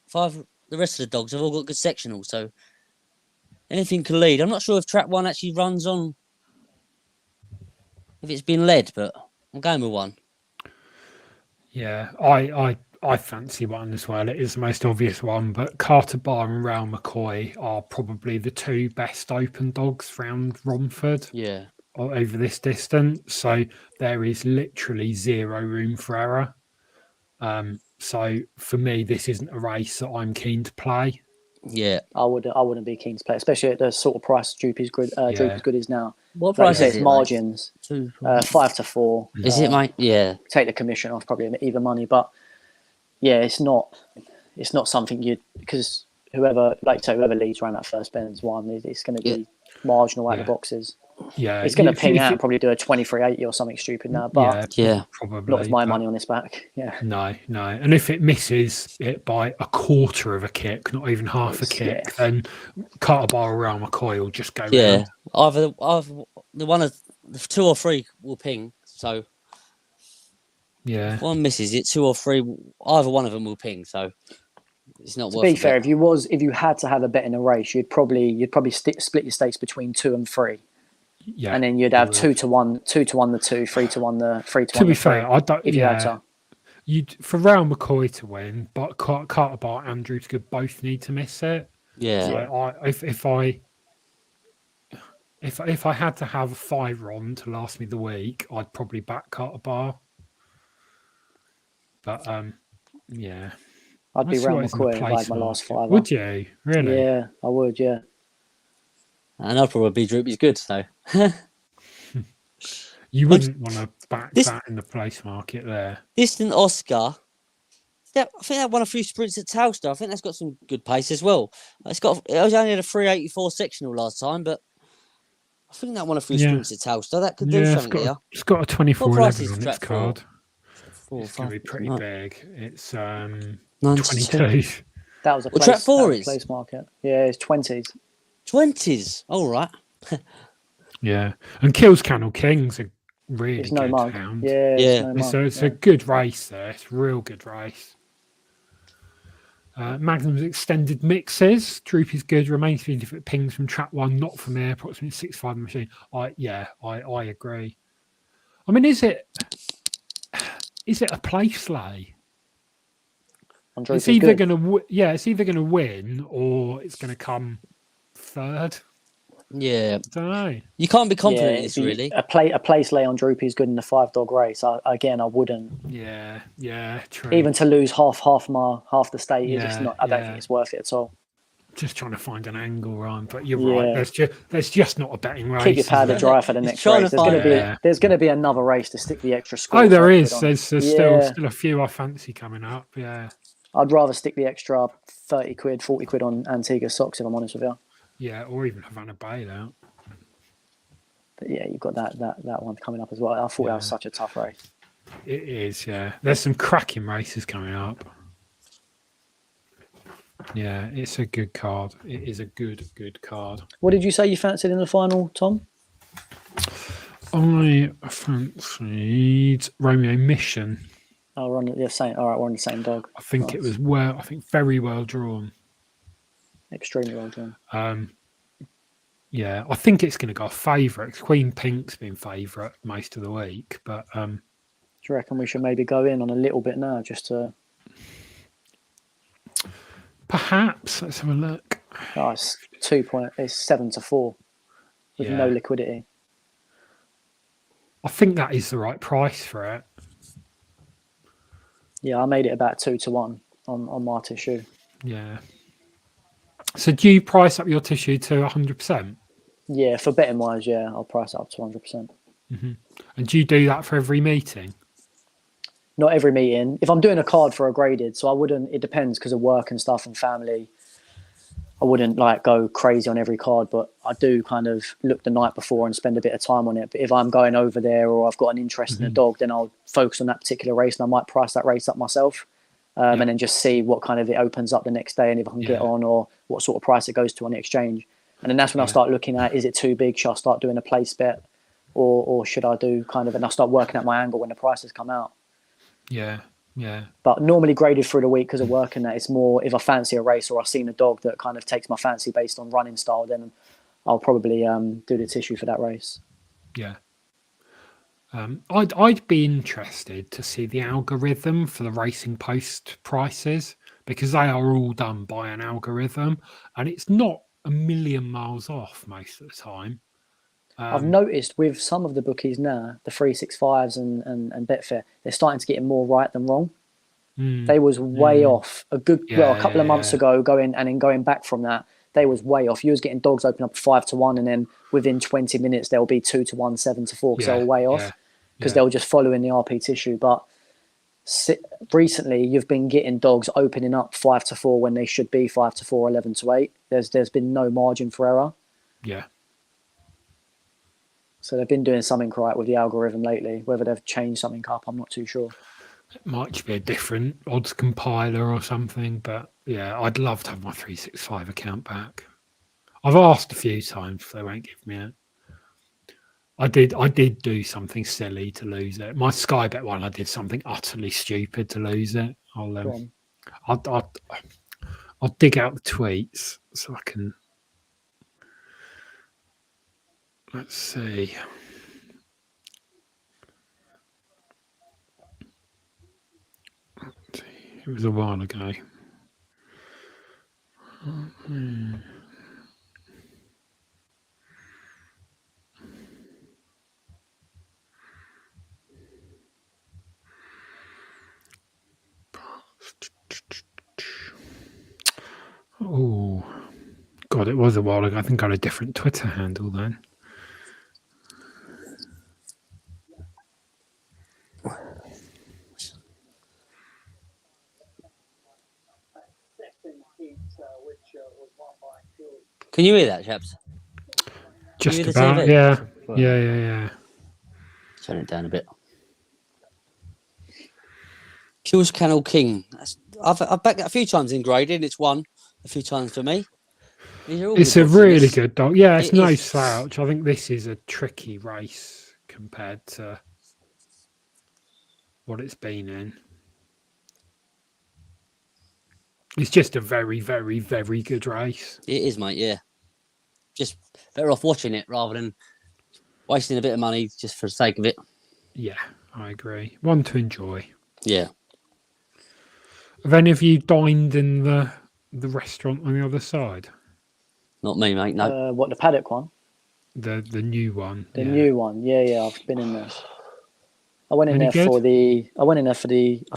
the dogs have all got good sectionals. So anything can lead. I'm not sure if trap 1 actually runs on if it's been led, but I'm going with 1. Yeah, I fancy 1 as well. It is the most obvious one, but Carter Bar and Raoul McCoy are probably the 2 best open dogs round Romford. Yeah. Over this distance, so there is literally 0 room for error. So for me, this isn't a race that I'm keen to play. Yeah, I wouldn't be keen to play, especially at the sort of price Droop is good. Droop is good is now. what Like you price say, is it's it? margins. 5 to 4. Is it, mate? Yeah. Take the commission off, probably even money, but yeah, it's not something you, because whoever leads around that first bend's one, it's going to be marginal out of the boxes. Yeah, it's going to ping out and probably do a 23.80 or something stupid now, but probably not with my money on this back. Yeah, no, and if it misses it by a quarter of a kick, not even half a kick, then Carter Bar around McCoy will just go. Yeah, either the one of the 2 or 3 will ping. So yeah, if one misses it, 2 or 3, either one of them will ping. So it's not worth. To be fair, if you had to have a bet in a race, you'd probably split your stakes between 2 and 3. Yeah, and then you'd have 2 to 1, 2 to 1 the 2, 3 to 1 the 3 to 1. To be fair, I don't. If you had to, for Raoul McCoy to win, but Carter Bar and Andrews could both need to miss it. Yeah. So if I had to have a 5 on to last me the week, I'd probably back Carter Bar. But yeah, I'd be Raoul McCoy if I had my last 5. Would you really? Yeah, I would. Yeah. And I'd probably be Droopy's good, so. You wouldn't want to back that in the place market there. Distant Oscar. I think that won a few sprints at Telstar. I think that's got some good pace as well. It was only at a 384 sectional last time, but I think that won a few sprints at Telstar. That could do something here. It's got a 24.11 on its card. It's going to be pretty big. It's 22. That was a place market. Yeah, it's 20s. 20s. All right. Yeah, and Kills Kennel Kings are really it's good. No Hound. Yeah. So it's a good race there. It's a real good race. Magnum's extended mixes. Droop is good. Remains to be if it pings from track 1, not from there. Approximately 6.5 machine. I agree. I mean, is it a place lay? It's either going to it's either going to win or it's going to come 3rd. Yeah, I don't know. You can't be confident in this, really. A place lay on Droopy is good in the 5 dog race. I wouldn't. Yeah, true. Even to lose half the stake is just not. I don't think it's worth it at all. Just trying to find an angle, Ryan. But you're right. There's just not a betting race. Keep your powder dry for the next race. There's going to be another race to stick the extra score. Oh, there is. There's still a few I fancy coming up. Yeah. I'd rather stick the extra 30 quid, 40 quid on Antigua socks, if I'm honest with you. Yeah, or even Havana bailout. But yeah, you've got that one coming up as well. I thought that was such a tough race. It is, yeah. There's some cracking races coming up. Yeah, it's a good card. It is a good card. What did you say you fancied in the final, Tom? I fancied Romeo Mission. Oh, we're on the same. All right, we're on the same dog. I think it was very well drawn. Extremely well done. Yeah, I think it's going to go favourite. Queen Pink's been favourite most of the week, but Do you reckon we should maybe go in on a little bit now, just to? Perhaps. Let's have a look. Oh, it's 7-4 with no liquidity. I think that is the right price for it. Yeah, I made it about 2-1 on my tissue. Yeah. So do you price up your tissue to 100%? Yeah, for betting wise, yeah, I'll price it up to 100%. Mm-hmm. And do you do that for every meeting? Not every meeting. If I'm doing a card for a graded, so I wouldn't. It depends because of work and stuff and family. I wouldn't like go crazy on every card, but I do kind of look the night before and spend a bit of time on it. But if I'm going over there or I've got an interest in a dog, then I'll focus on that particular race and I might price that race up myself, and then just see what kind of it opens up the next day and if I can get on or what sort of price it goes to on the exchange. And then that's when I start looking at, is it too big? Should I start doing a place bet or should I do kind of, and I start working at my angle when the prices come out. Yeah, yeah. But normally graded through the week because of work and that, it's more if I fancy a race or I've seen a dog that kind of takes my fancy based on running style, then I'll probably do the tissue for that race. Yeah. I'd be interested to see the algorithm for the Racing Post prices because they are all done by an algorithm and it's not a million miles off most of the time. I've noticed with some of the bookies now, the 365s and Betfair, they're starting to get it more right than wrong. They was way off a couple of months ago going back from that. They was way off. You was getting dogs open up 5-1 and then within 20 minutes they'll be 2-1, 7-4 because they were way off because they were just following the RP tissue. But recently you've been getting dogs opening up 5-4 when they should be 5-4, 11-8. There's been no margin for error. Yeah. So they've been doing something right with the algorithm lately. Whether they've changed something up, I'm not too sure. It might be a different odds compiler or something, but yeah, I'd love to have my 365 account back. I've asked a few times, they won't give me it. I did do something silly to lose it. My Sky Bet one, I did something utterly stupid to lose it. I'll dig out the tweets so I can. Let's see. It was a while ago. Oh, God, it was a while ago. I think I had a different Twitter handle then. Can you hear that, chaps? Just hear the about, TV? yeah. Well, Yeah. Turn it down a bit. Kills Kennel King. I've backed that a few times in grading. It's won a few times for me. It's a really good dog. Yeah, it's no is. slouch. I think this is a tricky race compared to what it's been in. It's just a very, very, very good race. It is, mate, yeah. Just better off watching it rather than wasting a bit of money just for the sake of it. Yeah, I agree. One to enjoy. Yeah. Have any of you dined in the restaurant on the other side? Not me, mate, no. What, the paddock one? The new one. The new one. Yeah, I've been in there. I went in Any there good? for the I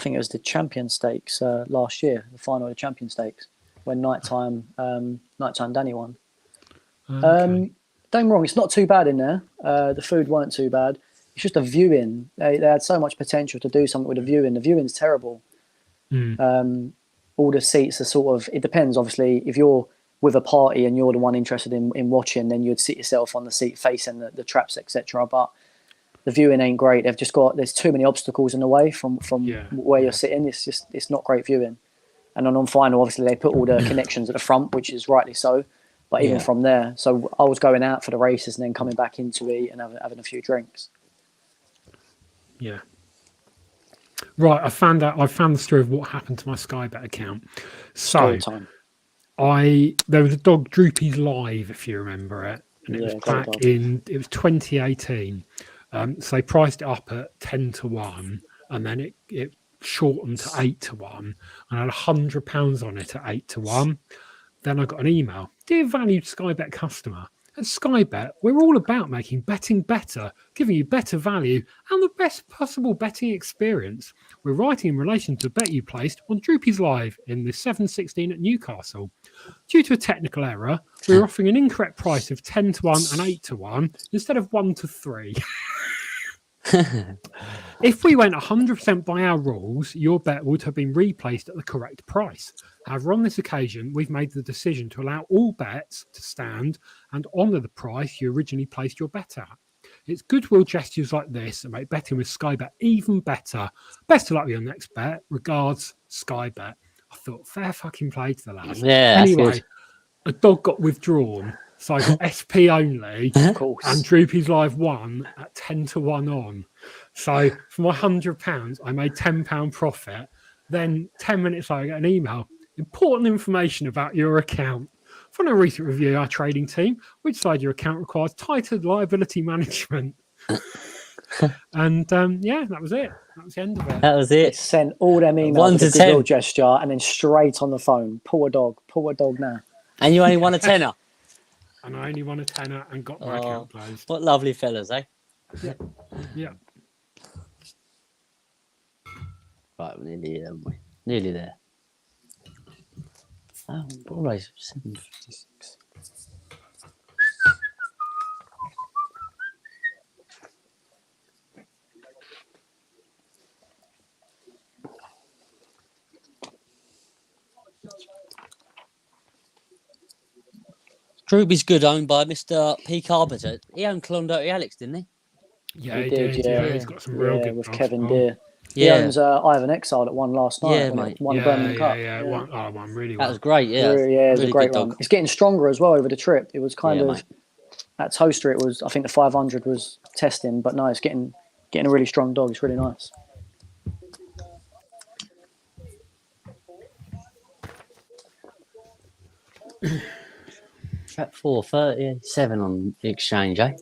think it was the Champion Stakes last year, the final of the Champion Stakes, when nighttime Danny won. Okay. Don't get me wrong, it's not too bad in there. The food weren't too bad. It's just a viewing. They had so much potential to do something with the viewing. The viewing's terrible. All the seats are sort of, it depends, obviously, if you're with a party and you're the one interested in watching, then you'd sit yourself on the seat facing the traps, etc. But the viewing ain't great. There's too many obstacles in the way from where you're sitting. It's not great viewing. And then on final, obviously they put all the connections at the front, which is rightly so. But even from there, so I was going out for the races and then coming back in to eat and having a few drinks. Yeah. Right, I found the story of what happened to my Sky Bet account. So Story time. there was a dog, Droopy's Live, if you remember it, and it was back dog. it was 2018. So they priced it up at 10-1, and then it shortened to 8-1, and I had £100 on it at 8-1. Then I got an email, dear valued Sky Bet customer. At Sky Bet, we're all about making betting better, giving you better value and the best possible betting experience. We're writing in relation to a bet you placed on Droopy's Live in the 7:16 at Newcastle. Due to a technical error, we're offering an incorrect price of 10-1 and 8-1 instead of 1-3. If we went 100% by our rules, your bet would have been replaced at the correct price. However, on this occasion, we've made the decision to allow all bets to stand and honour the price you originally placed your bet at. It's goodwill gestures like this that make betting with Sky Bet even better. Best of luck with your next bet. Regards, Sky Bet. I thought, fair fucking play to the lad. Yeah. Anyway, a dog got withdrawn. So I got SP only, Of course. and Droopy's Live 1 at 10-1 on. So for my £100, I made £10 profit. Then 10 minutes later, I get an email. Important information about your account. From a recent review, our trading team, we decided your account requires tighter liability management. And that was it. That was the end of it. That was it. Sent all them emails 1 with to a goodwill 10. gesture and then straight on the phone. Pull a dog now. And you only won a tenner. And I only won a tenner and got my account closed. What lovely fellas, eh? Yeah. Right, we're nearly there, aren't we? Nearly there. Oh, always 7:56. Droopy's good, owned by Mr. P. Carpenter. He owned Clondalk Alex, didn't he? Yeah, He he did, did. yeah. Yeah, he's got some real good with dogs. Kevin Oh. Deere. He Yeah, owns Ivan Exile that won last night. Yeah, when mate. it won the Birmingham Cup. Yeah. Won really that well. was great. Yeah, It was really a great good run. dog. It's getting stronger as well over the trip. It was kind Yeah, of mate. at Toaster. It was, I think, the 500 was testing, but no, it's getting a really strong dog. It's really nice. Trap 437 on the exchange, eh?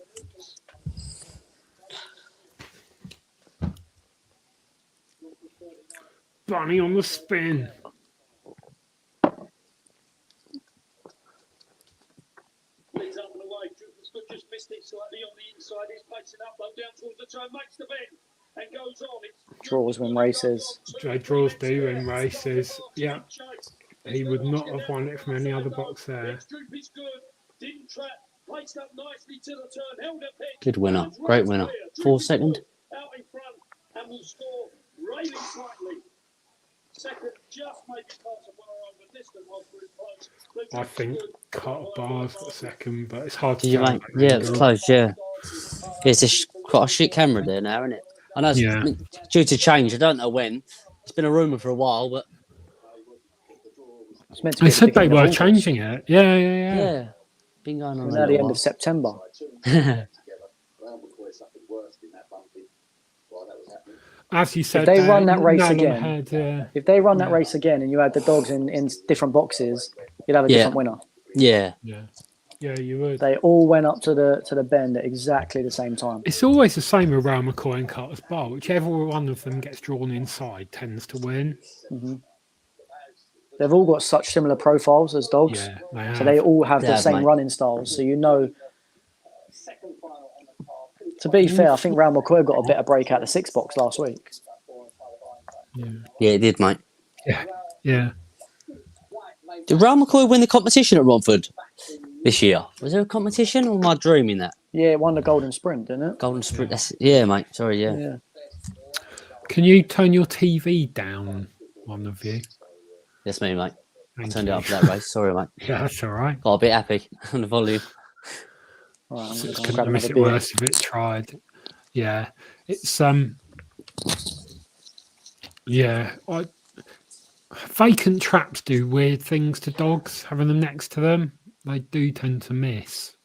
Bunny on the spin. Leads up and away. Droopy's foot just missed it slightly on the inside. He's pacing up, low down towards the turn, makes the bend and goes on. Draws win races. Draws do win races. Yeah. He would not have won it from any other box there. Droopy's good. Didn't trap. Placed up nicely to the turn. Held a pick. Good winner. Great winner. 4 second. Out in front and will score railing slightly. Second, just maybe parts of one over distant while through close. I think Carter Bar's got second, but it's hard to Did you, tell. mate? Yeah, it was close, yeah. It's quite a shit camera there now, isn't it? I know it's due to change. I don't know when. It's been a rumour for a while, but... It's meant to be They at the said they beginning of were August. changing it. Yeah. Yeah. Been going on We're a now at the little end of September. As you said, If they run that no race one again, had, if they run that race again and you had the dogs in different boxes, you'd have a different winner. Yeah. Yeah, you would. They all went up to the bend at exactly the same time. It's always the same around McCoy and Carter's Bar. Whichever one of them gets drawn inside tends to win. Mm-hmm. They've all got such similar profiles as dogs. Yeah, they have. So they all have the Yeah, same mate. running styles. So you know. To be fair, I think Round McCoy got a better break out the 6 box last week. Yeah, it did, mate. Yeah. Did Raoul McCoy win the competition at Romford this year? Was there a competition or am I dreaming that? Yeah, it won the Golden Sprint, didn't it? Golden Sprint. Yeah, mate. Sorry, yeah. Yeah. Can you turn your TV down, one of you? That's me, mate. I Thank turned it you. up for that race. Sorry, mate. Yeah, that's all right. Got a bit happy on the volume. Right, I'm gonna go and Couldn't grab have missed another it beer. worse if it tried. Yeah, it's yeah. Vacant traps do weird things to dogs. Having them next to them, they do tend to miss.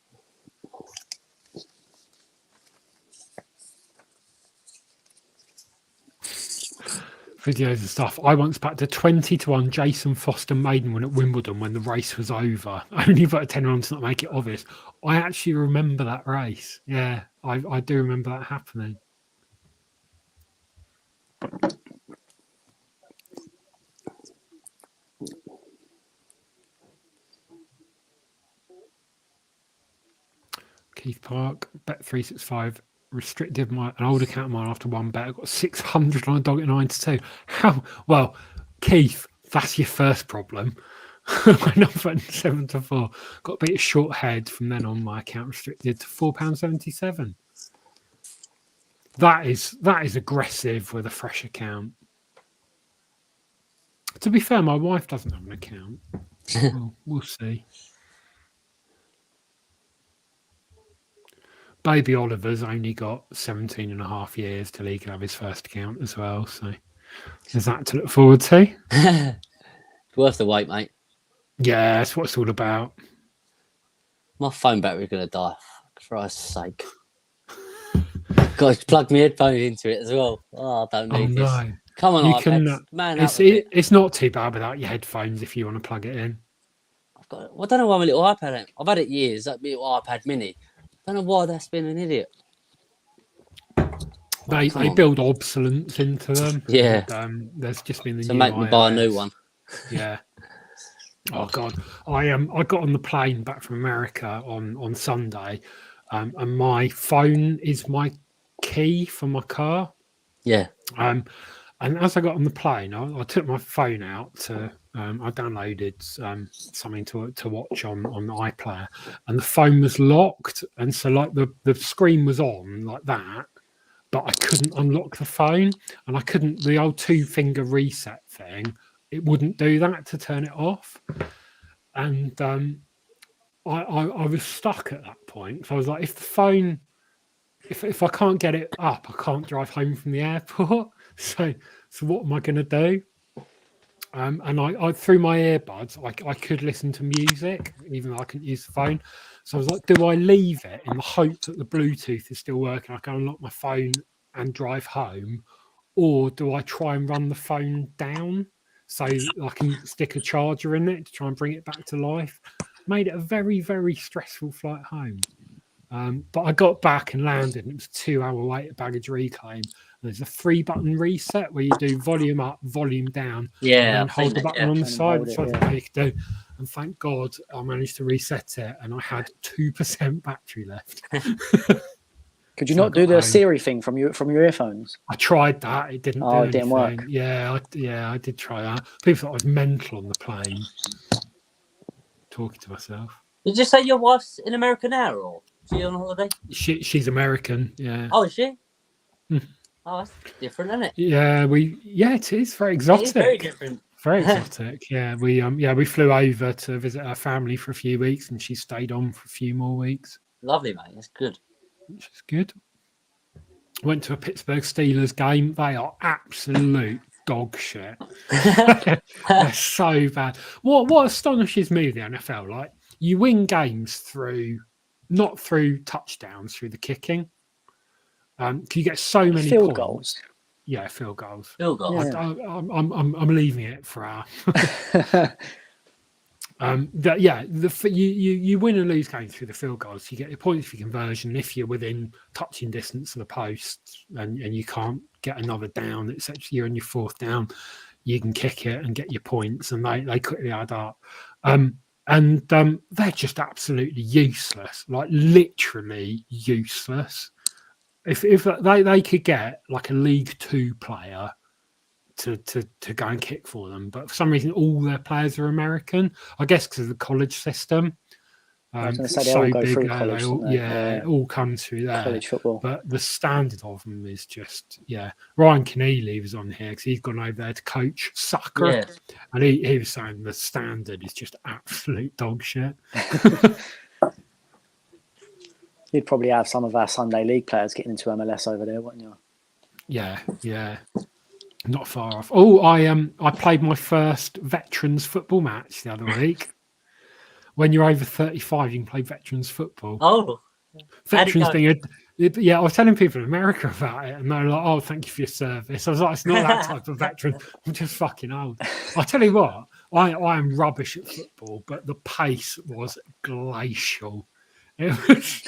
Videos and stuff. I once backed a 20-1 Jason Foster maiden win at Wimbledon when the race was over. Only put a 10 on to not make it obvious. I actually remember that race. Yeah, I do remember that happening. Keith Park, Bet365 restricted an old account of mine after one bet. I got 600 on a dog at 92. How? Well, Keith, that's your first problem. Went off at 7-4. Got a bit of short head from then on. My account restricted to £4.77. That is aggressive with a fresh account. To be fair, my wife doesn't have an account. We'll see. Baby Oliver's only got 17 and a half years till he can have his first account as well. So there's that to look forward to. It's worth the wait, mate. Yeah, that's what it's all about. My phone battery's going to die. For Christ's sake. Got to plug my headphones into it as well. Oh, I don't need this. No. Come on, You iPads. can, Man, it's not too bad without your headphones if you want to plug it in. I don't know why my little iPad. I've had it years. That little iPad Mini. I don't know why that's been an idiot. They build obsolescence into them. Yeah. And, there's just been the So new make me buy a new iOS. one. Yeah. Oh God, I got on the plane back from America on Sunday, and my phone is my key for my car. Yeah. And as I got on the plane, I took my phone out to. I downloaded something to watch on the iPlayer, and the phone was locked, and so like the screen was on like that, but I couldn't unlock the phone, and I couldn't the old 2-finger reset thing. It wouldn't do that to turn it off, and I was stuck at that point. So I was like, if the phone, if I can't get it up, I can't drive home from the airport. So what am I going to do? And I through my earbuds, I could listen to music even though I couldn't use the phone. So I was like, do I leave it in the hope that the Bluetooth is still working? I can unlock my phone and drive home, or do I try and run the phone down so I can stick a charger in it to try and bring it back to life? Made it a very, very stressful flight home. But I got back and landed, and it was a 2-hour wait at baggage reclaim. There's a 3-button reset where you do volume up, volume down, Yeah. and then I've hold seen the that, button yeah. on the And side, hold which it, I yeah. think you could do. And thank God I managed to reset it, and I had 2% battery left. Could you So I not do got the home. Siri thing from your earphones? I tried that; it didn't do Oh, it anything. didn't work. Yeah, I did try that. People thought I was mental on the plane, talking to myself. Did you say your wife's in America now, or is she on holiday? She's American, yeah. Oh, is she? Hmm. Oh, that's different, isn't it? Yeah, it is very It exotic. is very different. Very exotic. Yeah, we flew over to visit her family for a few weeks, and she stayed on for a few more weeks, Lovely, mate. That's good. which is good. Went to a Pittsburgh Steelers game. They are absolute dog shit. They're so bad. What astonishes me with the NFL, like you win games not through touchdowns, through the kicking. You get so many Field points. goals. Yeah, field goals. Still got. Yeah. I'm leaving it for our. You win and lose games through the field goals. You get your points for conversion if you're within touching distance of the post, and you can't get another down. It's actually you're on your 4th down. You can kick it and get your points, and they quickly add up. They're just absolutely useless, like literally useless. If they could get like a League 2 player to go and kick for them, but for some reason all their players are American. I guess because of the college system. I was going to say It's they so all go big through there, college, don't they? it all comes through there. College football. But the standard of them is just, Ryan Keneally was on here because he's gone over there to coach soccer. Yeah. And he was saying the standard is just absolute dog shit. You'd probably have some of our Sunday League players getting into MLS over there, wouldn't you? Yeah. Not far off. Oh, I played my first veterans football match the other week. When you're over 35, you can play veterans football. Oh, Veterans being I was telling people in America about it, and they're like, "Oh, thank you for your service." I was like, "It's not that type of veteran. I'm just fucking old." I tell you what, I am rubbish at football, but the pace was glacial. It was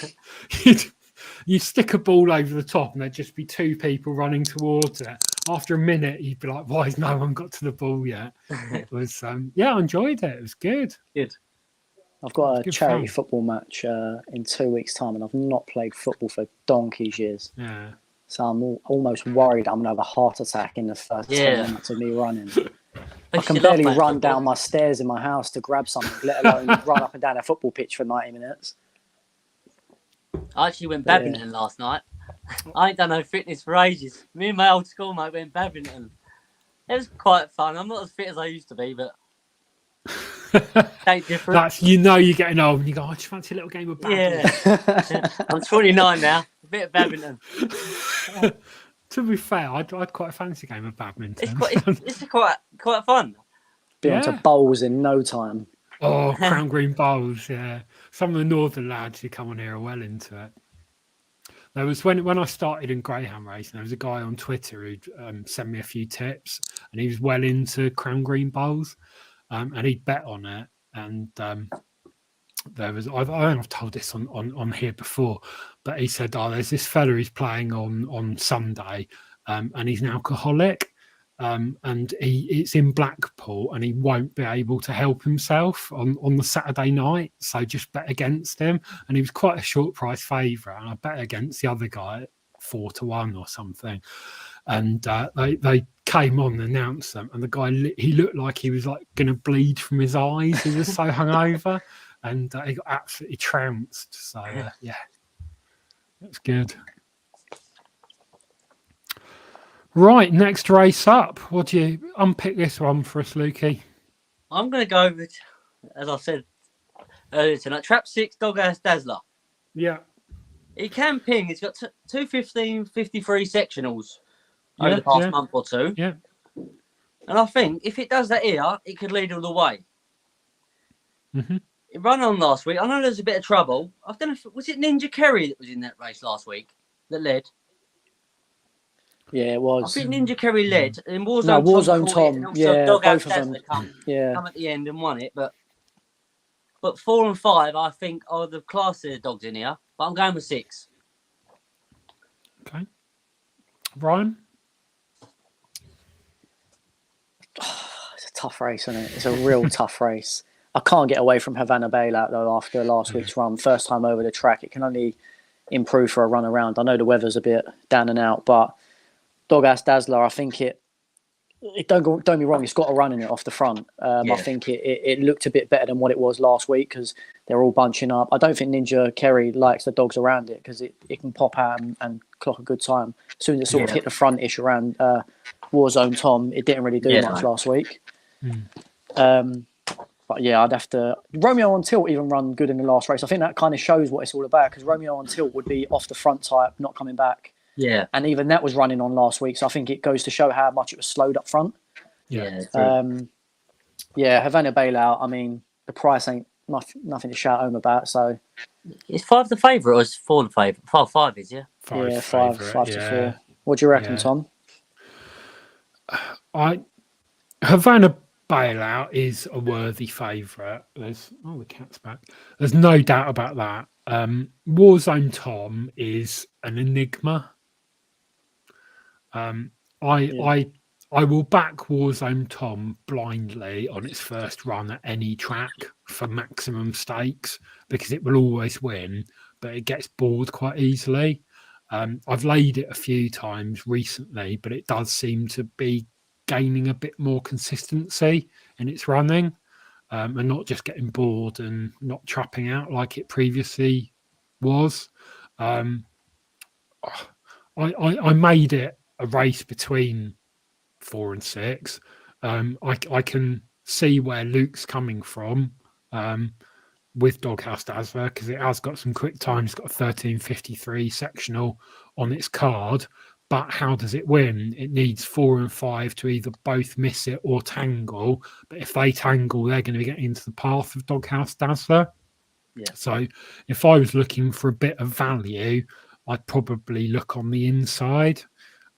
you stick a ball over the top, and there'd just be two people running towards it. After a minute, you'd be like, "Why has no one got to the ball yet?" It was, I enjoyed it. It was good. good. I've got a Good charity fun. football match in 2 weeks' time, and I've not played football for donkey's years. Yeah. So I'm almost worried I'm going to have a heart attack in the first 10 minutes of me running. I can barely run down my stairs in my house to grab something, let alone run up and down a football pitch for 90 minutes. I actually went badminton last night. I ain't done no fitness for ages. Me and my old schoolmate went badminton. It was quite fun. I'm not as fit as I used to be, but ain't different. That's you're getting old, and you go, "I just fancy a little game of badminton." Yeah. I'm 29 now. A bit of badminton. To be fair, I'd quite fancy a game of badminton. It's quite fun. Be onto bowls in no time. Oh, Crown Green Bowls, yeah. Some of the northern lads who come on here are well into it. There was when I started in greyhound racing, there was a guy on Twitter who'd send me a few tips, and he was well into Crown Green Bowls, and he'd bet on it. And there was I've told this on here before, but he said, "Oh, there's this fella who's playing on Sunday, and he's an alcoholic." And it's in Blackpool, and he won't be able to help himself on the Saturday night. So just bet against him. And he was quite a short price favourite, and I bet against the other guy at 4-1 or something. And they came on and announced them, and the guy he looked like he was like going to bleed from his eyes. He was so hungover, and he got absolutely trounced. So yeah, that's good. Right, next race up. What do you unpick this one for us, Lukey? I'm going to go with, as I said earlier tonight, Trap 6 Dog Ass Dazzler. Yeah. He can ping. He's got 2:15:53 sectionals over the past month or two. Yeah. And I think if it does that here, it could lead all the way. Mm-hmm. It ran on last week. I know there's a bit of trouble. I don't know if was it Ninja Kerry that was in that race last week that led. Yeah, it was. I think Ninja Kerry led, and Warzone No, Warzone Tom. Tom. Also Yeah, Dog both Ass of them. Dazzler come at the end and won it. But 4 and 5, I think, are the classier dogs in here. But I'm going with 6. Okay. Ryan? It's a tough race, isn't it? It's a real tough race. I can't get away from Havana Bailout, though, after last week's run. First time over the track. It can only improve for a run around. I know the weather's a bit down and out, but Dog Ass Dazzler, I think it don't get me wrong, it's got a run in it off the front. I think it looked a bit better than what it was last week because they're all bunching up. I don't think Ninja Kerry likes the dogs around it because it can pop out and clock a good time. As soon as it sort of hit the front-ish around Warzone Tom, it didn't really do much last week. But yeah, I'd have to... Romeo on Tilt even run good in the last race. I think that kind of shows what it's all about because Romeo on Tilt would be off the front type, not coming back. Yeah. And even that was running on last week. So I think it goes to show how much it was slowed up front. Yeah. Havana Bailout, I mean, the price ain't nothing to shout home about. So Is 5 the favourite or is 4 the favourite? 5 is, yeah? 5 to 4. What do you reckon, Tom? Havana Bailout is a worthy favourite. The cat's back. There's no doubt about that. Warzone Tom is an enigma. I will back Warzone Tom blindly on its first run at any track for maximum stakes because it will always win, but it gets bored quite easily. I've laid it a few times recently, but it does seem to be gaining a bit more consistency in its running. and not just getting bored and not trapping out like it previously was. I made it a race between 4 and 6. I can see where Luke's coming from with Doghouse Dazzler, because it has got some quick times. It's got a 13:53 sectional on its card. But how does it win? It needs 4 and 5 to either both miss it or tangle. But if they tangle, they're going to be getting into the path of Doghouse Dazzler. Yeah. So if I was looking for a bit of value, I'd probably look on the inside.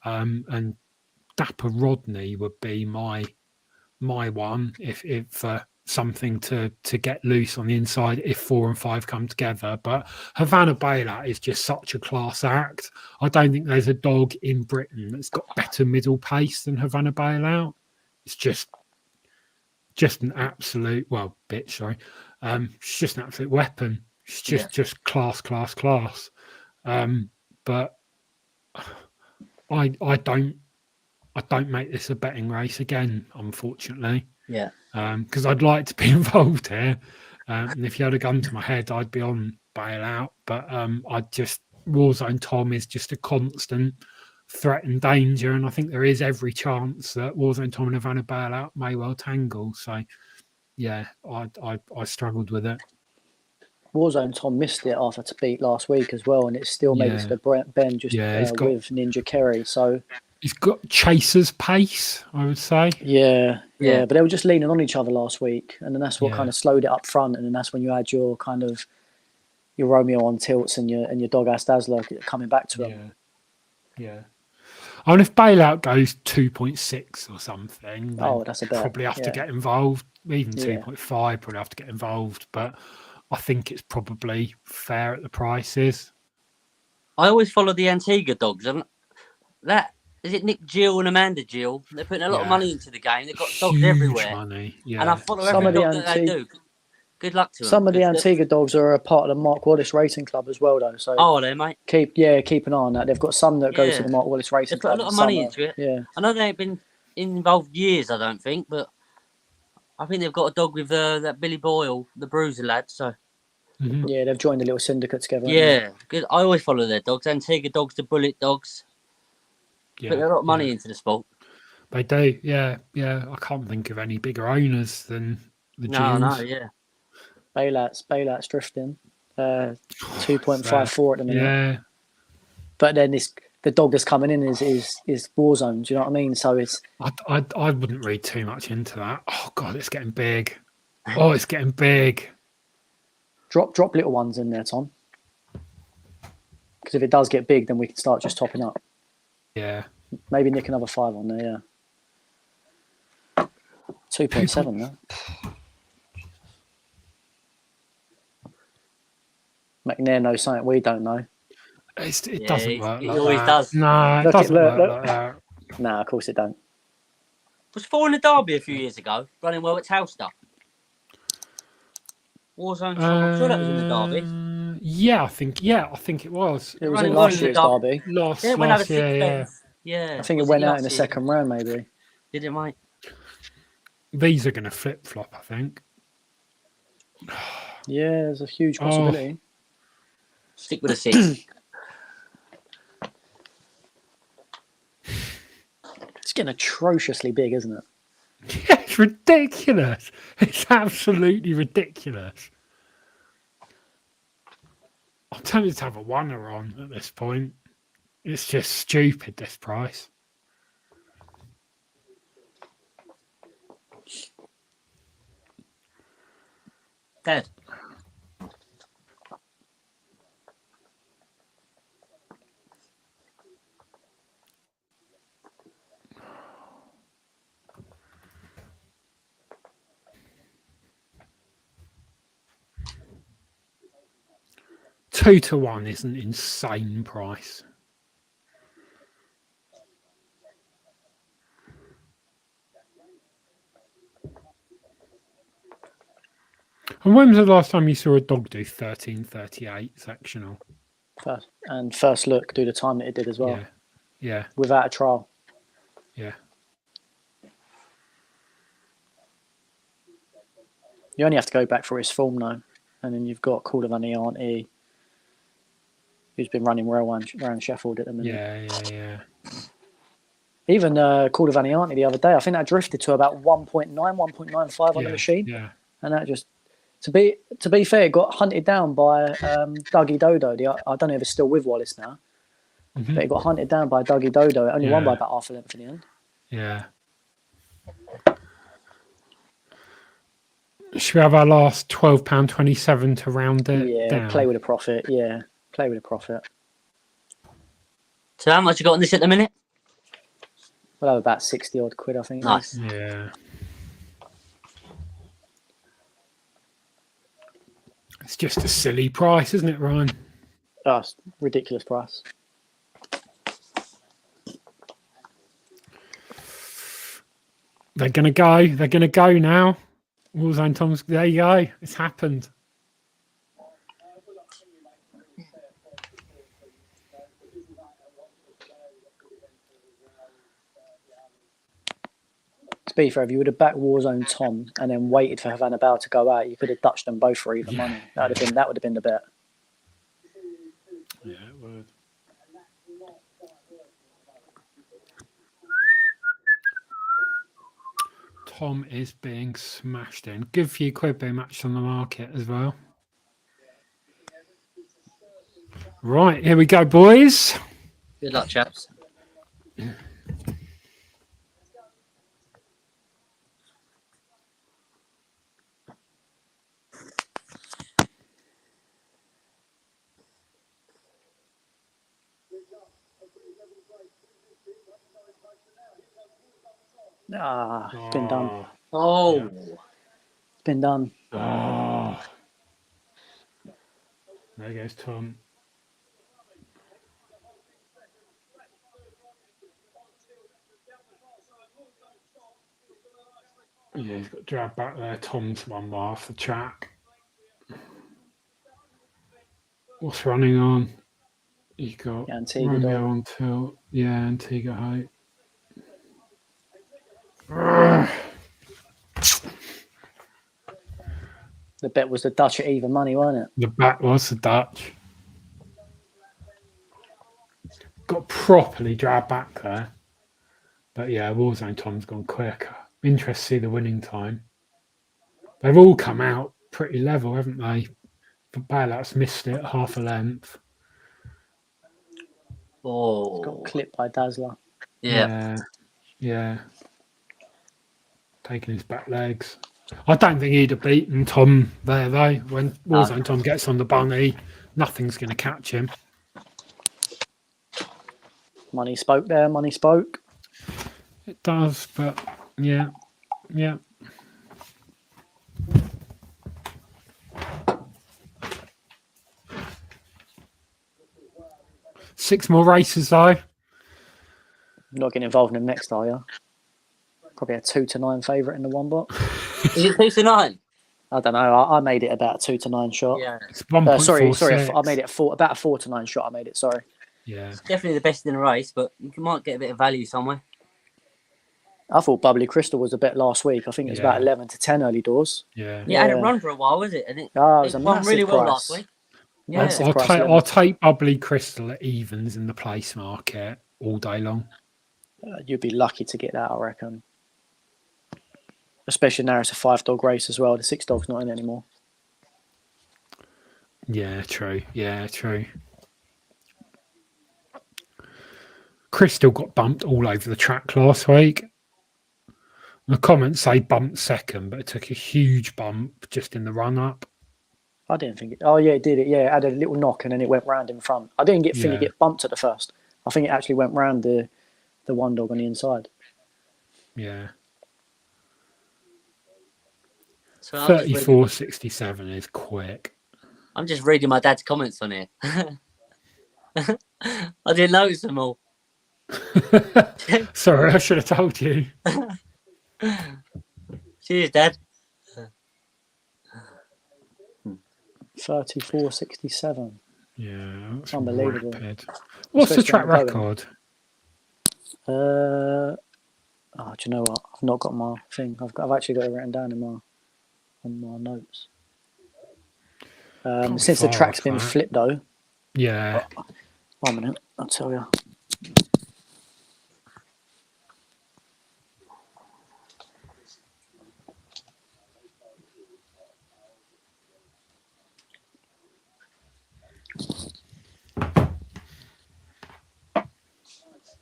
And Dapper Rodney would be my one if something to get loose on the inside if 4 and 5 come together. But Havana Bailout is just such a class act. I don't think there's a dog in Britain that's got better middle pace than Havana Bailout. It's just an absolute bitch. Sorry, it's just an absolute weapon. It's just class. But I don't make this a betting race again, unfortunately. Yeah. Because I'd like to be involved here. And if you had a gun to my head, I'd be on Bailout. But Warzone Tom is just a constant threat and danger. And I think there is every chance that Warzone Tom and Havana Bailout may well tangle. So, yeah, I struggled with it. Warzone Tom missed it after to beat last week as well, and it's still made it to the Ben just with Ninja Kerry. So he's got Chaser's pace, I would say. Yeah. But they were just leaning on each other last week, and then that's what kind of slowed it up front. And then that's when you had your kind of your Romeo on tilts and your Doghouse Dazzler coming back to him. Yeah. I mean, if Bailout goes 2.6 or something, that's a bet. Probably have to get involved. Even 2.5, probably have to get involved. But I think it's probably fair at the prices. I always follow the Antigua dogs. That is it. Nick Gill and Amanda Gill. They're putting a lot of money into the game. They've got dogs Huge everywhere. Money. Yeah. And I follow every dog that they do. Good luck to them. Some of the Antigua dogs are a part of the Mark Wallace Racing Club as well, though. So are they, mate? Keep an eye on that. They've got some that go to the Mark Wallace Racing Club. They put a lot of money into it. Yeah. I know they ain't been involved years, I don't think, but I think they've got a dog with that Billy Boyle, the Bruiser lad. So yeah, they've joined a little syndicate together. Yeah, good. I always follow their dogs. Antigua dogs, the Bullet dogs. Yeah, put a lot of money into the sport. They do. Yeah. I can't think of any bigger owners than the Gills. No, yeah. Bailout's drifting. 2.54 at the minute. Yeah. But then the dog that's coming in is Warzone. Do you know what I mean? So it's. I wouldn't read too much into that. Oh God, it's getting big. Oh, it's getting big. Drop little ones in there, Tom. Because if it does get big, then we can start just topping up. Yeah. Maybe nick another 5 on there. Yeah. 2.7 now. McNair knows something we don't know. It doesn't work. He like always that. does. No, it doesn't work like that. No, of course it don't. Was 4 in the Derby a few years ago, running well at Telstar. Warzone. I'm sure that was in the Derby. Yeah, I think it was. It was in last year's Derby. Last year, yeah. I think it went out in the second round, maybe. Did it, mate? These are going to flip flop, I think. Yeah, there's a huge possibility. Stick with a 6. It's getting atrociously big, isn't it? Yeah, it's ridiculous. It's absolutely ridiculous. I'm tempted to have a oneer on at this point. It's just stupid, this price. Dead. Two to 1 is an insane price. And when was the last time you saw a dog do 13:38 sectional? First look, do the time that it did as well. Yeah. Without a trial. Yeah. You only have to go back for his form though, and then you've got Call of Anianti, who's been running well around Sheffield at the minute. Yeah. Even Call of Anianti the other day, I think that drifted to about 1.9, 1.95 on the machine, Yeah. and that just to be fair, got hunted down by Dougie Dodo. I don't know if it's still with Wallace now, Mhm. but it got hunted down by Dougie Dodo. It only won by Yeah. about half a length in the end. Yeah. Should we have our last £12.27 to round it Yeah, down? play with a profit. Yeah, play with a profit. So how much you got on this at the minute? We'll have about 60 odd quid, I think. Nice. Yeah. It's just a silly price, isn't it, Ryan? Oh, it's ridiculous price. They're going to go. They're going to go now. Warzone Tom's, there you go. It's happened. To be fair, if you would have backed Warzone Tom and then waited for Havana Bell to go out, you could have Dutched them both for even money. That would have been the bet. Yeah, it would. Tom is being smashed in. Good few quid being matched on the market as well. Right, here we go, boys. Good luck, chaps. It's been done. Oh. Yeah. It's been done. Oh. There goes Tom. Yeah, he's got dragged back there. Tom's one bar off the track. What's running on? You got Antigua Romeo Dog. on tilt. Yeah, Antigua Height. The bet was the Dutch at even money, wasn't it? The back was the Dutch. Got properly dragged back there. But yeah, Warzone Tom's gone quicker. Interested to see the winning time. They've all come out pretty level, haven't they? But Bailout's missed it half a length. Oh. Got clipped by Dazzler. Yeah. Taking his back legs. I don't think he'd have beaten Tom there, though. When Warzone Tom gets on the bunny, nothing's going to catch him. Money spoke there. Money spoke. It does, but yeah. Six more races, though. Not getting involved in them next, are you? Probably a 2-9 favourite in the one box. Is it 2-9? I don't know. I made it about a 2-9 shot. Yeah. It's 1.46. Sorry. I made it about a 4-9 shot. I made it. Sorry. Yeah. Definitely the best in the race, but you might get a bit of value somewhere. I thought Bubbly Crystal was a bet last week. I think it was about 11 to 10 early doors. Yeah. Yeah, it hadn't run for a while, was it? And it was a won massive really well price. last week. Yeah. Massive I'll, price take, limit. I'll take Bubbly Crystal at evens in the place market all day long. You'd be lucky to get that, I reckon. Especially now it's a 5-dog race as well. The 6-dog's not in anymore. Yeah, true. Crystal got bumped all over the track last week. The comments say bumped second, but it took a huge bump just in the run-up. I didn't think it. Oh, yeah, it did. Yeah, it had a little knock and then it went round in front. I didn't think it get bumped at the first. I think it actually went round the one dog on the inside. Yeah. So 34.67 is quick. I'm just reading my dad's comments on here. I didn't notice them all. Sorry, I should have told you. Cheers, Dad. 34.67. Yeah, that's Unbelievable. rapid. What's the Especially track on record? Do you know what? I've not got my thing. I've actually got it written down in my. on my notes. Can't be Since the far track's off been that. flipped, though. Yeah. 1 minute, I'll tell you.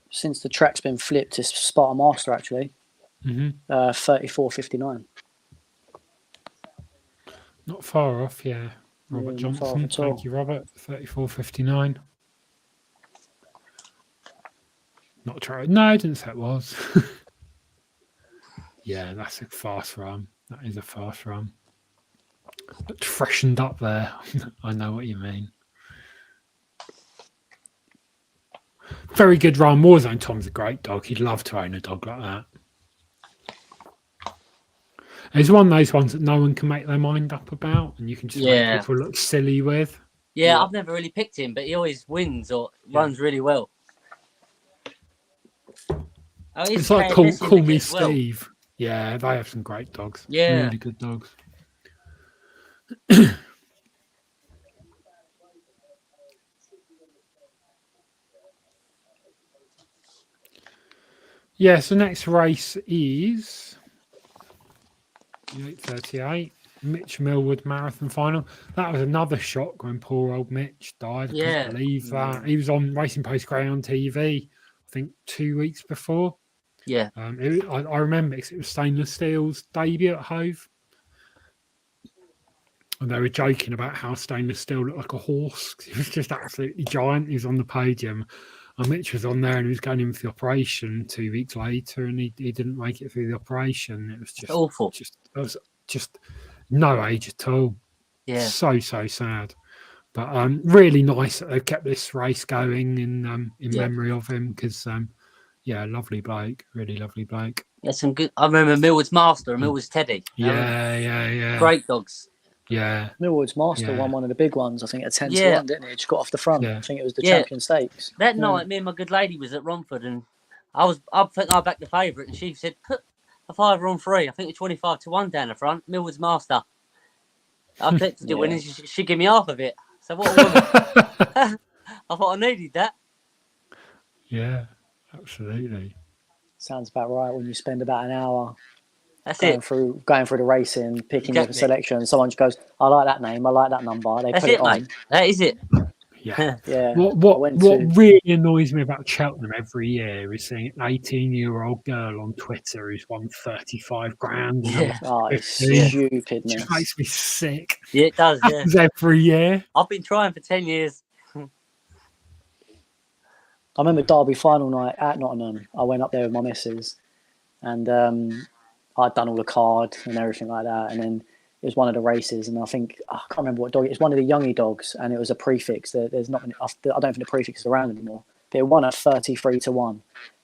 Since the track's been flipped, it's Sparta Master actually. 34.59. Not far off, yeah. Robert Yeah, not far off Johnson. at all. Thank you, Robert. 34.59. Not true. No, I didn't say it was. Yeah, that's a fast run. That is a fast run. Looked freshened up there. I know what you mean. Very good run. Warzone Tom's a great dog. He'd love to own a dog like that. It's one of those ones that no one can make their mind up about, and you can just make people look silly with. Yeah, I've never really picked him, but he always wins or runs really well. Oh, It's like Call Me Steve. Yeah, they have some great dogs. Yeah. Really good dogs. Yeah, so next race is 8:38. Mitch Millwood Marathon Final. That was another shock when poor old Mitch died. I couldn't believe that. He was on Racing Post Grey on TV, I think 2 weeks before. Yeah. I remember because it was Stainless Steel's debut at Hove. And they were joking about how Stainless Steel looked like a horse. He was just absolutely giant. He was on the podium. And Mitch was on there and he was going in for the operation 2 weeks later and he didn't make it through the operation. It was just awful. It was just no age at all. Yeah. So sad. But really nice that they've kept this race going in memory of him because lovely bloke, really lovely bloke. Yeah, some good. I remember Millwood's Master and Millwood's Teddy. Yeah. Great dogs. Yeah. Millwood's Master won one of the big ones, I think, at 10 to 1, didn't it? It just got off the front. Yeah. I think it was the Champion Stakes. That night, me and my good lady was at Romford and I think I backed the favourite and she said, put a fiver on 3. I think it's 25 to 1 down the front. Millwood's Master. I collected it winning. She gave me half of it. So what a woman. I thought I needed that. Yeah, absolutely. Sounds about right when you spend about an hour That's going it. through the racing, picking different selections. Someone just goes, I like that name, I like that number. They That's put it on. mate. That is it. Yeah. Yeah. What really annoys me about Cheltenham every year is seeing an 18-year-old girl on Twitter who's won 35 grand. Yeah. Oh, it's stupidness. It just makes me sick. Yeah, it does. Happens every year. I've been trying for 10 years. I remember Derby final night at Nottingham. I went up there with my missus and I'd done all the card and everything like that. And then it was one of the races, and I think I can't remember what dog. It's one of the youngie dogs, and it was a prefix. There's not. I don't think the prefix is around anymore. But it won at 33 to 1,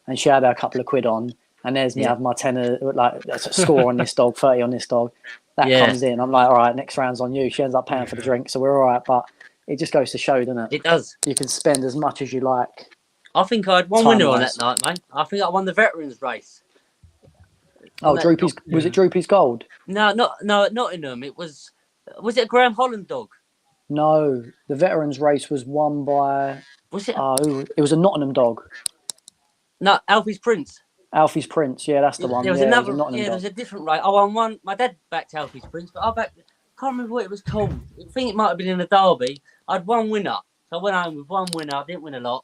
and she had a couple of quid on. And there's me have my tenner, like that's a score on this dog, 30 on this dog. That comes in. I'm like, all right, next round's on you. She ends up paying for the drink, so we're all right. But it just goes to show, doesn't it? It does. You can spend as much as you like. I think I had one winner on that night, mate. I think I won the veterans race. Oh, Droopy's was it Droopy's Gold? No, at Nottingham. It was it a Graham Holland dog? No, the veterans race was won by. Was it? It was a Nottingham dog. No, Alfie's Prince. Alfie's Prince, yeah, that's the one. There was another. there was a different race. I won one. My dad backed Alfie's Prince, but I can't remember what it was called. I think it might have been in a derby. I had one winner, so I went home with one winner. I didn't win a lot.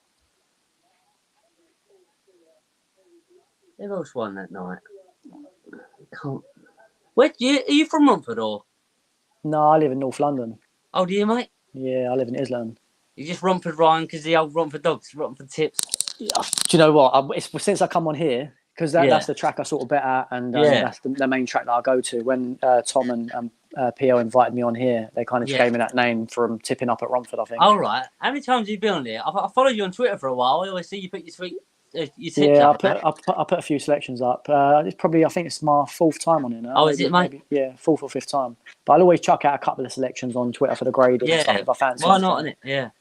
Who else won that night? Are you from Romford or? No, I live in North London. Oh, do you, mate? Yeah, I live in Islington. You just Romford Ryan because the old Romford dogs, Romford tips. Yeah. Do you know what? It's since I come on here because that's the track I sort of bet at, and that's the main track that I go to. When Tom and PO invited me on here, they kind of gave me that name from tipping up at Romford, I think. All right. How many times have you been on here? I followed you on Twitter for a while. I always see you put your tips up. I put a few selections up. It's probably, I think it's my 4th time on it now. Oh, is it, mate? Yeah, 4th or 5th time. But I'll always chuck out a couple of selections on Twitter for the grade and stuff if I fancy. Why not, innit? Yeah.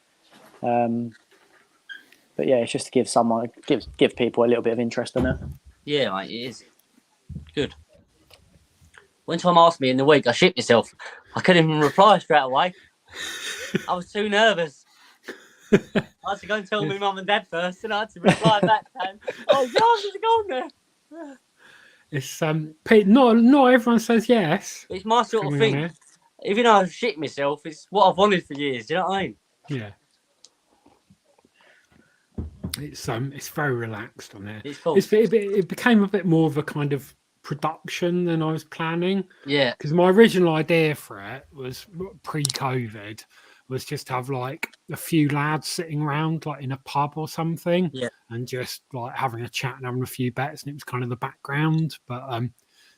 But yeah, it's just to give people a little bit of interest in it. Yeah, mate, it is. Good. When Tom asked me in the week, I shit myself. I couldn't even reply straight away. I was too nervous. I had to go and tell my mum and dad first, and I had to reply back saying, "Oh, God, there's a goal there." It's Pete, not everyone says yes. It's my sort of Coming on thing. here. Even though I've shit myself, it's what I've wanted for years. Do you know what I mean? Yeah. It's very relaxed on there. It's cool. It became a bit more of a kind of production than I was planning. Yeah. Because my original idea for it was pre-COVID was just to have like a few lads sitting around like in a pub or something, Yeah. and just like having a chat and having a few bets, and it was kind of the background. But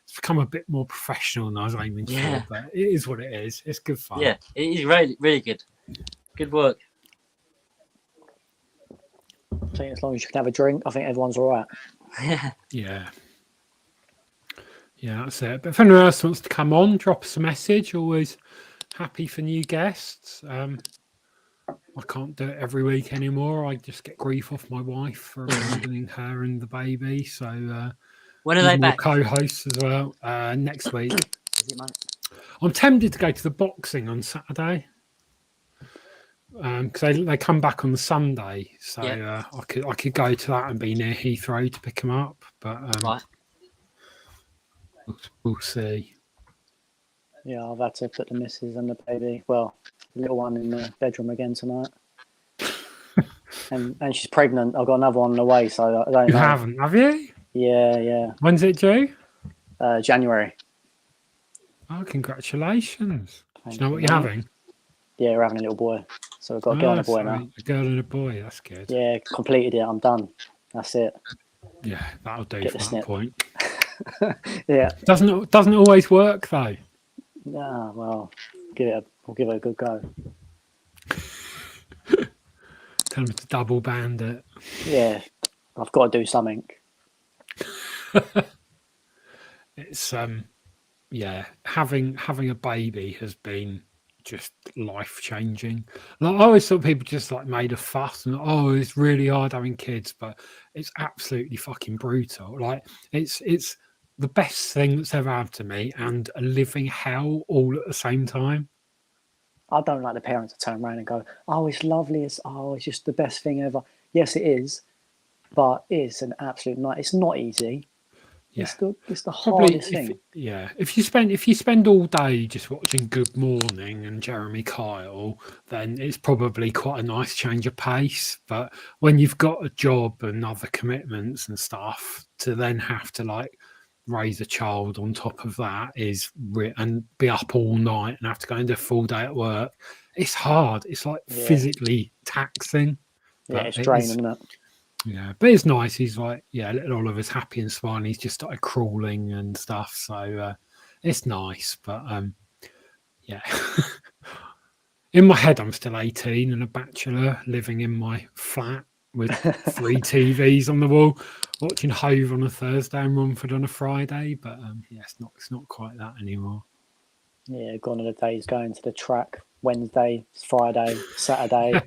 it's become a bit more professional than I was aiming for. But it is what it is. It's good fun. Yeah, it is really, really good. Good work. I think as long as you can have a drink, I think everyone's all right. Yeah. Yeah, that's it. But if anyone else wants to come on, drop us a message. Always happy for new guests. I can't do it every week anymore. I just get grief off my wife for abandoning her and the baby. So When are they more back? co-hosts as well. Next week. Is it, mate? I'm tempted to go to the boxing on Saturday. Because they come back on the Sunday, so I could go to that and be near Heathrow to pick them up, but Right. we'll see. Yeah, I've had to put the missus and the baby, well, the little one in the bedroom again tonight. and she's pregnant. I've got another one on the way, so I don't You know. haven't, have you? Yeah. When's it due? January. Oh, congratulations! Do you Thank know what you, you're mate. having? Yeah, we're having a little boy. So we've got a girl and a boy now. Sweet. A girl and a boy. That's good. Yeah, completed it. I'm done. That's it. Yeah, that'll do Get for the that snip. point. Yeah. Doesn't always work though. Nah, well, we'll give it a good go. Tell them to double band it. Yeah, I've got to do something. It's yeah, having a baby has been just life changing. Like, I always thought people just like made a fuss and it's really hard having kids, but it's absolutely fucking brutal. Like it's the best thing that's ever happened to me and a living hell all at the same time. I don't like the parents to turn around and go, "Oh, it's lovely. It's just the best thing ever." Yes, it is, but it's an absolute night. It's not easy. Yeah. It's the Probably hardest thing. if you spend all day just watching Good Morning and Jeremy Kyle, then it's probably quite a nice change of pace. But when you've got a job and other commitments and stuff, to then have to like raise a child on top of that and be up all night and have to go and do a full day at work, it's hard. It's like physically taxing. Yeah, it's draining, isn't it? Yeah, but it's nice. He's like, little Oliver's happy and smiling. He's just started crawling and stuff. So it's nice. But yeah, in my head, I'm still 18 and a bachelor living in my flat with 3 TVs on the wall, watching Hove on a Thursday and Romford on a Friday. But it's not quite that anymore. Yeah, gone are the days going to the track Wednesday, Friday, Saturday.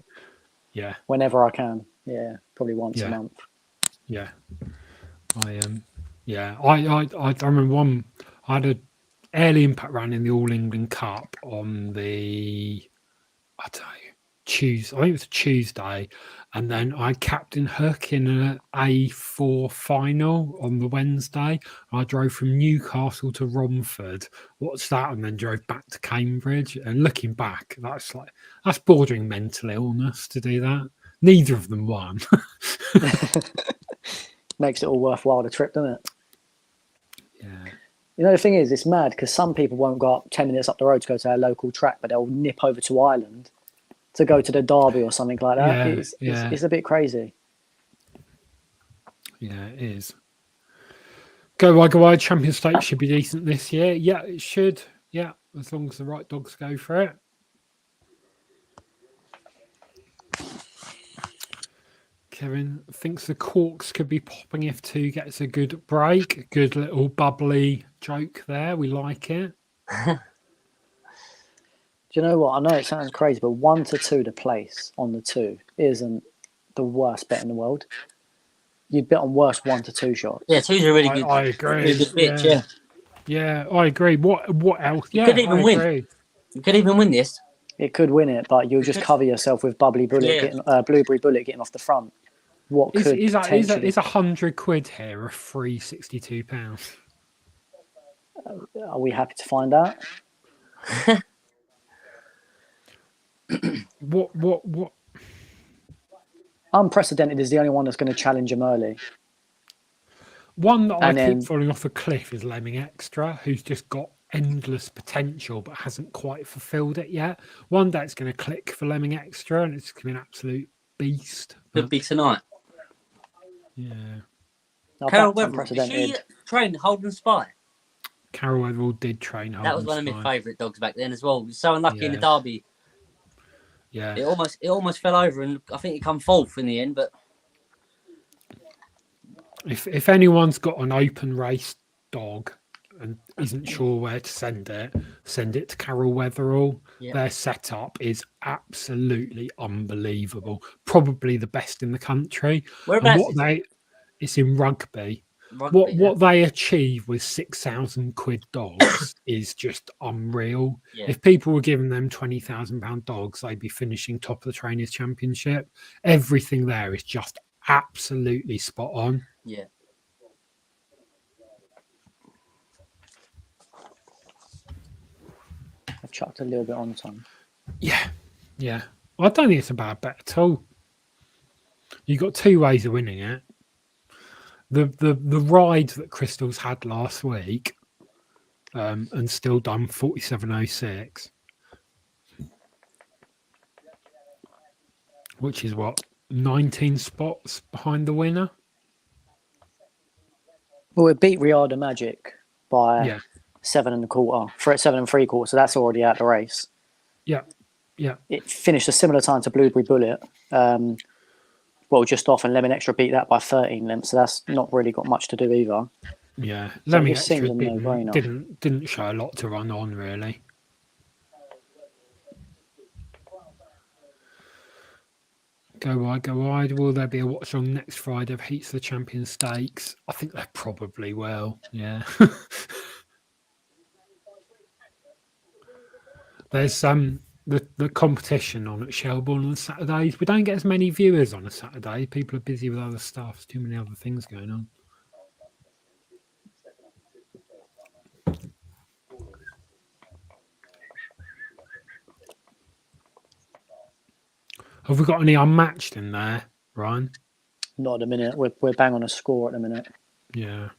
Yeah. Whenever I can. Yeah, probably once a month. Yeah. I remember I had an early impact run in the All England Cup on the Tuesday. I think it was a Tuesday, and then I captain Hook in an A4 final on the Wednesday. I drove from Newcastle to Romford, watched that, and then drove back to Cambridge. And looking back, that's bordering mental illness to do that. Neither of them won. Makes it all worthwhile, the trip, doesn't it? Yeah. You know, the thing is, it's mad because some people won't go up 10 minutes up the road to go to their local track, but they'll nip over to Ireland to go to the Derby or something like that. It's a bit crazy. Yeah, it is. Go Wide Champion Stakes should be decent this year. Yeah, it should. Yeah, as long as the right dogs go for it. Kevin thinks the corks could be popping if 2 gets a good break. Good little bubbly joke there. We like it. Do you know what? I know it sounds crazy, but 1 to 2 to place on the 2 isn't the worst bet in the world. You'd bet on worse 1 to 2 shots. Yeah, 2's a really good. I agree. Really good pitch, yeah. Yeah, I agree. What else? You Yeah, could even I win. agree. You could even win this. It could win it, but you'll You just could- cover yourself with Blueberry Bullet getting off the front. What Is could is potentially? is £100 here a free £62? Are we happy to find out? What? Unprecedented is the only one that's going to challenge him early. One that I And then- keep falling off a cliff is Lemming Extra, who's just got endless potential but hasn't quite fulfilled it yet. One day it's going to click for Lemming Extra and it's going to be an absolute beast. Could But, be tonight. yeah. I Carol backed Weatherall. Did she Unprecedented. train Holden Spy? Carol Weatherall did train That was Holden one of my Spy. favourite dogs back then as well. So unlucky in the Yeah. derby. Yeah. It almost fell over, and I think he come fourth in the end. But If anyone's got an open race dog and isn't sure where to send it to Carol Weatherall. Yeah. Their setup is absolutely unbelievable. Probably the best in the country. whereabouts And is it? it's in Rugby. Rugby, What they achieve with £6,000 dogs is just unreal. Yeah. If people were giving them £20,000 dogs, they'd be finishing top of the Trainers Championship. Everything there is just absolutely spot on. Yeah. I've chucked a little bit on Tom. Yeah. I don't think it's a bad bet at all. You've got two ways of winning it. The ride that Crystal's had last week, and still done 47.06, which is what, 19 spots behind the winner. Well, it beat Riada Magic by Yeah. 7 3/4. So that's already out the race. Yeah. It finished a similar time to Blueberry Bullet. Just off, and Lemon Extra beat that by 13 lengths. So that's not really got much to do either. Yeah, So Lemmy it seems Extra a no-brainer. didn't show a lot to run on, really. Go wide. Will there be a Watchalong next Friday of Heats of the Champion Stakes? I think there probably will. Yeah. There's the competition on at Shelbourne on Saturdays. We don't get as many viewers on a Saturday. People are busy with other stuff. There's too many other things going on. Have we got any unmatched in there, Ryan? Not at the minute. We're bang on a score at the minute. Yeah.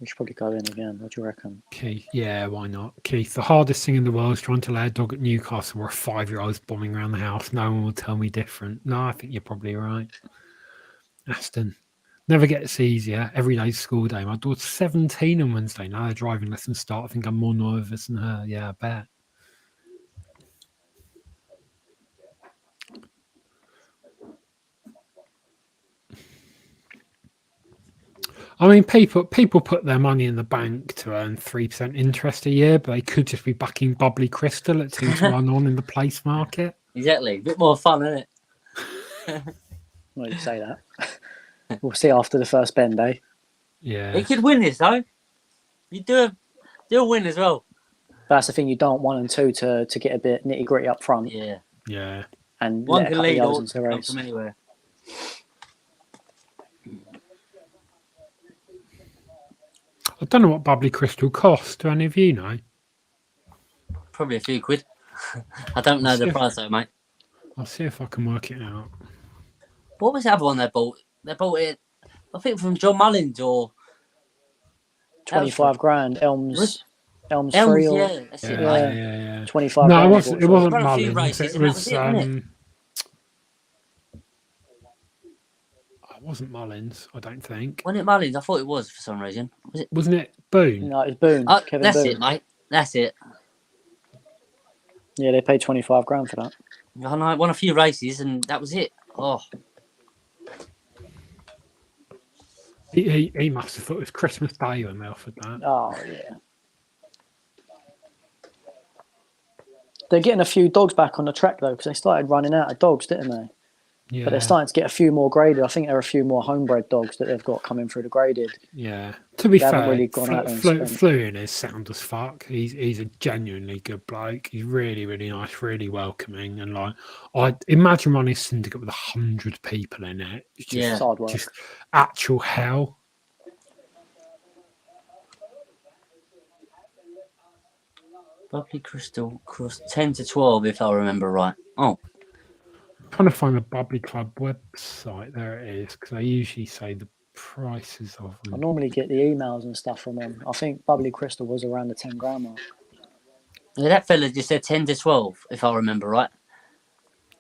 We should probably go in again. What do you reckon? Keith, yeah, why not? Keith, the hardest thing in the world is trying to lay a dog at Newcastle where a 5-year-old's bombing around the house. No one will tell me different. No, I think you're probably right. Aston, never gets easier. Every day's school day. My daughter's 17 on Wednesday. Now their driving lessons start. I think I'm more nervous than her. Yeah, I bet. I mean, people put their money in the bank to earn 3% interest a year, but they could just be backing Bubbly Crystal at 2 to 1 on in the place market. Exactly. A bit more fun, isn't it? Well, you say that. We'll see after the first bend, eh? Yeah. He could win this, though. You do a win as well. That's the thing. You don't want 1 and 2 to get a bit nitty gritty up front. Yeah. Yeah. And One let a can couple of lead the others or into the come race. from anywhere. I don't know what Bubbly Crystal cost. Do any of you know? Probably a few quid. I don't know the price though, mate. I'll see if I can work it out. What was the other one they bought? They bought it, I think, from John Mullins or 25 grand. Elms Elms. 3 or Yeah, that's it, Yeah, mate. yeah. 25 No, grand. it they wasn't. bought It for. wasn't Run a few Mullins. races It and that was. was it, wasn't it? It wasn't Mullins. I don't think. Wasn't it Mullins? I thought it was for some reason. Was it? Wasn't it Boone? No, it's Boone. Oh, Kevin that's Boone. it, mate. That's it. Yeah, they paid 25 grand for that. I won a few races and that was it. Oh, He must have thought it was Christmas Day when they offered that. Oh, yeah. They're getting a few dogs back on the track, though, because they started running out of dogs, didn't they? Yeah. But they're starting to get a few more graded. I think there are a few more homebred dogs that they've got coming through the graded. Yeah. To be They haven't fair, really gone out there and spent. Fluin is sound as fuck. He's a genuinely good bloke. He's really, really nice, really welcoming. And like, I imagine running a syndicate with 100 people in it. It's just, Yeah. It's hard work. just actual hell. Bubbly Crystal cost 10 to 12, if I remember right. Oh, I'm trying to find the Bubbly Club website. There it is, because they usually say the prices of I them. normally get the emails and stuff from them. I think Bubbly Crystal was around the 10 grand mark. yeah, that fella just said 10 to 12, if I remember right.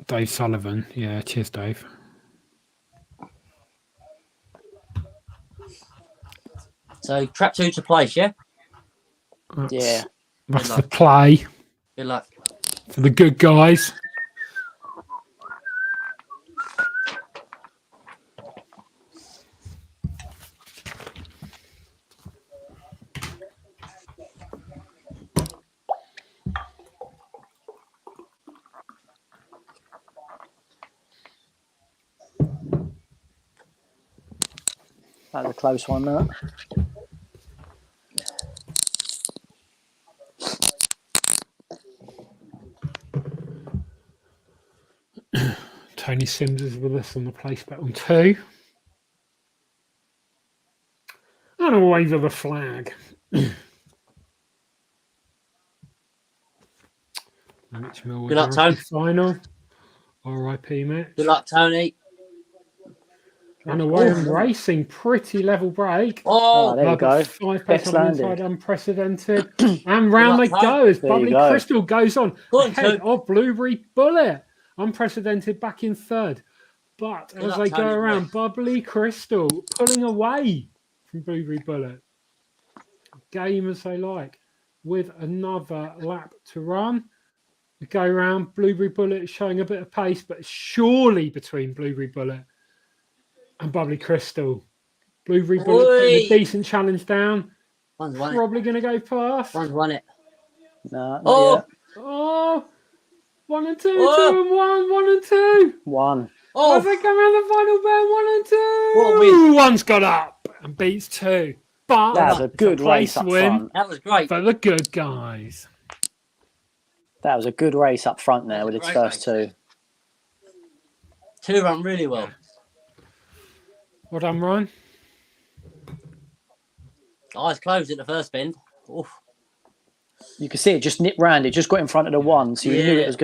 Dave Sullivan. Yeah, cheers, Dave. So, trap 2 to place, yeah? Yeah. That's Good the luck. play Good luck. for the good guys. That was a close one, that. Tony Sims is with us on the place bet on 2. And a wave of a flag. Mitch Mill Good luck, Dorothy Tone. final. R.I.P. Mitch. Good luck, Tony. And away Oh, and racing, pretty level break. Oh, Oh, there you go. 5 Bets pace on the landed. inside, unprecedented. And round they luck, go as There you Bubbly go. Crystal goes on Go on, ahead Tone. of Blueberry Bullet. Unprecedented back in 3rd. But Good as luck, they go Tony, around, Bubbly Crystal pulling away from Blueberry Bullet. Game as they like, with another lap to run. We go round, Blueberry Bullet showing a bit of pace, but surely between Blueberry Bullet and Bubbly Crystal. Blueberry Bullet putting a Oi. decent challenge down. One's won it. Probably going to go past. One's won it. Nah, not Oh. yet. Oh, 1 and 2, Oh. 2 and 1, 1 and 2. One. Oh, As they come around the final bend, 1 and 2. What a win. One's got up and beats 2. But That was a it's good place race up win front. that was great. for the good guys. That was a good race up front there with its Great first race. 2. 2 run really well. Well done, Ryan. Eyes closed at the first bend. Oof. You could see it just nipped round. It just got in front of the 1, so you knew Yeah. it was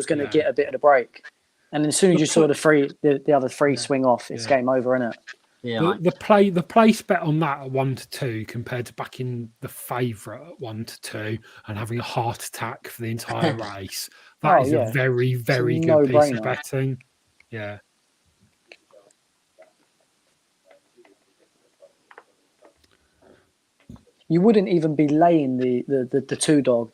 gonna Yeah. get a bit of the break. And then as soon as you saw the other 3 swing off, it's Yeah. game over, isn't it? Yeah, The mate. the place bet on that at 1 to 2 compared to backing the favourite at 1 to 2 and having a heart attack for the entire race. That Oh, is yeah. a very, very It's a good piece of no-brainer. betting. Yeah. You wouldn't even be laying the 2-dog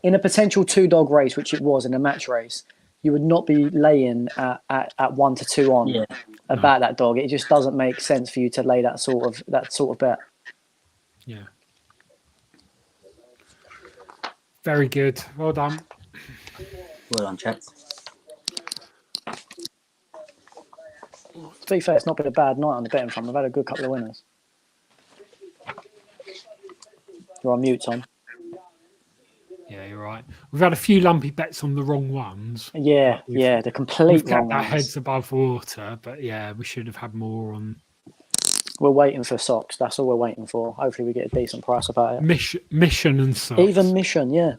in a potential 2-dog race, which it was in a match race. You would not be laying at 1 to 2 on Yeah. about that dog. It just doesn't make sense for you to lay that sort of bet. Yeah. Very good. Well done. Well done, chaps. To be fair, it's not been a bad night on the betting front. We've had a good couple of winners. You're on mute, Tom. Yeah, you're right. We've had a few lumpy bets on the wrong ones. Yeah, We've- the complete We've wrong kept our ones. heads above water, but yeah, we should have had more on We're waiting for socks. That's all we're waiting for. Hopefully, we get a decent price about it. mission and such. Even mission, yeah.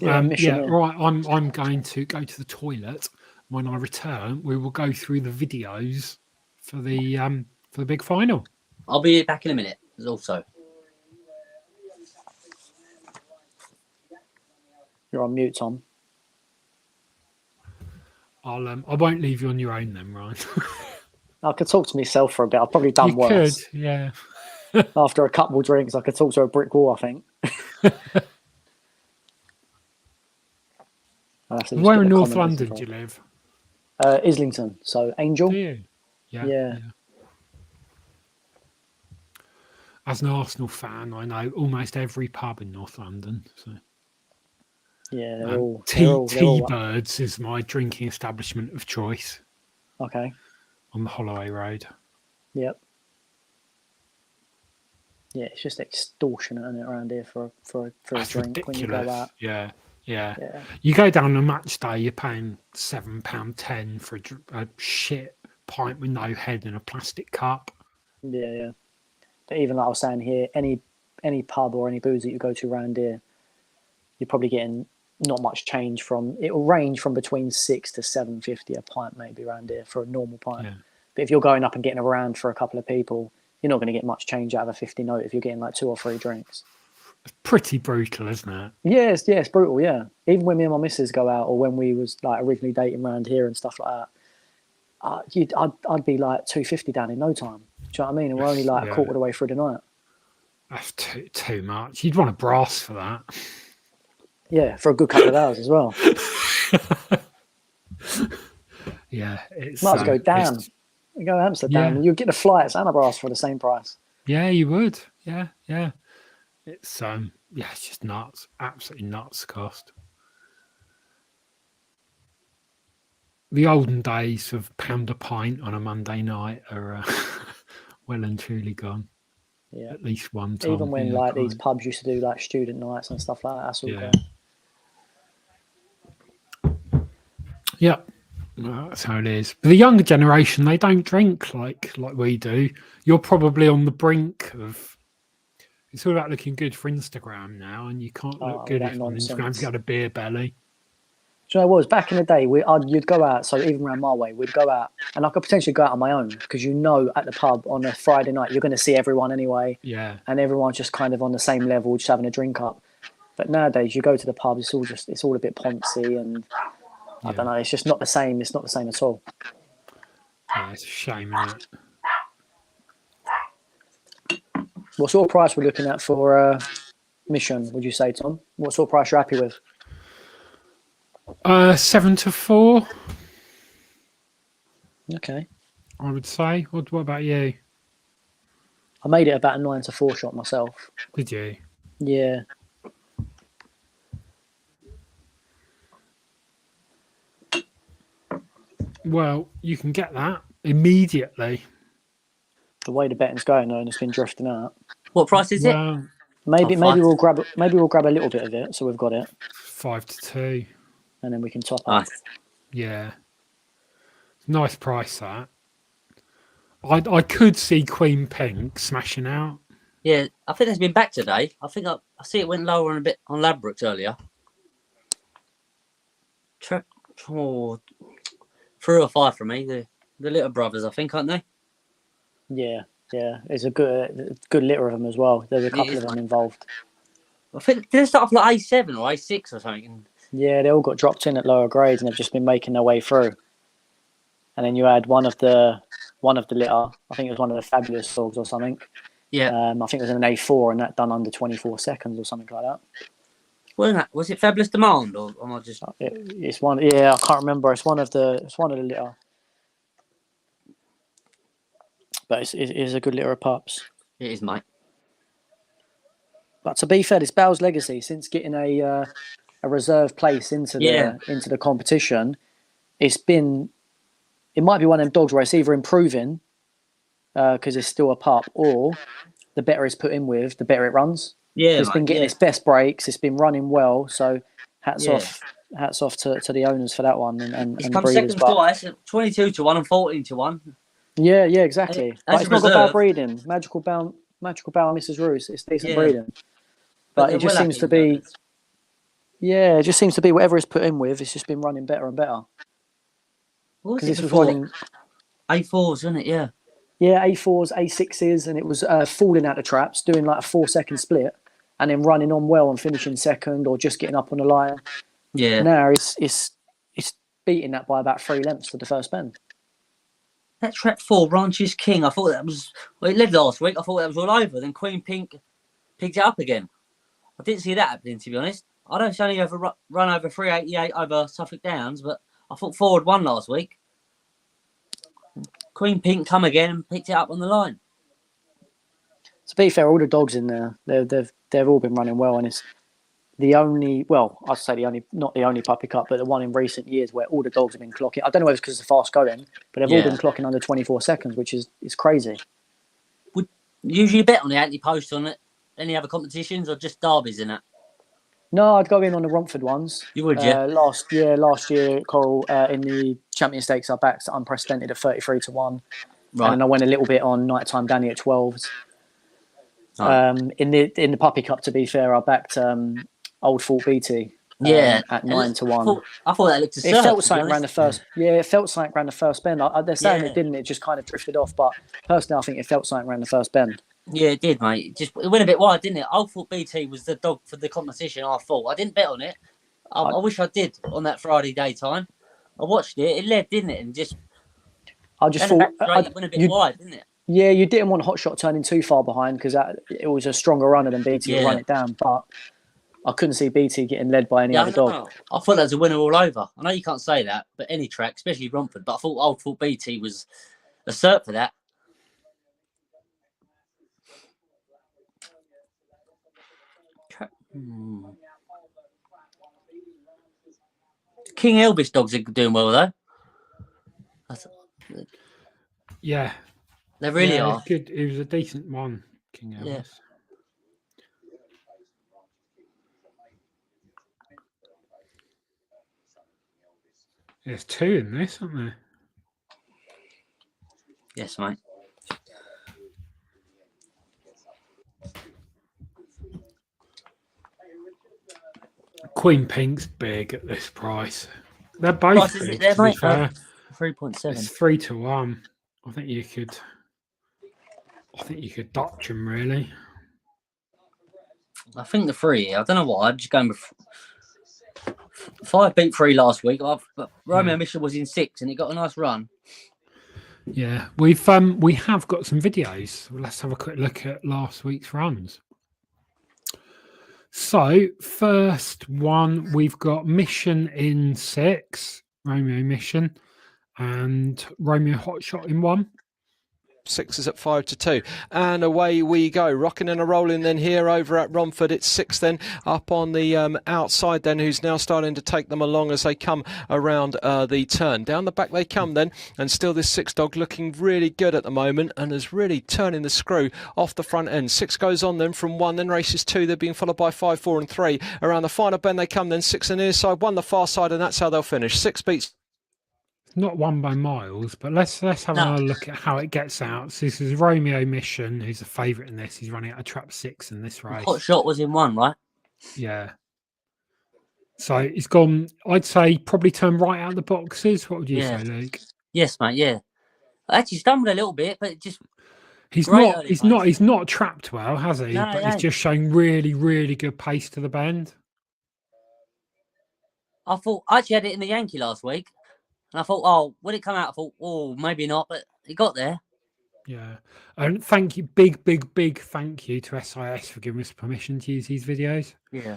Mission. Yeah, in. right. I'm going to go to the toilet. When I return, we will go through the videos for the big final. I'll be back in a minute. Also, You're on mute, Tom. I won't leave you on your own then, Ryan. I could talk to myself for a bit. I've probably done You worse. could, yeah. After a couple of drinks, I could talk to a brick wall, I think. I'll have to just Where get in the North comments London do you involved. live? Islington. So Angel. Do you? Yeah. As an Arsenal fan, I know almost every pub in North London. So Yeah, they're all T-Birds is my drinking establishment of choice. Okay. on the Holloway Road. Yep. Yeah, it's just extortionate, isn't it, around here for a That's drink ridiculous. when you go out. Yeah. Yeah. You go down a match day, you're paying £7.10 for a shit pint with no head in a plastic cup. Yeah. But even like I was saying here, any pub or any booze that you go to around here, you're probably getting not much change from. It will range from between £6 to £7.50 a pint, maybe around here for a normal pint. Yeah. But if you're going up and getting around for a couple of people, you're not going to get much change out of a 50 note if you're getting like 2 or 3 drinks. It's pretty brutal, isn't it? Yeah, it's brutal. Yeah, even when me and my missus go out, or when we was like originally dating around here and stuff like that, I'd be like £2.50 down in no time. Do you know what I mean? And we're only like a quarter of the way through the night. That's too much. You'd want a brass for that. Yeah, for a good couple of hours as well. Yeah, it's might as well go down. You go to Amsterdam, and you get the flights and a brass for the same price. Yeah, you would. Yeah. It's it's just nuts. Absolutely nuts cost. The olden days of pound a pint on a Monday night are well and truly gone. Yeah. At least one time. Even when like these pubs used to do like student nights and stuff like that, that's all gone. Yeah. Well, that's how it is. But the younger generation, they don't drink like we do. You're probably on the brink of. It's all about looking good for Instagram now, and you can't look good if on Instagram if you've got a beer belly. Do you know what it was? Back in the day, you'd go out, so even around my way, we'd go out, and I could potentially go out on my own, because at the pub on a Friday night, you're going to see everyone anyway. Yeah. And everyone's just kind of on the same level, just having a drink up. But nowadays, you go to the pub, it's all a bit poncy, and I don't know, it's just not the same. It's not the same at all. Yeah, it's a shame, isn't it? What sort of price we're looking at for Mission, would you say, Tom? What sort of price you're happy with? 7 to 4. Okay. I would say. What about you? I made it about a 9 to 4 shot myself. Did you? Yeah. Well, you can get that immediately. The way the betting's going though, and it's been drifting out. What price is it? Maybe we'll grab a little bit of it, so we've got it. 5 to 2. And then we can top up. Yeah. Nice price that. I could see Queen Pink smashing out. Yeah, I think it's been back today. I think I see it went lower on a bit on Ladbrokes earlier. 3 or 5 from me. The little brothers, I think, aren't they? Yeah. There's a good litter of them as well. There's a couple of them involved. I think did they start off like A7 or A6 or something? Yeah, they all got dropped in at lower grades and they've just been making their way through. And then you had one of the litter. I think it was one of the Fabulous dogs or something. Yeah. I think it was an A4 and that done under 24 seconds or something like that. Was it Fabulous Demand or am I just? It's one. Yeah, I can't remember. It's one of the litter. But it is a good litter of pups. It is, mate. But to be fair, it's Bale's legacy since getting a reserve place into the competition. It might be one of them dogs where it's either improving because it's still a pup, or the better it's put in with, the better it runs. Yeah, it's been getting its best breaks. It's been running well. So hats off to the owners for that one and it's the come breeders. second twice, 22 to 1 and 14 to 1. Yeah, exactly. But it's not got bad breeding. Magical Bow and Mrs. Roos. It's decent breeding. But it just seems to be. Yeah, it just seems to be whatever it's put in with. It's just been running better and better. Because this was running A4s, wasn't it? Yeah. Yeah, A4s, A6s, and it was falling out of traps, doing like a 4-second split, and then running on well and finishing second, or just getting up on the line. Yeah. Now it's beating that by about 3 lengths to the first bend. That trap 4, Ranches King, I thought that was... Well, it led last week. I thought that was all over. Then Queen Pink picked it up again. I didn't see that happening, to be honest. I don't see only ever run over 388 over Suffolk Downs, but I thought Forward won last week. Queen Pink come again and picked it up on the line. To be fair, all the dogs in there, they've all been running well, and I'd say not the only puppy cup, but the one in recent years where all the dogs have been clocking. I don't know whether it's because it's fast going, but they've all been clocking under 24 seconds, which is crazy. Would you usually bet on the anti-post on it? Any other competitions or just derbies in it? No, I'd go in on the Romford ones. You would, yeah. Last year, Coral in the Champion Stakes, I backed unprecedented at 33-1, Right. and then I went a little bit on Nighttime Danny at 12s. Right. In the Puppy Cup, to be fair, I backed Old Fort BT. At 9-1. I thought that looked. It felt something around the first. Yeah, it felt something around the first bend. They're saying it didn't. It just kind of drifted off. But personally, I think it felt something around the first bend. Yeah, it did, mate. It went a bit wide, didn't it? I thought BT was the dog for the competition. I thought. I didn't bet on it. I wish I did on that Friday daytime. I watched it. It led, didn't it? And I just thought it went a bit wide, didn't it? Yeah, you didn't want Hot Shot turning too far behind because it was a stronger runner than BT to run it down. But I couldn't see BT getting led by any other dog. I thought that was a winner all over. I know you can't say that, but any track, especially Romford. But I thought Old Fort BT was a cert for that. King Elvis dogs are doing well though. Yeah, they really are. Good. It was a decent one, King Elvis. Yeah. There's two in this, aren't there? Yes, mate. Queen Pink's big at this price. They're both big. There, mate? 3.7. It's 3-1. I think you could dodge them really. I think the 3. I don't know why. I'm just going with 5 beat 3 last week. But Romeo Mission was in 6 and it got a nice run. Yeah, we have got some videos. Let's have a quick look at last week's runs. So first one, we've got Mission in 6, Romeo Mission, and Romeo Hot Shot in 1. 6 is at 5-2, and away we go, rocking and a rolling then here over at Romford. It's 6 then up on the outside then, who's now starting to take them along as they come around the turn. Down the back they come then, and still this 6 dog looking really good at the moment and is really turning the screw off the front end. 6 goes on then from 1, then races 2, they're being followed by 5, 4 and 3. Around the final bend they come then, 6 on the near side, 1 the far side, and that's how they'll finish. 6 beats. Not won by miles, but let's have another look at how it gets out. So this is Romeo Mission, who's a favourite in this. He's running out of trap 6 in this race. Hot Shot was in 1, right? Yeah. So he's gone, I'd say, probably turned right out of the boxes. What would you say, Luke? Yes, mate, yeah. I actually stumbled a little bit, but just he's not trapped well, has he? No, but he's just showing really, really good pace to the bend. I actually had it in the Yankee last week. And I thought, when it come out, I thought, maybe not, but it got there. Yeah. And thank you, big thank you to SIS for giving us permission to use these videos. Yeah.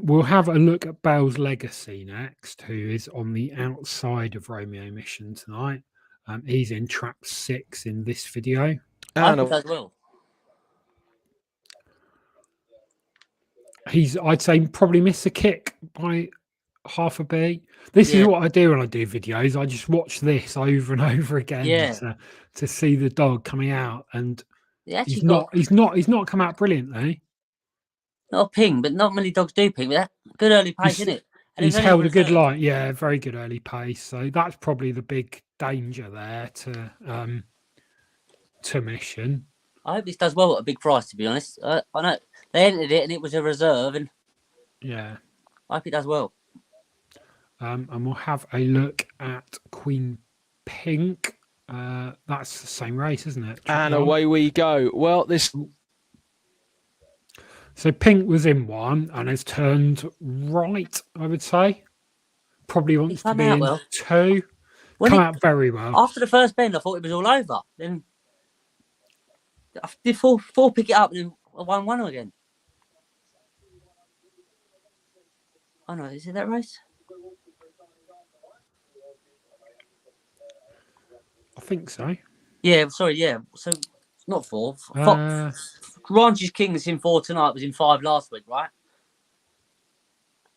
We'll have a look at Bell's Legacy next, who is on the outside of Romeo Mission tonight. He's in trap 6 in this video. I think as well. I'd say, probably missed a kick by half a beat. This is what I do when I do videos. I just watch this over and over again to see the dog coming out, and he's not come out brilliantly. Not a ping, but not many dogs do ping. But that good early pace, isn't it? And he's held a good line. Yeah, very good early pace. So that's probably the big danger there to Mission. I hope this does well at a big price, to be honest. I know they entered it and it was a reserve, and I hope it does well. And we'll have a look at Queen Pink. That's the same race, isn't it? And away we go. Well, So Pink was in 1 and has turned right, I would say. Probably wants to be in 2. Come out very well. After the first bend, I thought it was all over. Then I did four pick it up and then 1-1 again. Oh no, is it that race? I think so. Yeah, sorry, yeah. So it's not 4. Ranch's King's in 4 tonight, was in 5 last week, right?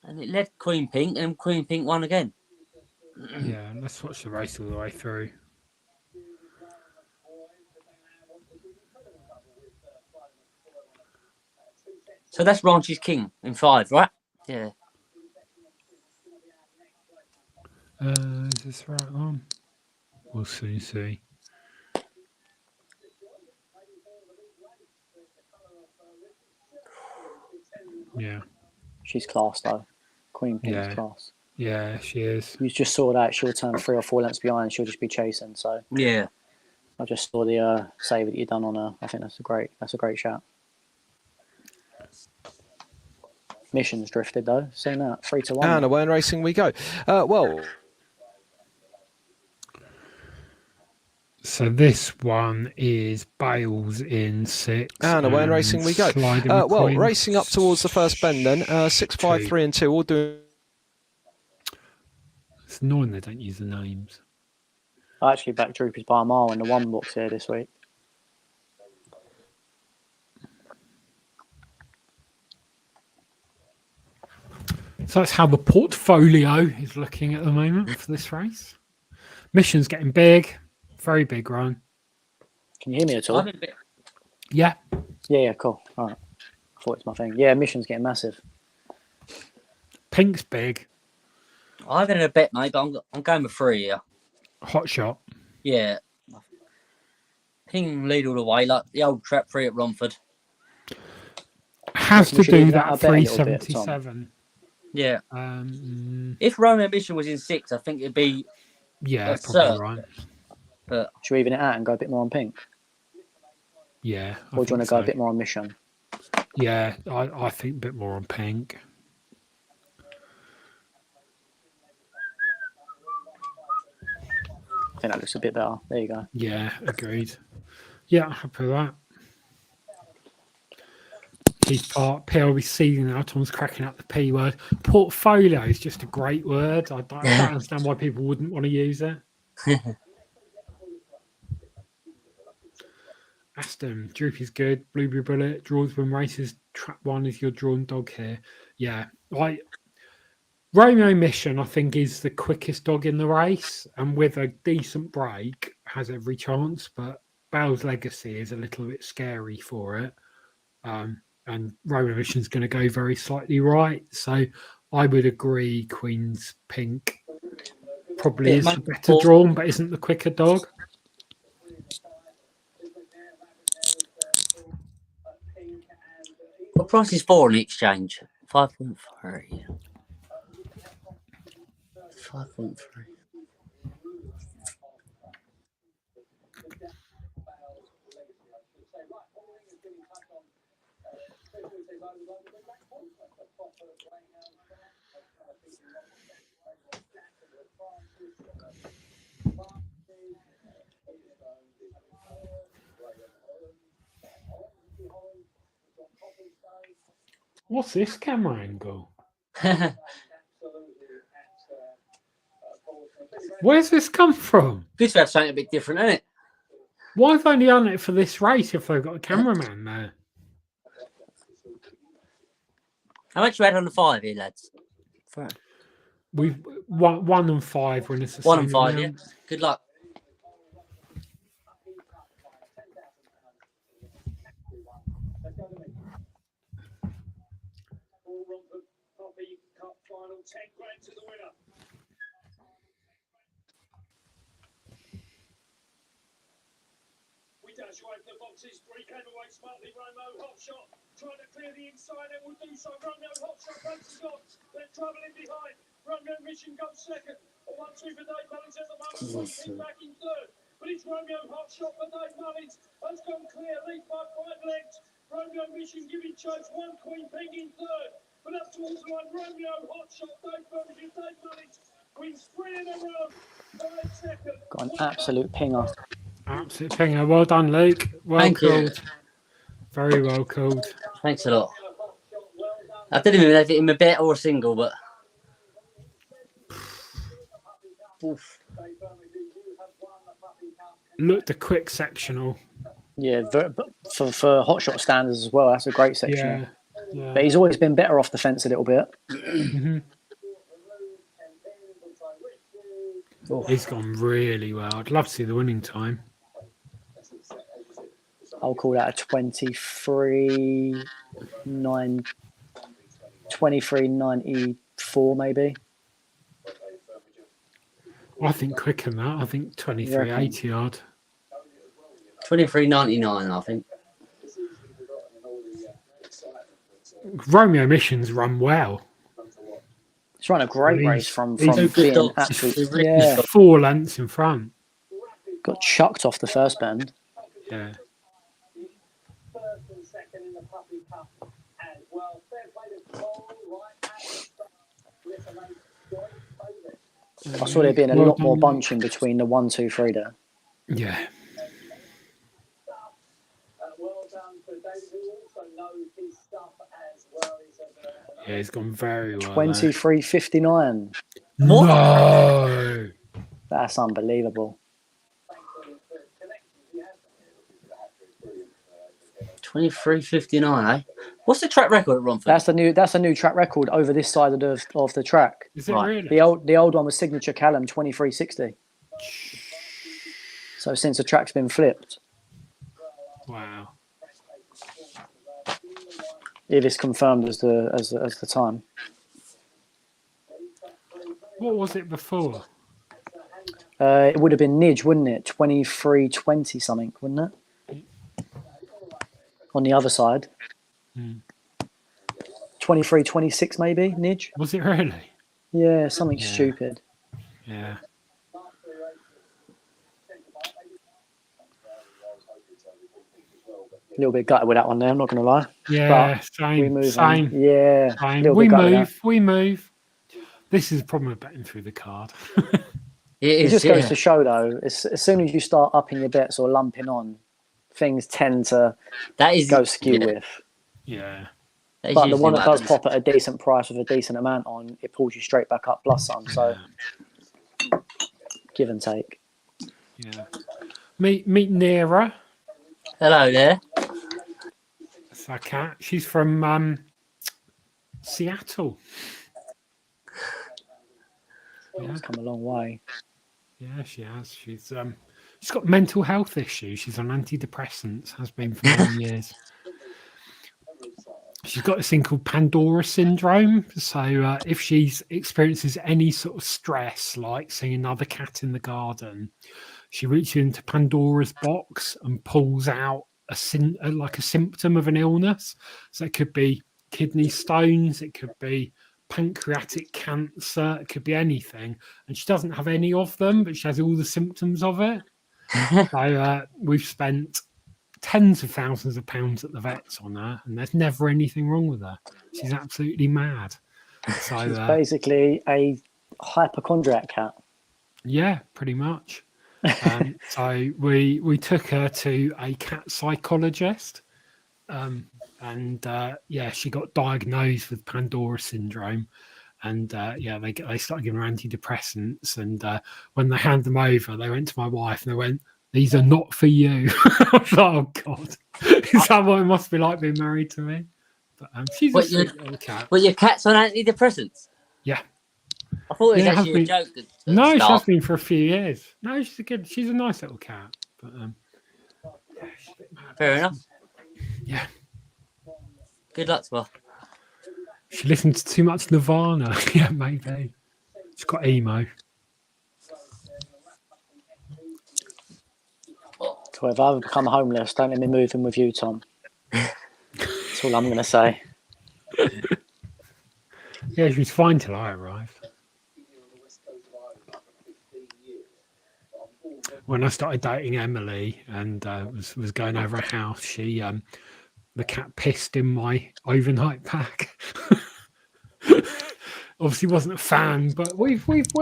And it led Queen Pink, and Queen Pink won again. Yeah, let's watch the race all the way through. So that's Ranch's King in 5, right? Yeah. Is this right on? We'll soon see. Yeah. She's class though. Queen Pink's Yeah. class. Yeah, she is. You just saw that she'll turn 3 or 4 lengths behind. She'll just be chasing. So Yeah. I just saw the save that you done on her. I think that's a great shot. Mission's drifted though. Seen that 3-1. And away in racing we go. Well, So this one is Bales in 6. and away in racing we go. Sliding Well, McQueen, racing up towards the first bend then. 6, 5, 3 and 2 all doing. It's annoying they don't use the names. I actually backed Droopers by a mile in the 1 box here this week. So that's how the portfolio is looking at the moment for this race. Mission's getting big. Very big run. Can you hear me at all? Yeah. Yeah, cool. All right. I thought it's my thing. Yeah, Mission's getting massive. Pink's big. I've been in a bet, mate, but I'm going with 3 here. Hot shot. Yeah. Pink lead all the way, like the old trap 3 at Romford. Has We to should do leave that that a bet a little bit, 377. Yeah. Um, If Romeo Mission was in 6, I think it'd be yeah, That's probably cert. right. But Should we even it out and go a bit more on Pink? Yeah. Or do you want to go a bit more on Mission? Yeah, I think a bit more on Pink. I think that looks a bit better. There you go. Yeah, agreed. Yeah, happy with that. Keith Park, PLBC now. Tom's cracking out the P word. Portfolio is just a great word. I don't understand why people wouldn't want to use it. Aston, Droopy's good. Blueberry Bullet, draws when races. Trap 1 is your drawn dog here. Yeah, Romeo Mission, I think, is the quickest dog in the race, and with a decent break, has every chance. But Bale's Legacy is a little bit scary for it. And Romeo Mission's going to go very slightly right. So I would agree Queen's Pink probably is the better drawn, but isn't the quicker dog. what price is 4 on the exchange? 5.3. 5.3. What's this camera angle? Where's this come from? Good to have something a bit different, isn't it? Why have they only done it for this race if they've got a cameraman there? How much you had on the 5 here, lads? We've 1 and 5 when it's the 1 same and 5, amount. yeah. Good luck. Romford Poppy Cup final, 10 grand to the winner. We dash away from the boxes. 3 came away smartly. Romeo Hot Shot trying to clear the inside and will do so. Romeo Hot Shot races on. They're travelling behind. Romeo Mission goes second. A 1-2 for Dave Mullins at the moment. Queen back in third. But it's Romeo Hot Shot for Dave Mullins. Has gone clear. Lead by 5 lengths. Romeo Mission giving chase. 1 Queen Pink in third. But up towards the line, Romeo Hot Shot. Dave Mullins wins 3 in a row. 5 second. Got an absolute pinger. Absolute pinger. Well done, Luke. Well Thank you. called. Very well called. Thanks a lot. I didn't even have it in a bet or a single, but. Oof. Look, the quick sectional. Yeah, for hot shot standards as well. That's a great section. Yeah. Yeah. But he's always been better off the fence a little bit. Mhm. He's gone really well. I'd love to see the winning time. I'll call that a 23.94 maybe. I think quicker than that. I think 23.80 odd. 23.99, I think. Romeo Mission's run well. He's run a great He's- race from he's good being dogs. absolutely, He's yeah, 4 lengths in front. got chucked off the first bend. Yeah. First and second in the Puppy Cup as well. Fair play to Cole right at the start. With a late joint favourite. I saw there being a Well lot more done. bunching between the 1, 2, 3 there. Yeah. Well done for David, who also knows his stuff as well. He's Yeah, he's gone very well. 23.59. What? No. That's unbelievable. 23.59, eh? What's the track record at Romford? That's a new track record over this side of the track. Is it Right. really? The old one was Signature Callum 23.60. So since the track's been flipped, Wow. it is confirmed as the time. What was it before? It would have been Nidge, wouldn't it? 23.20 something, wouldn't it? On the other side. Hmm. 23.26 maybe, Nidge? Was it really? Yeah, something Yeah. stupid. Yeah. A little bit gutted with that one there, I'm not going to lie. Yeah. We Same. move Same. on. Yeah, a Same. little We bit gutted with that. move. We move. This is the problem with betting through the card. It It is, just yeah. goes to show, though, as soon as you start upping your bets or lumping on, things tend to That is go skew yeah, with. Yeah. that is But the usually one that what does happens. pop at a decent price with a decent amount on, it pulls you straight back up plus some. So give and take. Yeah. Meet Nera. Hello there. That's our cat. She's from Seattle. Yeah. It's come a long way. Yeah, she has. She's got mental health issues. She's on antidepressants, has been for many years. She's got this thing called Pandora syndrome. So if she experiences any sort of stress, like seeing another cat in the garden, she reaches into Pandora's box and pulls out a symptom of an illness. So it could be kidney stones, it could be pancreatic cancer, it could be anything. And she doesn't have any of them, but she has all the symptoms of it. So we've spent tens of thousands of pounds at the vets on her, and there's never anything wrong with her. She's absolutely mad. So She's basically a hypochondriac cat. yeah, pretty much. So we took her to a cat psychologist, and yeah, she got diagnosed with Pandora syndrome, and yeah, they started giving her antidepressants, and when they handed them over, they went to my wife and they went, "These are not for you." I was like, "Oh God, is that what it must be like being married to me?" But she's a sweet little cat. But your cat's on antidepressants? Yeah. I thought it was Yeah, it has actually a been- joke. At No, the she start. has been for a few years. No, she's a nice little cat. But yeah, she's a bit mad. Fair enough. Yeah. Good luck to her. She listens to too much Nirvana. Yeah, maybe. She's got emo. So if I ever become homeless, don't let me move in with you, Tom. That's all I'm going to say. Yeah, she was fine till I arrived. When I started dating Emily and was going over her house, she the cat pissed in my overnight pack. Obviously wasn't a fan, but we're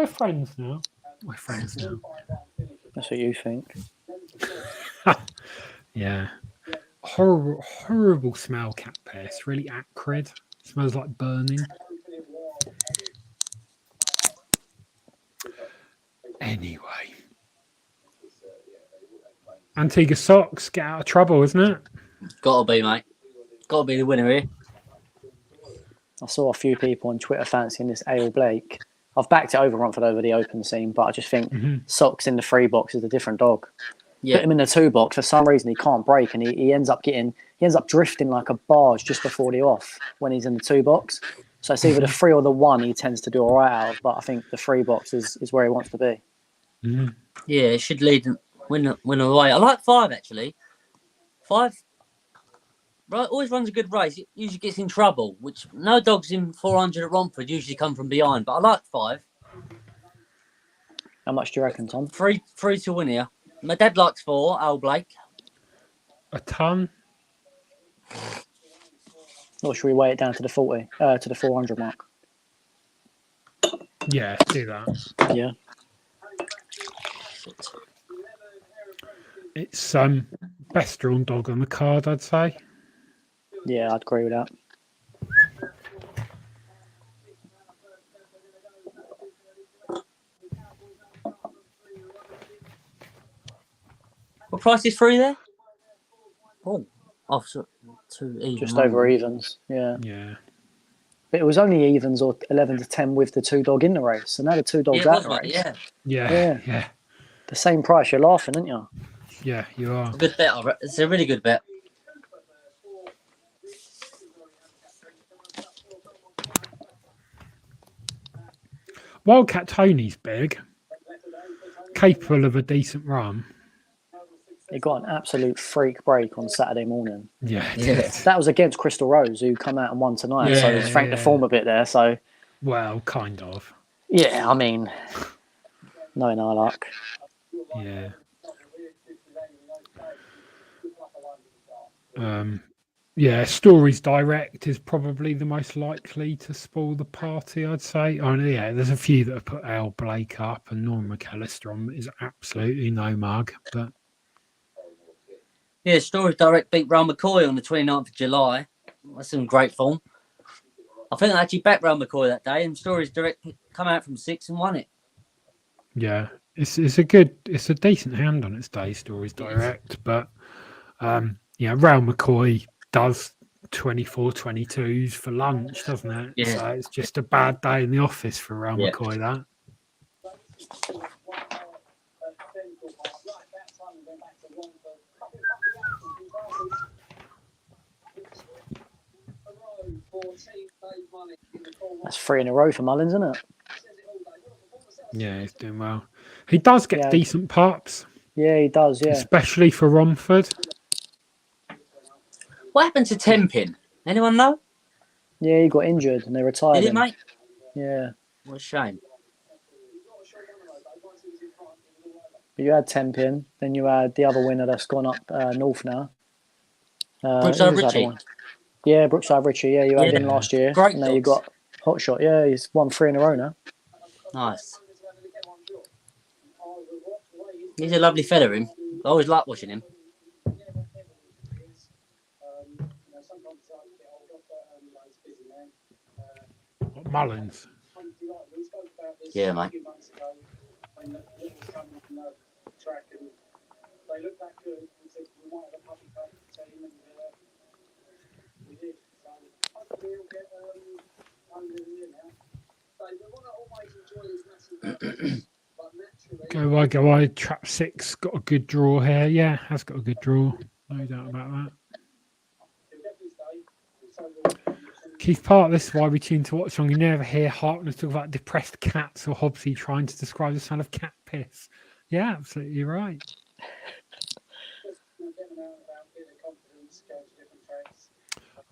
friends now. We're friends now. That's what you think. Yeah. Horrible smell, cat piss. Really acrid. Smells like burning. Anyway. Antigua Socks, get out of trouble, isn't it? Gotta be, mate. Gotta be the winner here. I saw a few people on Twitter fancying this Ale Blake. I've backed it over Romford over the open scene, but I just think Socks in the 3 box is a different dog. Yeah. Put him in the 2 box, for some reason he can't break, and he ends up drifting like a barge just before the off when he's in the 2 box. So it's either the 3 or the 1 he tends to do all right out of, but I think the 3 box is where he wants to be. Yeah, it should lead and win away. I like 5 actually. 5 right, always runs a good race. It usually gets in trouble, which no dogs in 400 at Romford usually come from behind. But I like 5. How much do you reckon, Tom? 3 to win here. My dad likes 4. Al Blake. A ton. Or should we weigh it down to the 400 mark? Yeah, do that. Yeah. It's best drawn dog on the card, I'd say. Yeah, I'd agree with that. What price is 3 there? Oh, so 2 even. Just over evens. Yeah. Yeah. But it was only evens or 11 to 10 with the 2 dog in the race. So now the 2 dogs Yeah, out it the was, race. yeah. Yeah. Yeah. The same price. You're laughing, aren't you? Yeah, you are. It's a good bet. It's a really good bet. Wildcat Tony's big. Capable of a decent run. He got an absolute freak break on Saturday morning. Yeah. That was against Crystal Rose, who come out and won tonight. So he's franked the form a bit there. So Well, kind of. yeah, I mean, knowing our luck. Yeah. Yeah, Stories Direct is probably the most likely to spoil the party, I'd say. Oh, yeah, there's a few that have put Al Blake up, and Norman McAllister on is absolutely no mug. But Yeah, Stories Direct beat Round McCoy on the 29th of July. That's some great form. I think I actually backed Round McCoy that day, and Stories Direct come out from 6 and won it. yeah, it's a decent hand on its day, Stories Direct. But yeah, Rail McCoy does 24-22s for lunch, doesn't it? Yeah. So it's just a bad day in the office for Rail McCoy, that. That's 3 in a row for Mullins, isn't it? Yeah, he's doing well. He does get decent pups. Yeah, he does, yeah. Especially for Romford. What happened to Tempin? Anyone know? Yeah, he got injured and they retired Did he, him. mate? Yeah. What a shame. But you had Tempin, then you had the other winner that's gone up north now. Brookside Ritchie. Yeah, Brookside Ritchie. Yeah, you had him last year. Great and now you got Hotshot. Yeah, he's won 3 in a row now. Nice. He's a lovely fella, him. I always like watching him. What, Mullins? Yeah, mate. Go I. Trap 6 got a good draw here. Yeah, has got a good draw. No doubt about that. Keith Park, this is why we tune to Watchalong. You never hear Hartnell talk about depressed cats or Hobbsy trying to describe the smell of cat piss. Yeah, absolutely right.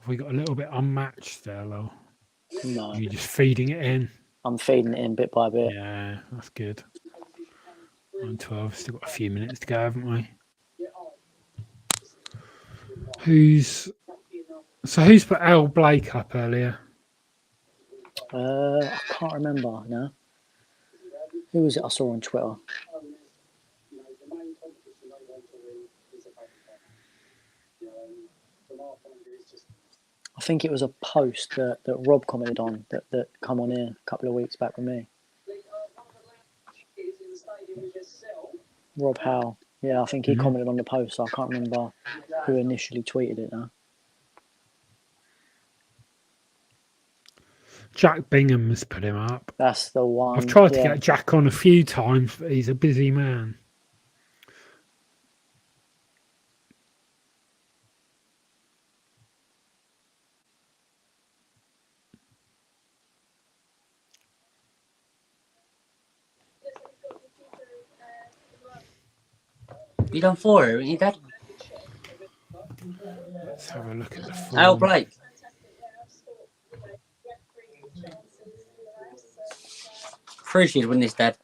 Have we got a little bit unmatched there, Lol? No. You're just feeding it in. I'm feeding it in bit by bit. Yeah, that's good. 1:12, still got a few minutes to go, haven't we? Who's put Al Blake up earlier? I can't remember now. Who was it I saw on Twitter? I think it was a post that Rob commented on that come on here a couple of weeks back with me. Rob Howe. Yeah, I think he commented on the post. So I can't remember who initially tweeted it now. Jack Bingham's put him up. That's the one. I've tried to yeah. get Jack on a few times, but he's a busy man. You done 4 here, ain't you, Dad? Let's have a look at the form. Al Blake. Three she'd win this, Dad.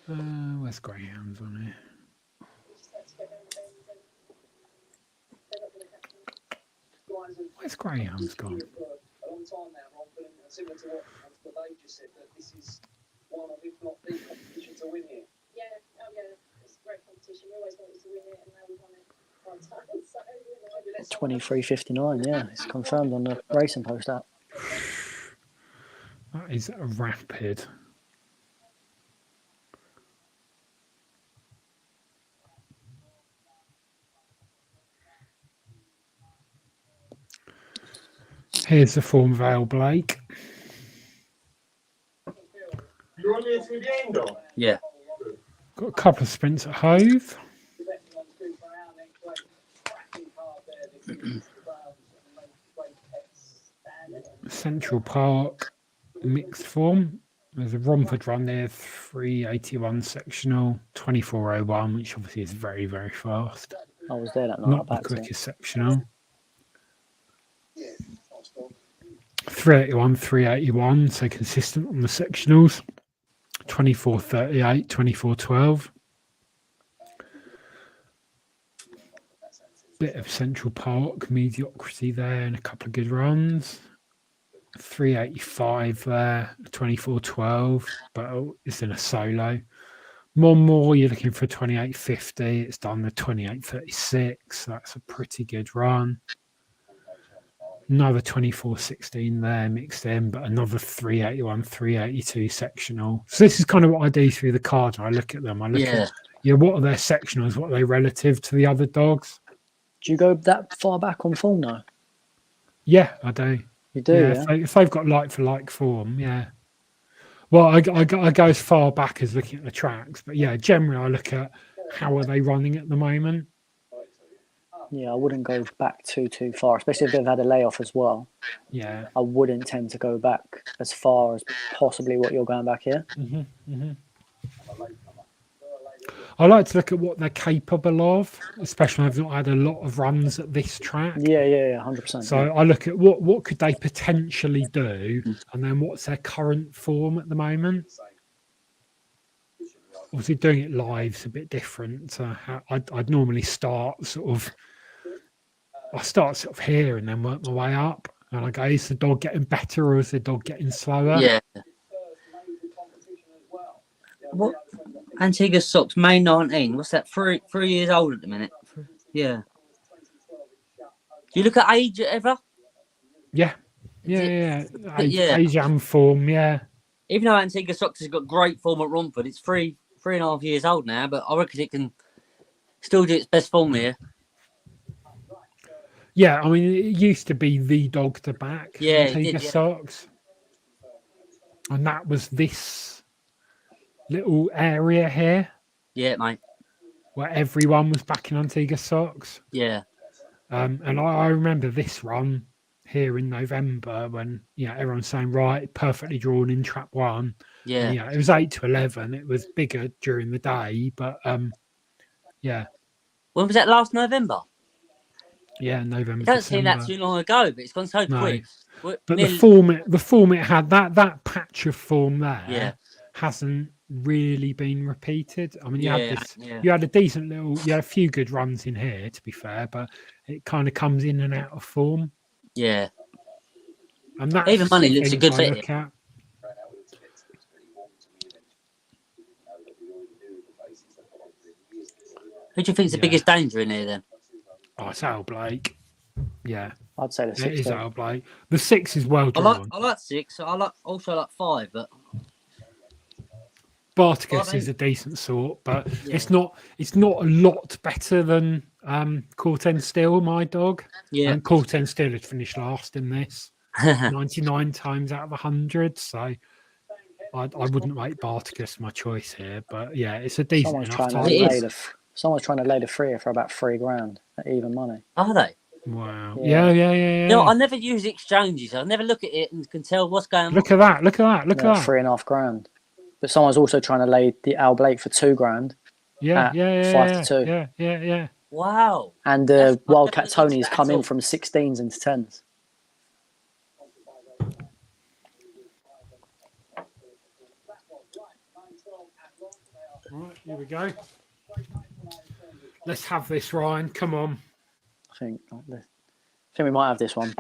Where's Graham's on here? Where's Graham's gone? A long time now, Romford, and similar to what they've just said, that this is one of, if not the competition to win here. Yeah, it's a great competition. We always wanted to win it, and now we've won it 5 times. So, you know, 23:59. Yeah, it's confirmed on the racing post app. That is rapid. Here's the form of Al Blake. You're on there through the end, or? Yeah. Got a couple of sprints at Hove. Central Park mixed form. There's a Romford run there, 3:81 sectional, 24:01, which obviously is very, very fast. I was there that night. Not the back to it. quickest sectional. 3:81, 3:81, so consistent on the sectionals. 24:38, 24:12. Bit of Central Park mediocrity there and a couple of good runs. 3:85 there, 24:12, but it's in a solo. More, you're looking for 28:50. It's done the 28:36. That's a pretty good run. Another 24:16 there mixed in, but another 3:81, 3:82 sectional. So this is kind of what I do through the cards. I look at them. I look at what are their sectionals, what are they relative to the other dogs. Do you go that far back on form now? Yeah, I do. You do, yeah. If they've got like for like form, yeah. Well, I go as far back as looking at the tracks, but yeah, generally I look at how are they running at the moment. Yeah, I wouldn't go back too far, especially if they've had a layoff as well. Yeah. I wouldn't tend to go back as far as possibly what you're going back here. I like to look at what they're capable of, especially when I've not had a lot of runs at this track. Yeah, 100%. So I look at what could they potentially do, and then what's their current form at the moment. Obviously, doing it live is a bit different. I'd normally start sort of here and then work my way up. And I go, is the dog getting better or is the dog getting slower? Yeah. What? Antigua Socks, May 19. What's that? 3 years old at the minute. Yeah. Do you look at age ever? Yeah. Age and form, yeah. Even though Antigua Socks has got great form at Romford, it's 3.5 years old now, but I reckon it can still do its best form here. Yeah, I mean, it used to be the dog to back. Yeah, Antigua Socks. And that was this little area here. Yeah, mate. Where everyone was backing Antigua Socks. Yeah. And I remember this run here in November when everyone's saying, right, perfectly drawn in trap 1. Yeah. And, it was 8-11. It was bigger during the day, but yeah. When was that? Last November? Yeah, November. It doesn't seem that too long ago, but it's gone so quick. But the form it had, that patch of form there hasn't really been repeated. I mean, you had a decent you had a few good runs in here, to be fair, but it kind of comes in and out of form. Yeah. And that's even money looks a good fit. Who do you think is the biggest danger in here then? Oh, it's Al Blake. Yeah. I'd say the 6. It is Al Blake. The 6 is well drawn. I like 6. I also like 5, but Spartacus is a decent sort, but it's not a lot better than Corten Steel, my dog. Yeah. And Corten Steel had finished last in this 99 times out of 100. So I wouldn't rate Barticus my choice here. But yeah, it's a decent Someone's enough trying to It time. is. someone's trying to lay the freer for about £3,000 at even money. Are they? Wow. Yeah. Yeah. No, I never use exchanges. I never look at it and can tell what's going on. Look at that. Look at that. Look No, at that. £3,500. But someone's also trying to lay the Al Blake for £2,000. Yeah. at 5 to 2. Yeah. Wow. And That's- I Wildcat never Tony's noticed that come at in all. from 16s into 10s. Right, here we go. Let's have this, Ryan. Come on. I think we might have this one.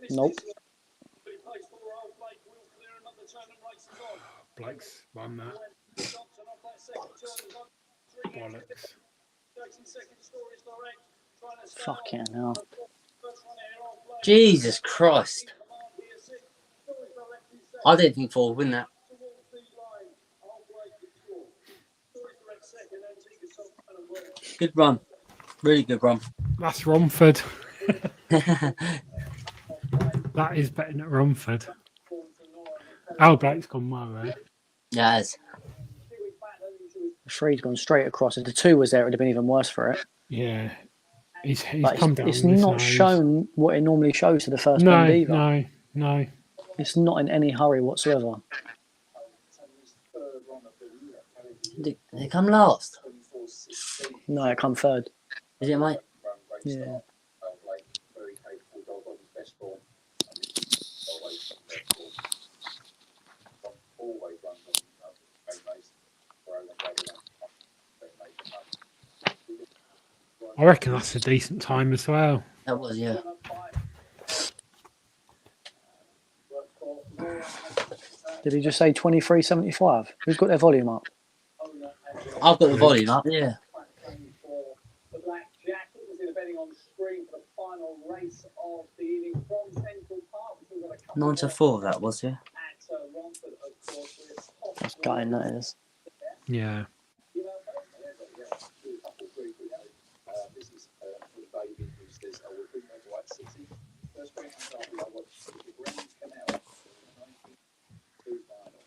Nope. Blake's won that. Bollocks. Fucking hell. Jesus Christ. I didn't think Ford would win that. Good run. Really good run. That's Romford. That is betting at Romford. Al Blake's gone well, eh? Yes. The 3's gone straight across. If the 2 was there, it would have been even worse for it. Yeah. He's But come down. it's on his not nose. shown what it normally shows to the first bend either. No. It's not in any hurry whatsoever. They come last. No, it come third. Is it, mate? Yeah. I reckon that's a decent time as well. That was, yeah. Did he just say 23.75? Who's got their volume up? I've got the volume up, yeah. The Black Jacket was in a betting on screen for the final race of the evening from Central Park. We've got a couple 9 to 4, that was, yeah. at Romford, of course, with That's gutting, that is. Yeah. this is for David, who says, I would bring that White City. First question I watched the Grand Canal, 1992 final.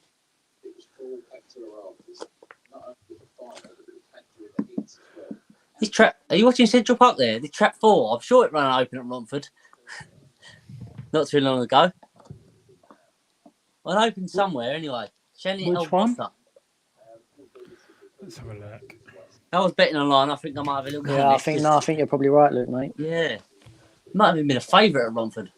It was full packed to the rafters. Not only with the final, but it was packed with the hits as well. This trap, are you watching Central Park there? The trap 4. I'm sure it ran open at Romford. Not too long ago. Well, it opened somewhere anyway. Which one? Let's have a look. I was betting online. I think I might have a little. Yeah, I think you're probably right, Luke, mate. Yeah, might have even been a favourite at Romford.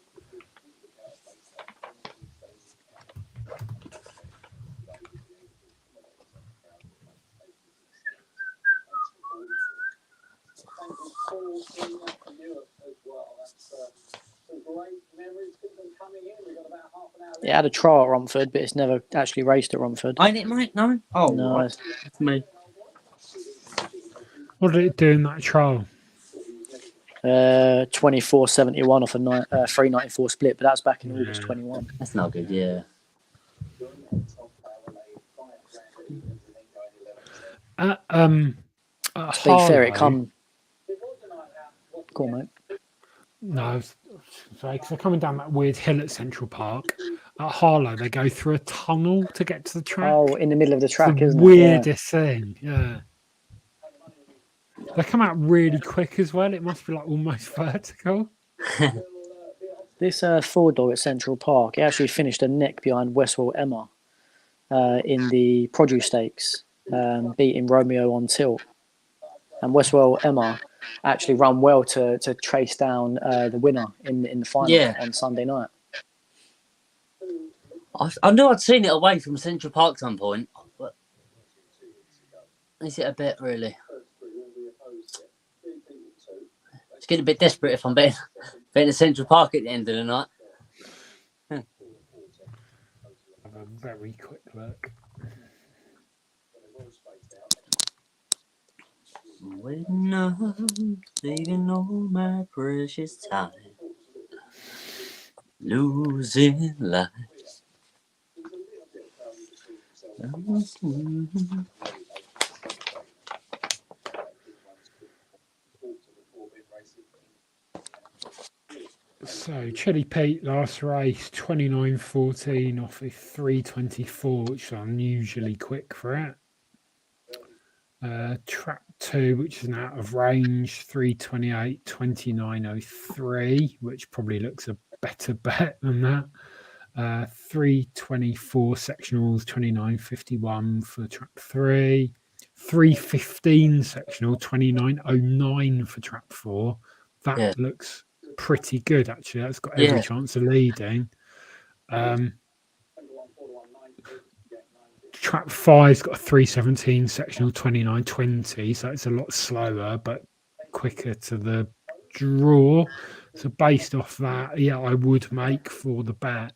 It had a trial at Romford, but it's never actually raced at Romford. Ain't it, mate? No. Oh, No, right. That's me. What did it do in that trial? 24.71 off a 3.94 split, but that's back in August 21. That's not good. Yeah. To be fair, it come. Go on, mate. No, sorry, because they're coming down that weird hill at Central Park. At Harlow, they go through a tunnel to get to the track. Oh, in the middle of the track, the isn't weirdest thing. Yeah. They come out really quick as well. It must be like almost vertical. it? This Ford dog at Central Park, he actually finished a neck behind Westwell Emma in the produce stakes, beating Romeo on tilt. And Westwell Emma actually run well to trace down the winner in the final on Sunday night. I knew I'd seen it away from Central Park some point, but is it a bit really? It's getting a bit desperate if I'm betting at Central Park at the end of the night. Have a very quick look. When I'm saving all my precious time. Losing life. So Chili Pete last race 29.14 off a 3:24, which is unusually quick for it. Trap 2, which is an out of range 3:28 29.03, which probably looks a better bet than that. 3:24 sectionals 29.51 for trap 3. 3:15 sectional 29.09 for trap 4. That looks pretty good, actually. That's got every chance of leading. Trap 5's got a 3:17 sectional 29.20, so it's a lot slower but quicker to the draw. So based off that, yeah, I would make for the bet.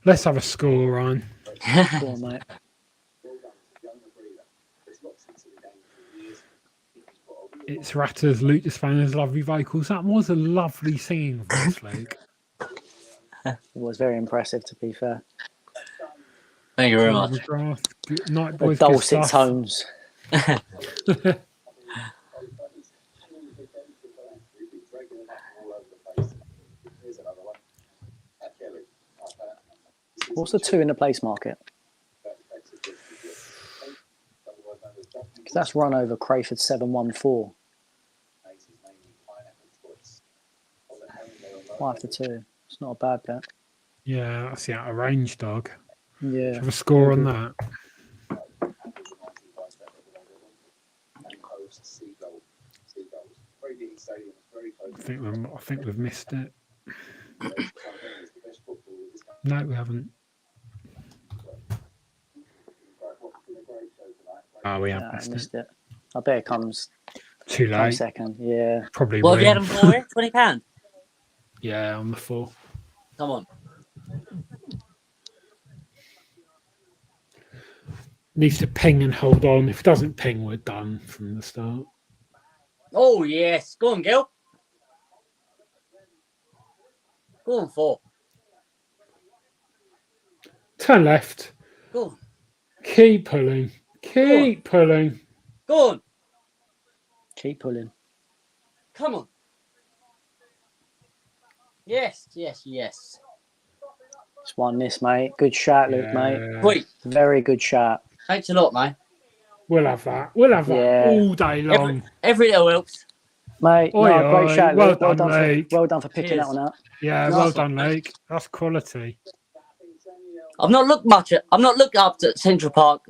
Let's have a score on. Go on, mate. It's Ratters, Luke the Spanner's lovely vocals. That was a lovely singing voice, Luke. It was very impressive, to be fair. Thank you very much. McGrath, Night The Boys, good dulcet stuff. tones. What's the 2 in the place market? Because that's run over Crayford 714. 5-2. It's not a bad bet. Yeah, that's the out of range dog. Yeah. Have a score on that. I think we've missed it. No, we haven't. Oh, we have missed it. I bet it comes too late. Second, yeah. Probably. What have you had them for? £20? Yeah, on the 4. Come on. Needs to ping and hold on. If it doesn't ping, we're done from the start. Oh, yes. Go on, Gil. Go on, 4. Turn left. Go on. Keep pulling. Keep pulling. Go on. Keep pulling. Come on. Yes, yes, yes. Just won this, mate. Good shout, Luke, mate. Wait. Very good shout. Thanks a lot, mate. We'll have that. We'll have that all day long. Every little helps. Mate, great shout, well Luke. done, Luke. Well done for picking that one out. Yeah, well done, Luke. That's quality. I've not looked up to Central Park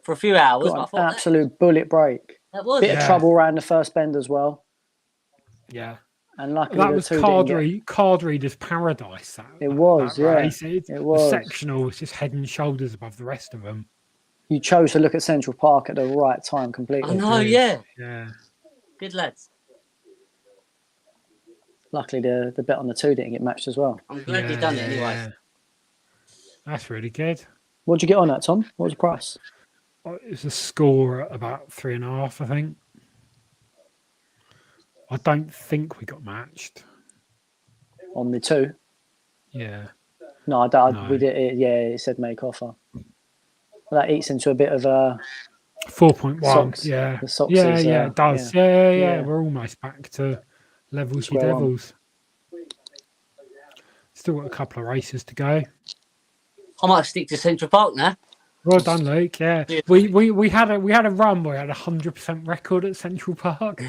for a few hours. Got an absolute bullet break. That was bit of trouble around the first bend as well. Yeah. And luckily that was card reader's paradise. It was. It was. Sectional was just head and shoulders above the rest of them. You chose to look at Central Park at the right time completely. I know, yeah. Yeah. Good lads. Luckily, the bet on the 2 didn't get matched as well. I'm glad you done it anyway. Yeah. That's really good. What did you get on that, Tom? What was the price? It was a score at about 3.5, I think. I don't think we got matched. On the 2? Yeah. No, we did it. Yeah, it said make offer. Well, that eats into a bit of a 4.1. Yeah. Yeah, it does. Yeah. We're almost back to levels with Devils. Still got a couple of races to go. I might stick to Central Park now. Well done, Luke. Yeah, we had a run where we had 100% record at Central Park.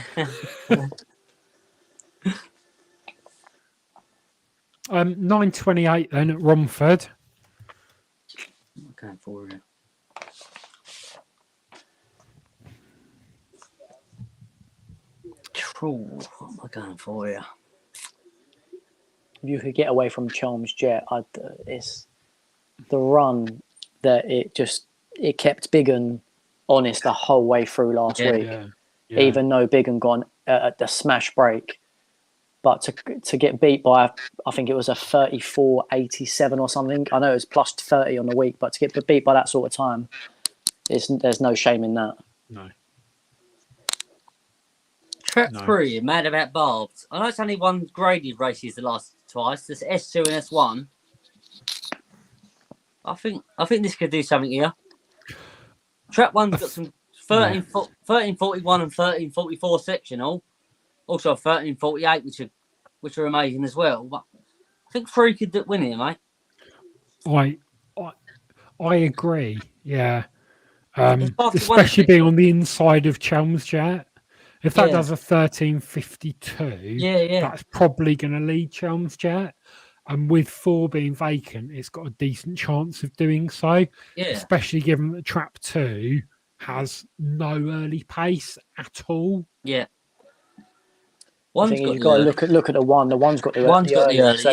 9:28 then at Romford. I'm going for it. What am I going for here? If you could get away from Chelm's Jet, it's the run that it kept Biggin honest the whole way through last week. Yeah. Even though Biggin gone at the smash break, but to get beat by, I think it was a 34.87 or something. I know it was plus 30 on the week, but to get beat by that sort of time, there's no shame in that. No. Trap No. 3, mad about barbs. I know it's only one graded races the last twice. There's S2 and S1. I think this could do something here. Trap 1's got some 1341 and 1344 sectional. Also 1348, which are amazing as well. But I think 3 could win here, mate. I agree. Yeah. It's hard to win, Especially being on the inside of Chelmsford. If that Yeah. does a 1352, Yeah. that's probably going to lead Chelmsford. And with 4 being vacant, it's got a decent chance of doing so. Yeah. Especially given that Trap 2 has no early pace at all. Yeah. I think you've got to look at the one. The one's got the early. So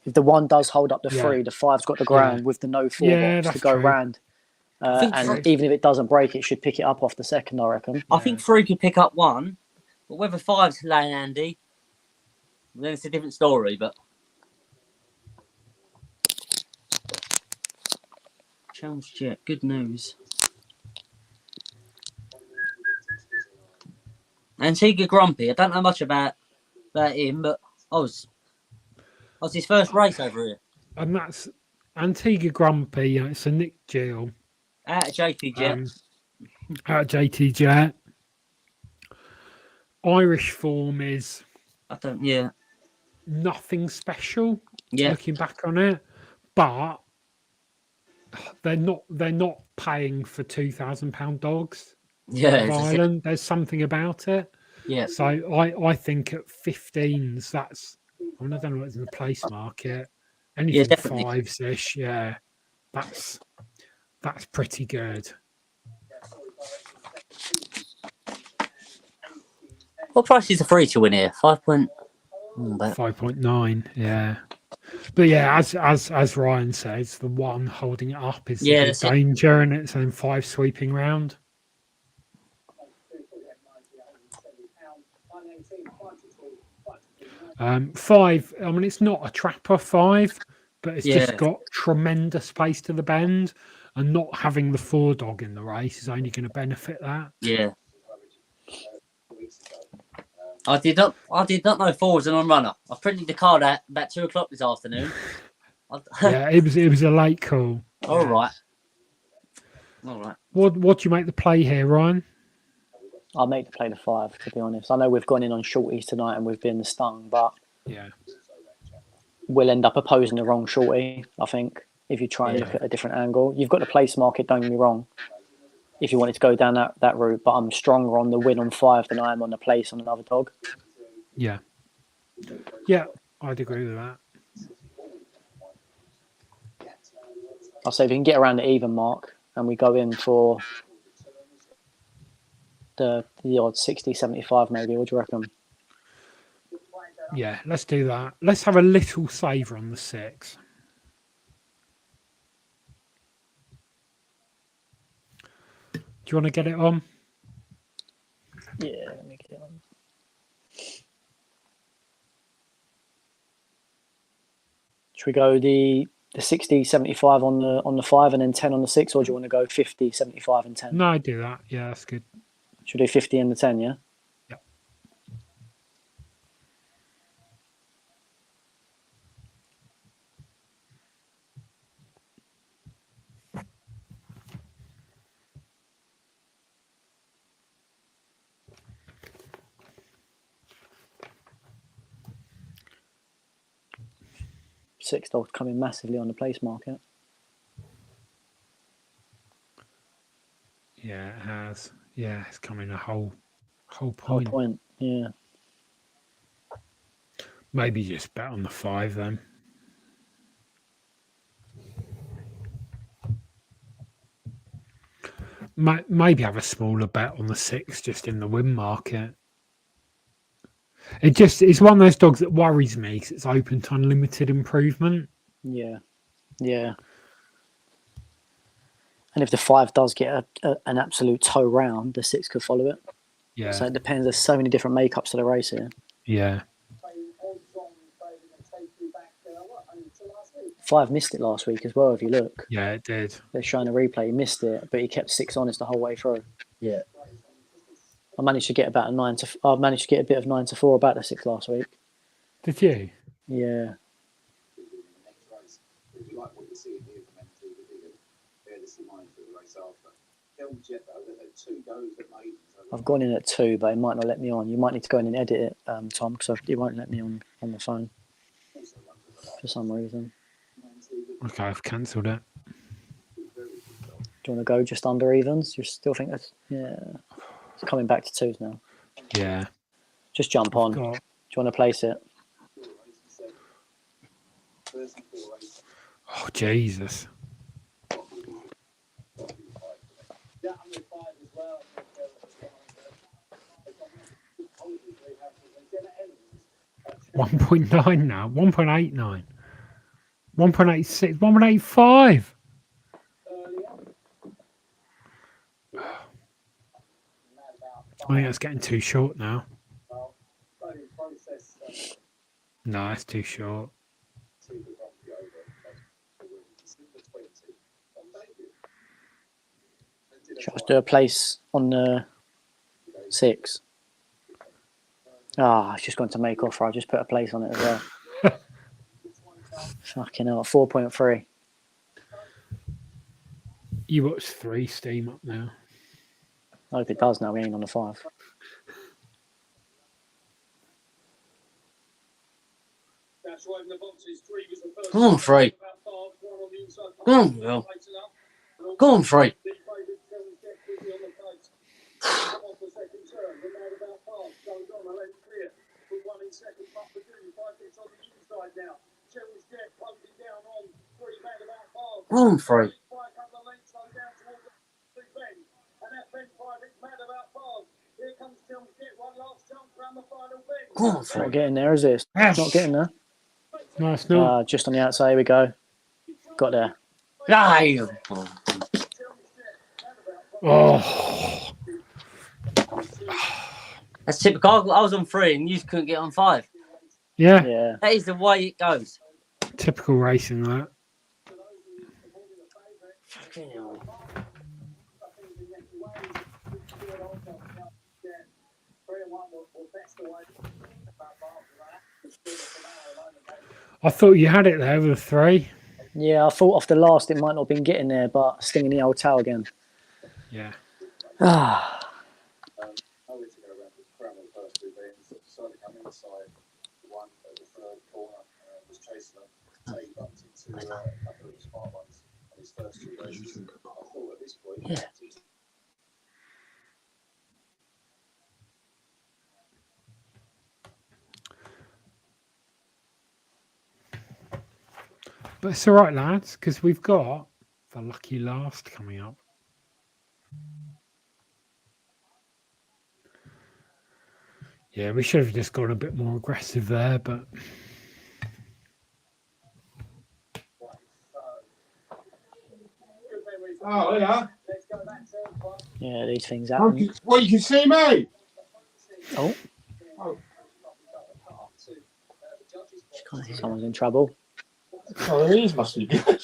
if the one does hold up the 3, the 5's got the ground with the no 4 box to go round. And even if it doesn't break, it should pick it up off the second, I reckon. I think 3 could pick up 1, but whether 5's laying handy, then it's a different story. But Chelmsford, good news. Antigua Grumpy, I don't know much about him, but I was his first race over here. And that's Antigua Grumpy. It's a Nick Gill. Out of JT Jet. Out of JT Jet. Irish form is nothing special. Yeah. Looking back on it, but they're not paying for £2,000 dogs. Yeah, of Ireland. There's something about it. Yeah. So I think at 15s, that's I don't know what's in the place market. Anything 5s ish, yeah. That's pretty good. What price is the 3 to win here? 5.9, yeah. But yeah, as Ryan says, the one holding it up is the danger, and it's in 5 sweeping round. Five. I mean, it's not a trapper 5, but it's just got tremendous pace to the bend, and not having the 4 dog in the race is only going to benefit that. Yeah. I did not know 4 was an on-runner. I printed the card out about 2 o'clock this afternoon. Yeah, it was a late call. All right. What do you make the play here, Ryan? I'll make the play the 5, to be honest. I know we've gone in on shorties tonight and we've been stung, but we'll end up opposing the wrong shorty, I think, if you try and look at a different angle. You've got the place market, don't get me wrong, if you wanted to go down that route, but I'm stronger on the win on 5 than I am on the place on another dog. Yeah, I'd agree with that. I'll say if we can get around the even mark and we go in for the odd 60, 75 maybe, what do you reckon? Yeah, let's do that. Let's have a little saver on the 6. Do you want to get it on? Yeah, let me get it on. Should we go the 60, 75 on the 5 and then 10 on the 6, or do you want to go 50, 75 and 10? No, I do that. Yeah, that's good. Should we do 50 and the 10, yeah? Yeah. $6 coming massively on the place market. Yeah, it has. Yeah, it's coming a whole point. Whole point, yeah. Maybe just bet on the 5 then. Maybe have a smaller bet on the 6 just in the win market. It's one of those dogs that worries me because it's open to unlimited improvement. Yeah. And if the 5 does get an absolute toe round, the 6 could follow it. Yeah. So it depends. There's so many different makeups to the race here. Yeah. 5 missed it last week as well, if you look. Yeah, it did. They're showing a replay. He missed it, but he kept 6 honest the whole way through. Yeah. I managed to get about a 9 to. I managed to get a bit of 9 to 4 about the 6 last week. Did you? Yeah. I've gone in at 2, but it might not let me on. You might need to go in and edit it, Tom, because it won't let me on the phone for some reason. Okay, I've cancelled it. Do you want to go just under evens? You still think that's It's coming back to 2s now. Yeah. Just jump on. Do you want to place it? Oh, Jesus. $1.9 now. 1.89. 1.86. 1.85. I think that's getting too short now. No, it's too short. Should I do a place on the 6? I've just gone to make offer. I just put a place on it as well. Fucking hell, 4.3. You watch 3 steam up now. I hope it does now. We ain't on the 5. Come on, 3. Come on, Will. Go on, 3. Come on, 3. Come on, 3. Not getting there, is it? It's not getting there. No, it's not. Just on the outside. Here we go. Got there. Aye. Oh. That's typical. I was on 3 and you couldn't get on 5. Yeah. Yeah. That is the way it goes. Typical racing, that. I thought you had it there with a 3. Yeah, I thought off the last it might not have been getting there, but stinging the old toe again. Yeah. Yeah. But it's all right, lads, because we've got the lucky last coming up. Yeah, we should have just gone a bit more aggressive there, but Oh, yeah. Yeah, these things happen. Well, you can see me. Oh. Someone's in trouble. Oh, there is, must be good.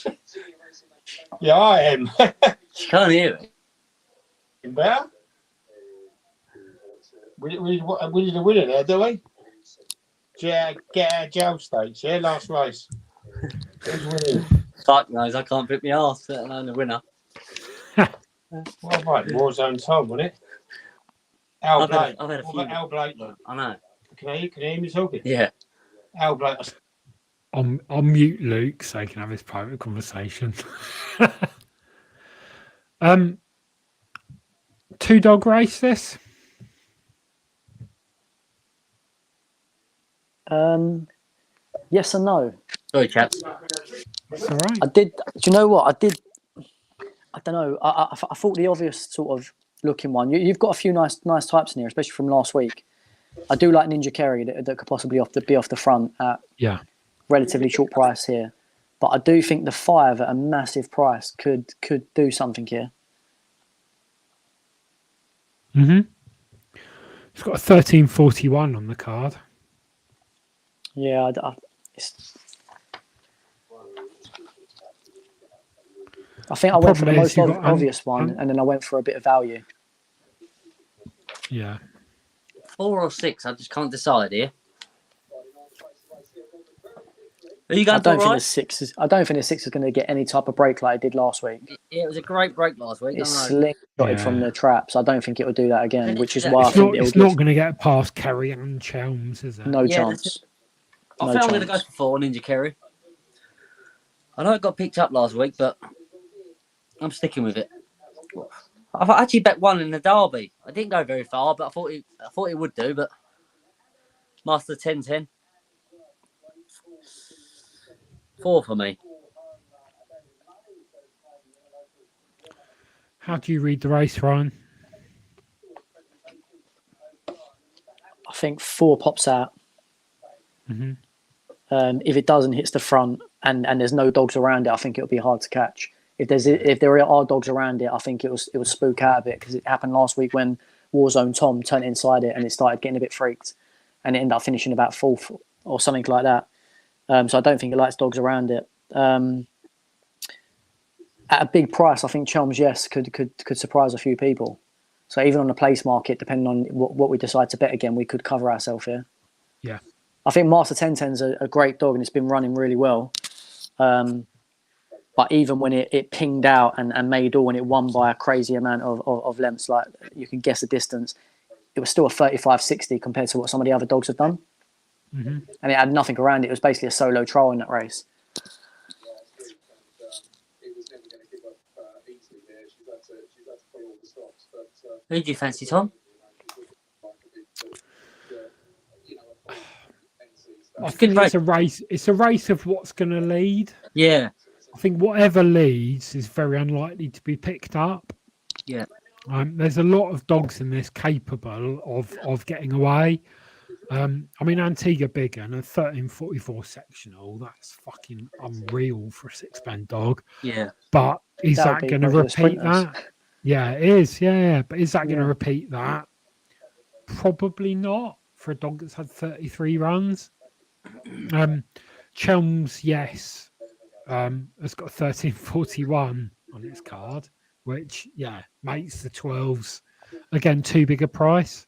Yeah, I am. She can't hear it. Better? We did a winner there, do we? Get our jail states, yeah, last race. Who's winning? Fuck knows, I can't flip my arse, let alone the winner. Well, right, Warzone Tom, wasn't it? Al Blake. I've had a What few. about Al Blake? I know. Can you hear me talking? Yeah. Al Blake. I'll mute Luke so he can have his private conversation. 2-dog race this? Yes and no. Sorry, chaps. That's all right. I did. Do you know what? I don't know. I thought the obvious sort of looking one. You've got a few nice types in here, especially from last week. I do like Ninja Kerry that could possibly be off the front at relatively short price here. But I do think the 5 at a massive price could do something here. Mm-hmm. It's got a 1341 on the card. Yeah, I think I went for the most obvious one, and then I went for a bit of value. Yeah. 4 or 6. I just can't decide here. Are you I going for don't think the right? six is. I don't think the six is going to get any type of break like it did last week. Yeah, it was a great break last week. It's I know. slingshotted from the traps. I don't think it will do that again, Then which is it's why I It's think not. it'll It's give not going to get past Kerry and Chelms, is it? no Yeah, chance. I No think I'm going to go chance. for 4 Ninja Kerry. I know it got picked up last week, but I'm sticking with it. I've actually bet 1 in the Derby. I didn't go very far, but I thought it would do. But Master 10-10. 4 for me. How do you read the race, Ryan? I think 4 pops out. Mm-hmm. If it doesn't, hits the front, and there's no dogs around it, I think it'll be hard to catch. If there are dogs around it, I think it will spook out a bit, because it happened last week when Warzone Tom turned inside it and it started getting a bit freaked, and it ended up finishing about 4th or something like that. So I don't think it likes dogs around it. At a big price, I think Chelms Yes could surprise a few people. So even on the place market, depending on what we decide to bet again, we could cover ourselves here. Yeah. I think Master 1010's a great dog, and it's been running really well. But even when it pinged out and made all, and it won by a crazy amount of lengths, like you can guess the distance, it was still a 35-60 compared to what some of the other dogs have done. Mm-hmm. And it had nothing around it. It was basically a solo trial in that race. Who do you fancy, Tom? I think it's a race. It's a race of what's going to lead. Yeah. I think whatever leads is very unlikely to be picked up. Yeah. There's a lot of dogs in this capable of getting away. I mean, Antigua Big and a 1344 sectional, that's fucking unreal for a 6-band dog. Yeah. But is That would that be going to most of the repeat sprinters. that? Yeah, it is. Yeah. But is that going to Yeah. repeat that? Probably not for a dog that's had 33 runs. Chelms, yes, has got 1341 on its card, which, makes the 12s, again, too big a price,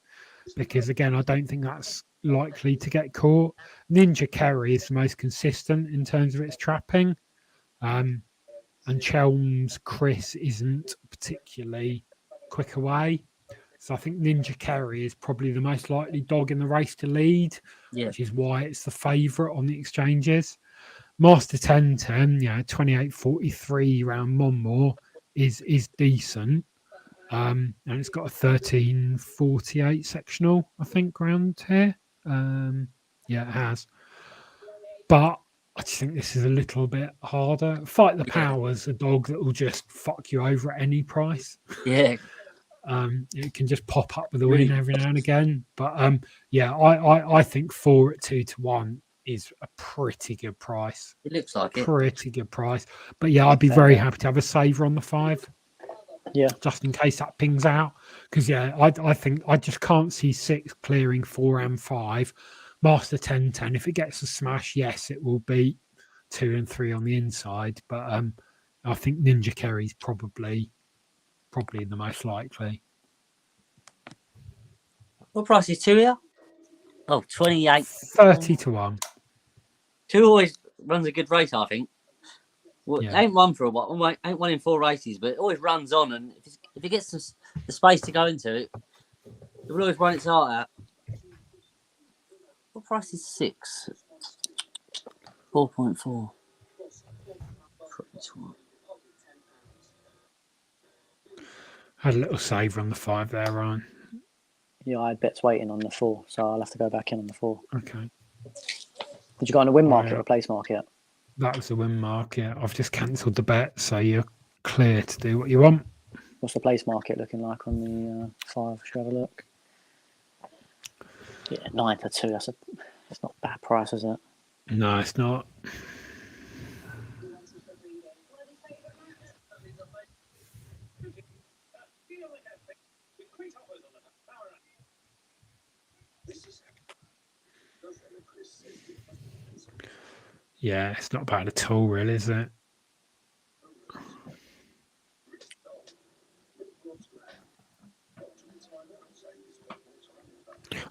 because, again, I don't think that's likely to get caught. Ninja Kerry is the most consistent in terms of its trapping, and Chelms Chris isn't particularly quick away. So I think Ninja Kerry is probably the most likely dog in the race to lead, which is why it's the favourite on the exchanges. Master 1010, 2843 round Monmore is decent. And it's got a 1348 sectional, I think, round here. It has. But I just think this is a little bit harder. Fight the Powers, a dog that will just fuck you over at any price. Yeah. It can just pop up with a win every now and again. But I think 4 at 2-1 is a pretty good price. It looks like it. Pretty good price. But I'd be very happy to have a saver on the 5. Yeah. Just in case that pings out. Because I think I just can't see 6 clearing 4 and 5. Master 1010, if it gets a smash, yes, it will beat 2 and 3 on the inside. But I think Ninja Kerry's probably the most likely. What price is 2 here? Oh, 28. 30-1. 2 always runs a good race, I think. Well, Yeah. it ain't won for a while. Ain't won in 4 races, but it always runs on. And if it gets the space to go into it, it will always run its heart out. What price is 6? 4.4. Had a little saver on the 5 there, Ryan. Yeah, I had bets waiting on the 4, so I'll have to go back in on the 4. Okay. Did you go on the win market Yeah. or place market? That was the win market. I've just cancelled the bet, so you're clear to do what you want. What's the place market looking like on the 5? Should we have a look? Yeah, 9-2. It's not a bad price, is it? No, it's not. Yeah, it's not bad at all, really, is it?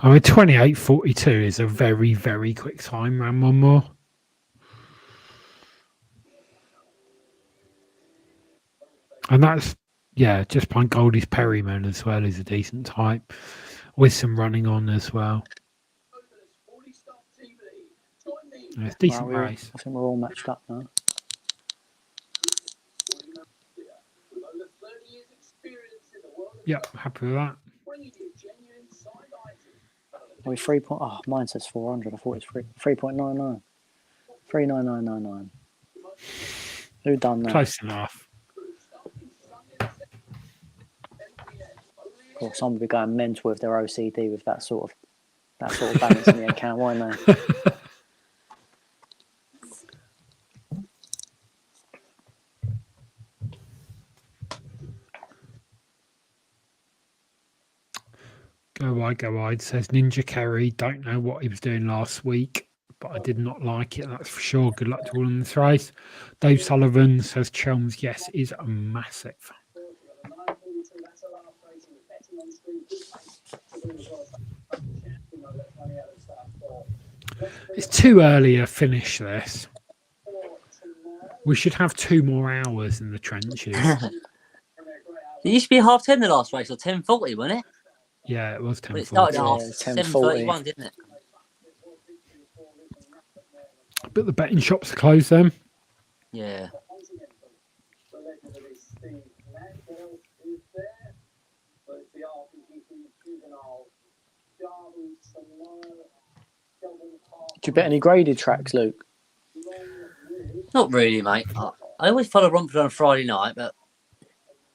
I mean, 28:42 is a very, very quick time. Round one more. And that's, yeah, just behind Goldie's Perryman as well is a decent type with some running on as well. Yeah, it's a decent race. I think we're all matched up now. Yep, happy with that. Are we 3 point? Oh, mine says 400. I thought it was 3.99. 39999. Who done that? Close enough. Or someone would be going mental with their OCD with that sort of balance in the account, won't they? Go wide, says Ninja Kerry. Don't know what he was doing last week, but I did not like it, that's for sure. Good luck to all in this race. Dave Sullivan says Chelms, yes, is a massive. It's too early to finish this. We should have 2 more hours in the trenches. It used to be 10:30 the last race, or 10:40, wasn't it? Yeah, it was 10:40. But it started at 10:40. 7:31, didn't it? But the betting shops are closed then. Yeah. Do you bet any graded tracks, Luke? Not really, mate. I always follow Romford on a Friday night, but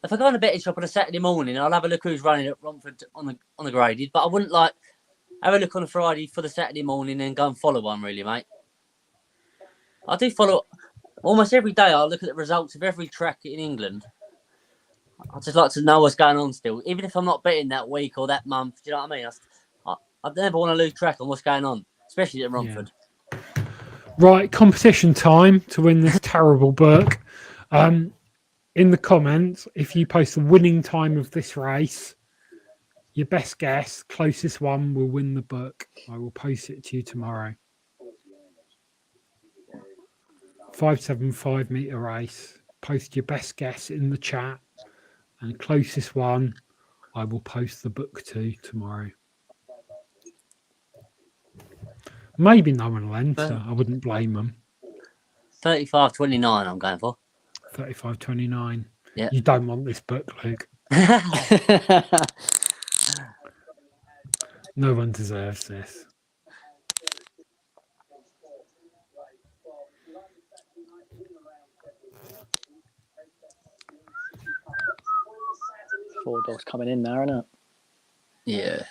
if I go on a betting shop on a Saturday morning, I'll have a look who's running at Romford on the graded. But I wouldn't have a look on a Friday for the Saturday morning and go and follow one, really, mate. I do follow almost every day. I look at the results of every track in England. I just like to know what's going on still, even if I'm not betting that week or that month. Do you know what I mean? I never want to lose track on what's going on, especially at Romford. Yeah. Right, competition time to win this terrible book. In the comments, if you post the winning time of this race, your best guess, closest one will win the book. I will post it to you tomorrow. 575 meter race. Post your best guess in the chat, and closest one, I will post the book to tomorrow. Maybe no one will enter. I wouldn't blame them. 35.29 I'm going for. 35.29. Yeah. You don't want this book, Luke. No one deserves this. Four dogs coming in there, isn't it? Yeah.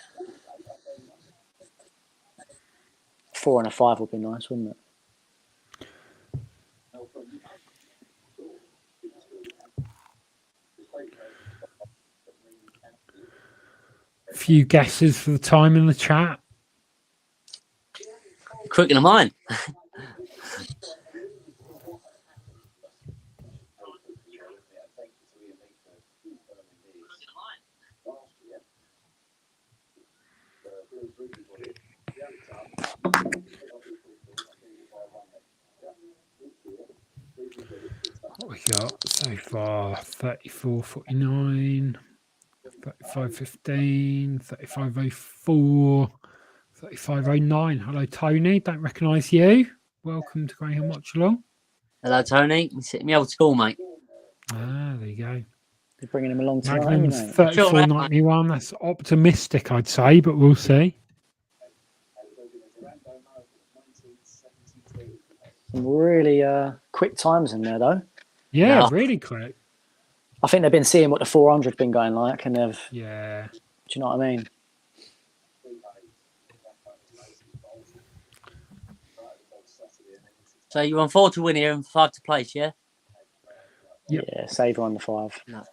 4 and a 5 would be nice, wouldn't it? Few guesses for the time in the chat. Quicker than mine. What we got so far? 34.49, 35.15, 35.04, 35.09. Hello, Tony. Don't recognise you. Welcome to Graham Watchalong. Hello, Tony. I'm sitting in my old school, mate. Ah, there you go. You're bringing him along tonight, Magnum's aren't you, mate? 34.91. That's optimistic, I'd say, but we'll see. Some really quick times in there, though. Yeah, really quick. I think they've been seeing what the 400's been going like, and they've... Yeah. Do you know what I mean? So you want 4 to win here and 5 to place, yeah? Yep. Yeah, Saver on the 5. No.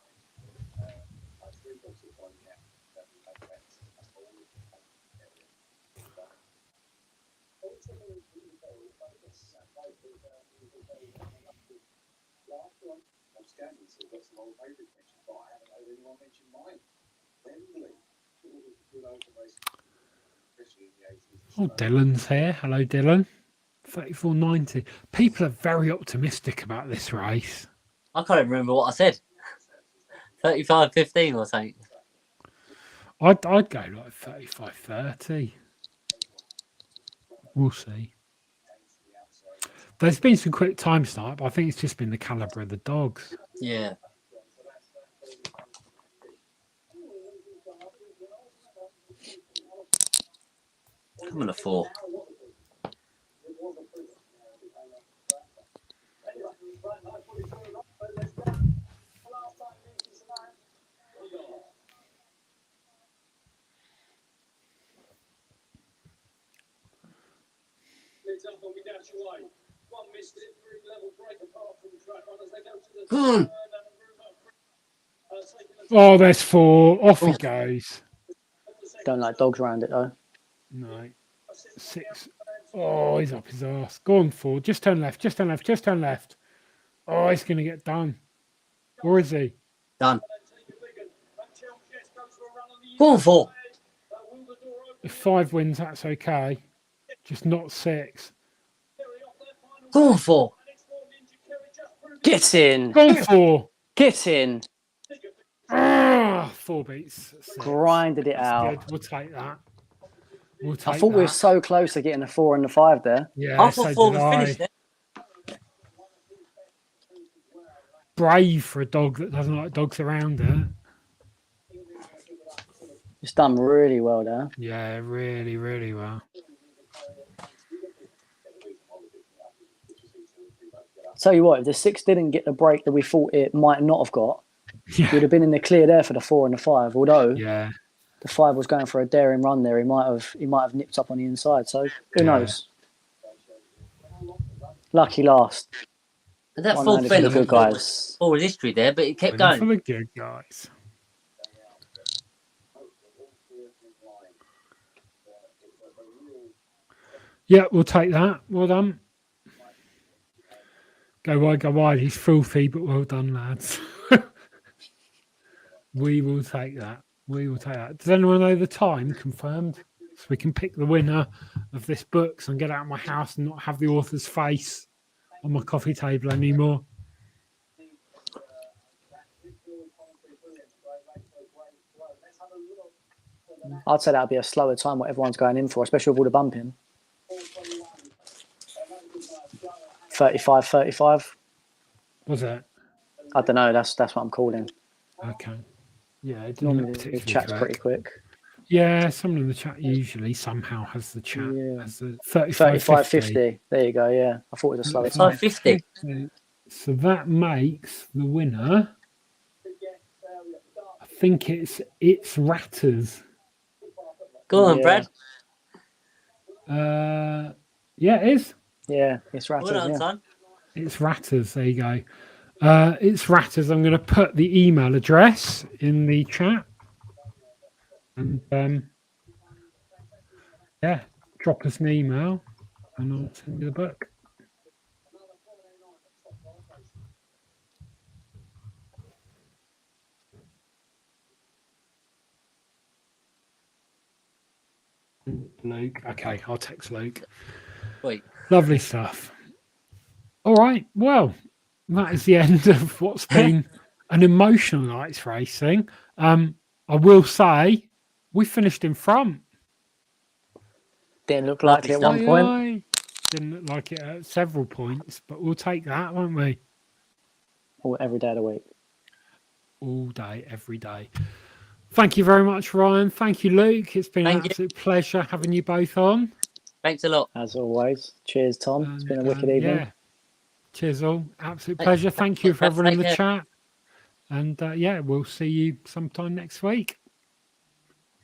Oh, Dylan's here. Hello, Dylan. 34.90. People are very optimistic about this race. I can't even remember what I said. 35.15 or something. I'd go like 35.30. We'll see. There's been some quick time start, but I think it's just been the calibre of the dogs. Yeah. Come on, a 4. Oh, there's 4. Off he goes. Don't like dogs around it though. No. 6. Oh, he's up his arse. Go on, 4. Just turn left. Just turn left. Just turn left. Oh, he's going to get done. Or is he? Done. Go on, 4. If 5 wins, that's okay. Just not 6. Go on, 4. Get in. Go on, 4. Get in. 4 beats. 6. Grinded it That's out. good. We'll take that. We'll take I thought we were that. so close to getting the 4 and the 5 there. Yeah, I thought 4 did was finished there. Brave for a dog that doesn't like dogs around it. It's done really well there. Yeah, really, really well. Tell you what, if the 6 didn't get the break that we thought it might not have got, Yeah. we'd have been in the clear there for the 4 and the 5. Although Yeah. the 5 was going for a daring run there, he might have nipped up on the inside. So who knows? Lucky last. And that One 4 round for the good guys. Forward history there, but it kept Winning going. for the good guys. Yeah, we'll take that. Well done. Go wide, go wide. He's filthy, but well done, lads. We will take that. We will take that. Does anyone know the time confirmed? So we can pick the winner of this book and get out of my house and not have the author's face on my coffee table anymore. I'd say that'd be a slower time what everyone's going in for, especially with all the bumping. 35. Was it? I don't know. That's what I'm calling. Okay. Yeah, it didn't Normally look the particularly chat's correct. pretty quick. Yeah, someone in the chat usually somehow has the chat. Yeah. Has the 35.50. There you go. Yeah, I thought it was a slower So time. 50. So that makes the winner. I think it's Ratters. Go on, Yeah. Brad. Yeah, it is. Yeah, it's right. Well done, son. It's Ratters. There you go. It's Ratters. I'm going to put the email address in the chat. And yeah, drop us an email and I'll send you the book. Luke. Okay, I'll text Luke. Wait. Lovely stuff. All right. Well, that is the end of what's been an emotional night's racing. I will say we finished in front. Didn't look like it at one point. Aye. Didn't look like it at several points, but we'll take that, won't we? Or every day of the week. All day, every day. Thank you very much, Ryan. Thank you, Luke. It's been an absolute pleasure having you both on. Thanks a lot. As always. Cheers, Tom. It's been a wicked evening. Yeah. Cheers, all. Absolute pleasure. Thank you for everyone in the chat. And yeah, we'll see you sometime next week.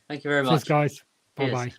Thank you very much. Cheers, guys. Cheers. Bye-bye.